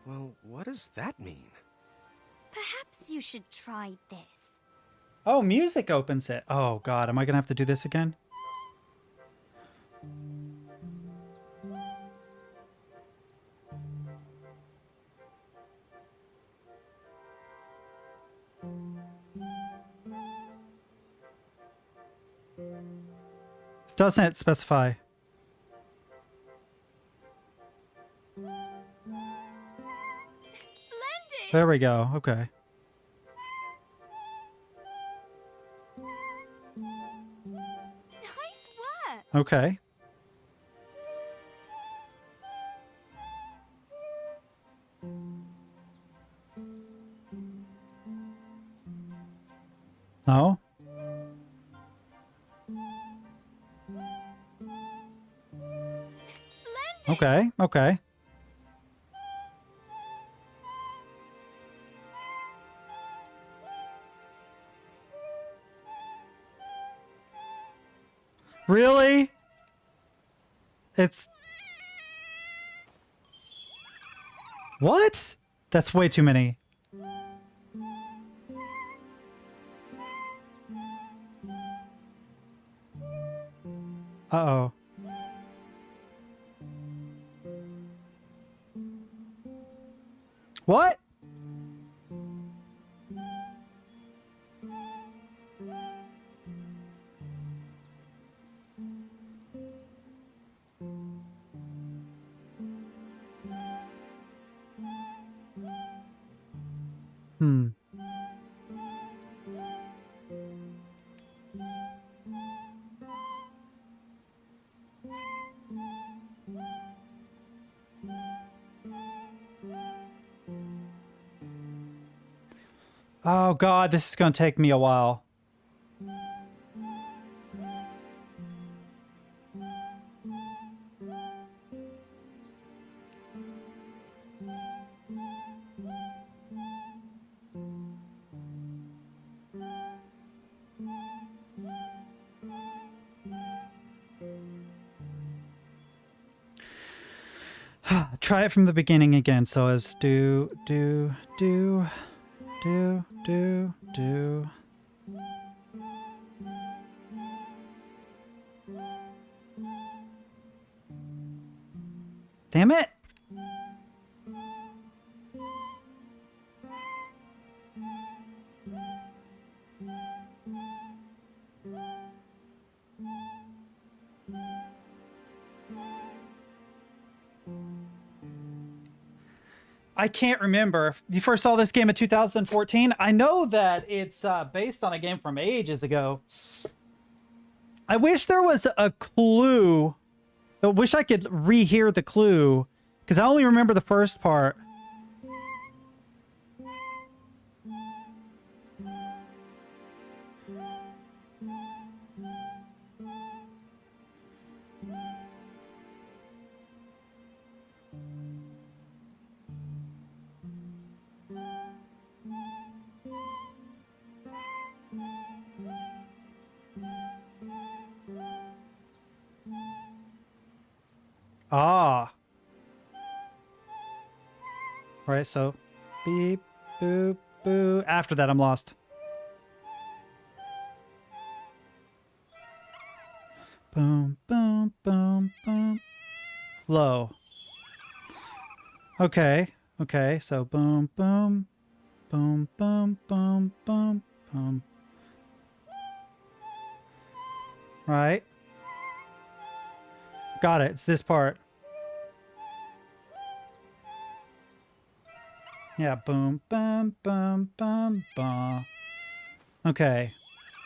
Well, what does that mean? Perhaps you should try this. Oh, music opens it. Oh, God. Am I going to have to do this again? Doesn't it specify? Splendid! There we go. Okay. Nice work! Okay. No? Okay, okay. Really? It's... What? That's way too many. Uh-oh. What? Hmm. Oh god, this is gonna take me a while. Try it from the beginning again. So it's do. Damn it! I can't remember. You first saw this game in 2014. I know that it's based on a game from ages ago. I wish there was a clue. I wish I could rehear the clue, because I only remember the first part. Ah. Right, so beep, boop, boo. After that, I'm lost. Boom, boom, boom, boom. Low. Okay, okay, so boom, boom, boom, boom, boom, boom, boom. Right. Got it. It's this part. Yeah, boom, boom, boom, boom, boom. Okay.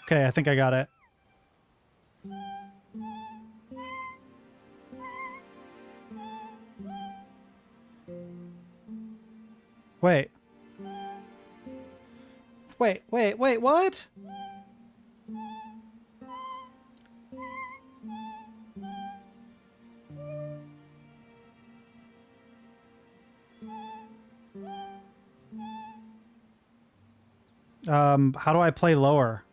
Okay, I think I got it. Wait. Wait, what? How do I play lower?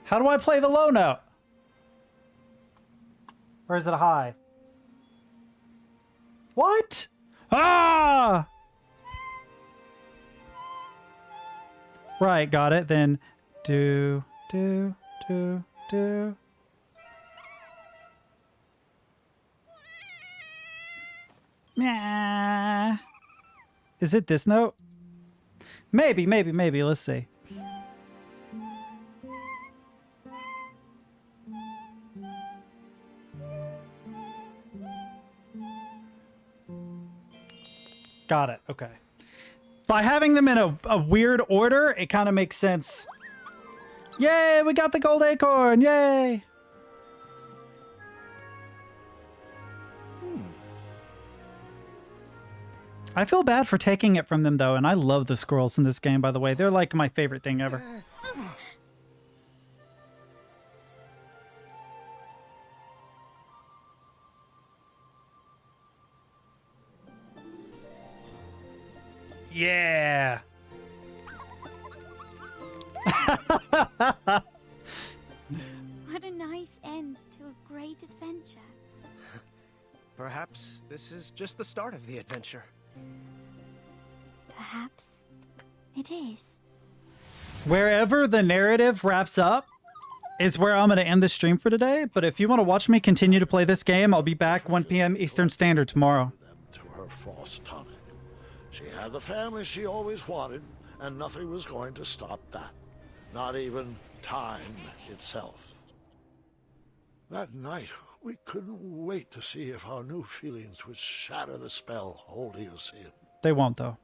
How do I play the low note? Or is it a high? What? Ah! Right, got it. Then do. Meh. Is it this note? Maybe. Let's see. Got it. Okay. By having them in a weird order, it kind of makes sense. Yay, we got the gold acorn. Yay. I feel bad for taking it from them, though, and I love the squirrels in this game, by the way. They're like my favorite thing ever. Yeah. What a nice end to a great adventure. Perhaps this is just the start of the adventure. Perhaps it is. Wherever the narrative wraps up is where I'm going to end the stream for today. But if you want to watch me continue to play this game, I'll be back 1 p.m. Eastern Standard tomorrow. To her false tonic. She had the family she always wanted, and nothing was going to stop that. Not even time itself. That night, we couldn't wait to see if our new feelings would shatter the spell holding us in. They won't, though.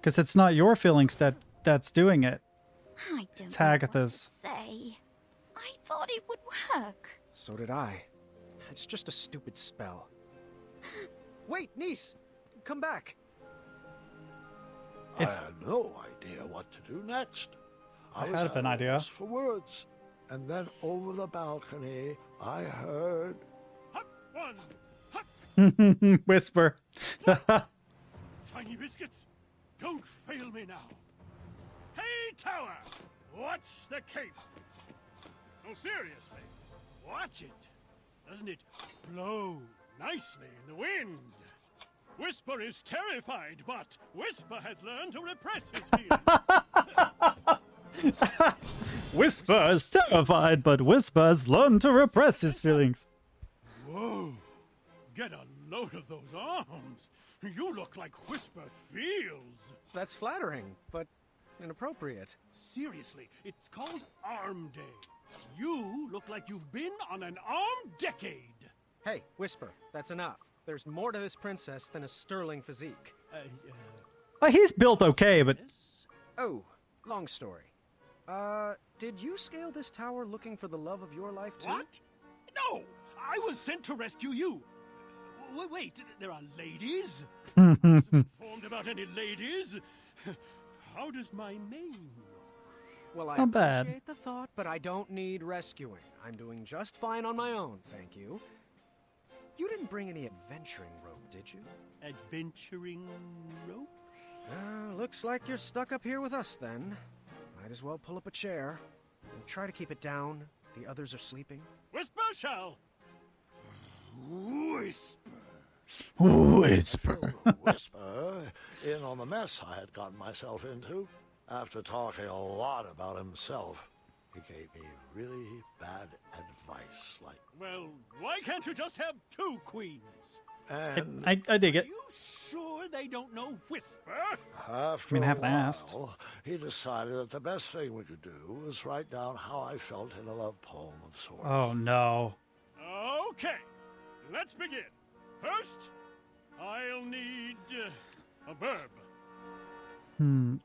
Because it's not your feelings that's doing it. I don't It's know what Agatha's. to say. I thought it would work. So did I. It's just a stupid spell. Wait, niece! Come back! I had no idea what to do next. I was had an at a idea. loss for words. And then over the balcony, I heard... Whisper. Shiny biscuits, don't fail me now. Hey, tower, watch the cape. No, seriously, watch it. Doesn't it flow nicely in the wind? Whisper is terrified, but Whisper has learned to repress his feelings. Whisper is terrified, but Whisper's learned to repress his feelings. Whoa, get a load of those arms. You look like Whisper feels. That's flattering, but inappropriate. Seriously, it's called Arm Day. You look like you've been on an armed decade. Hey, Whisper, that's enough. There's more to this princess than a sterling physique. He's built okay, but... Oh, long story. Did you scale this tower looking for the love of your life, too? What? No! I was sent to rescue you. Wait, there are ladies? Wasn't informed about any ladies? How does my mane look? Well, I Not bad. appreciate the thought, but I don't need rescuing. I'm doing just fine on my own, thank you. You didn't bring any adventuring rope, did you? Adventuring rope? Looks like you're stuck up here with us, then. Might as well pull up a chair. And try to keep it down. The others are sleeping. Whisper shall. Whisper. Whisper. Whisper in on the mess I had gotten myself into. After talking a lot about himself, he gave me really bad advice, like... Well, why can't you just have two queens? And I dig it. Are you sure they don't know Whisper? after I mean, a haven't asked. while, he decided that the best thing we could do was write down how I felt in a love poem of sorts. Oh, no. Okay, let's begin. First, I'll need a verb.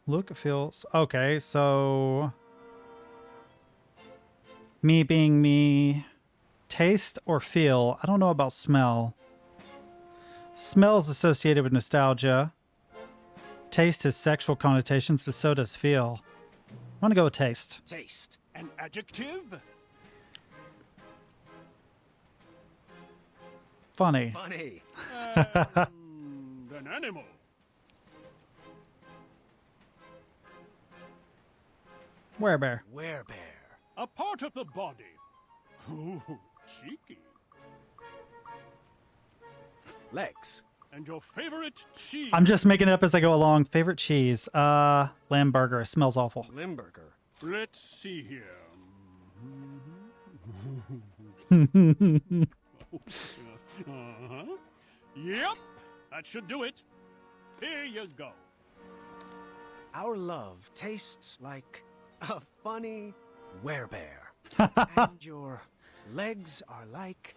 Look, feels... Okay, so... Me being me... Taste or feel? I don't know about smell. Smell is associated with nostalgia. Taste has sexual connotations, but so does feel. I'm gonna go with taste. Taste. An adjective? Funny. Funny. An animal. Werebear. Werebear. A part of the body. Ooh, cheeky. Legs. And your favorite cheese. I'm just making it up as I go along. Favorite cheese? Lamb burger. It smells awful. Limburger. Let's see here. Yep, that should do it. Here you go. Our love tastes like a funny werebear. And your legs are like,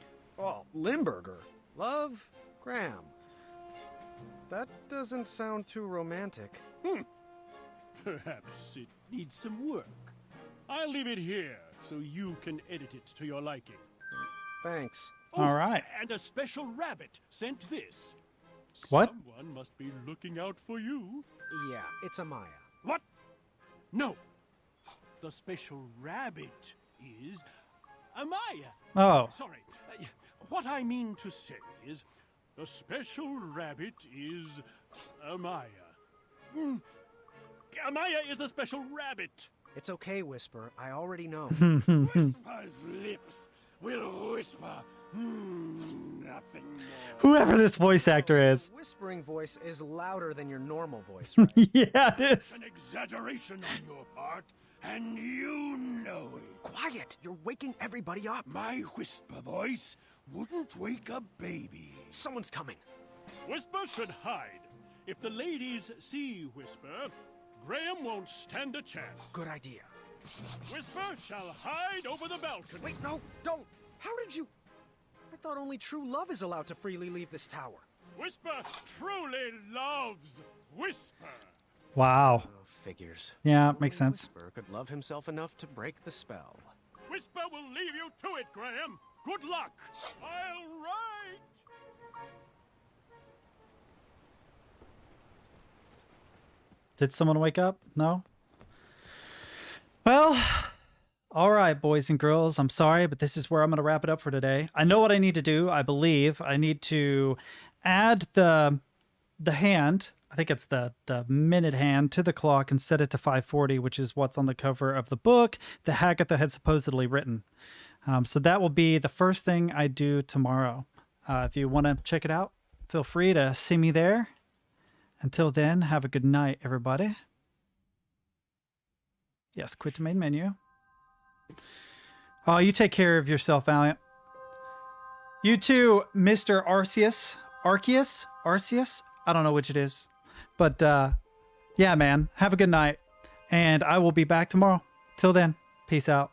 Limburger. Love, Graham. That doesn't sound too romantic. Perhaps it needs some work. I'll leave it here so you can edit it to your liking. Thanks. All right. And a special rabbit sent this. What? Someone must be looking out for you. Yeah, it's Amaya. What? No. The special rabbit is Amaya. Oh. Sorry. What I mean to say is, the special rabbit is Amaya. Amaya is a special rabbit. It's okay, Whisper. I already know. Whisper's lips will whisper nothing more. Whoever this voice actor is. Whispering voice is louder than your normal voice, right? Yeah, it is. An exaggeration on your part, and you know it. Quiet! You're waking everybody up. My whisper voice wouldn't wake a baby. Someone's coming. Whisper should hide. If the ladies see Whisper, Graham won't stand a chance. Good idea. Whisper shall hide over the balcony. Wait, no, don't! How did you... I thought only true love is allowed to freely leave this tower. Whisper truly loves Whisper. Wow. Oh, figures. Yeah, makes sense. Whisper could love himself enough to break the spell. Whisper will leave you to it, Graham. Good luck. I'll write. Did someone wake up? No? Well, all right, boys and girls. I'm sorry, but this is where I'm going to wrap it up for today. I know what I need to do. I believe I need to add the hand. I think it's the minute hand to the clock and set it to 5:40, which is what's on the cover of the book that Hagatha had supposedly written. So that will be the first thing I do tomorrow. If you want to check it out, feel free to see me there. Until then, have a good night, everybody. Yes, quit the main menu. Oh, you take care of yourself, Valiant. You too, Mr. Arceus. Arceus? I don't know which it is. But, yeah, man, have a good night. And I will be back tomorrow. Till then, peace out.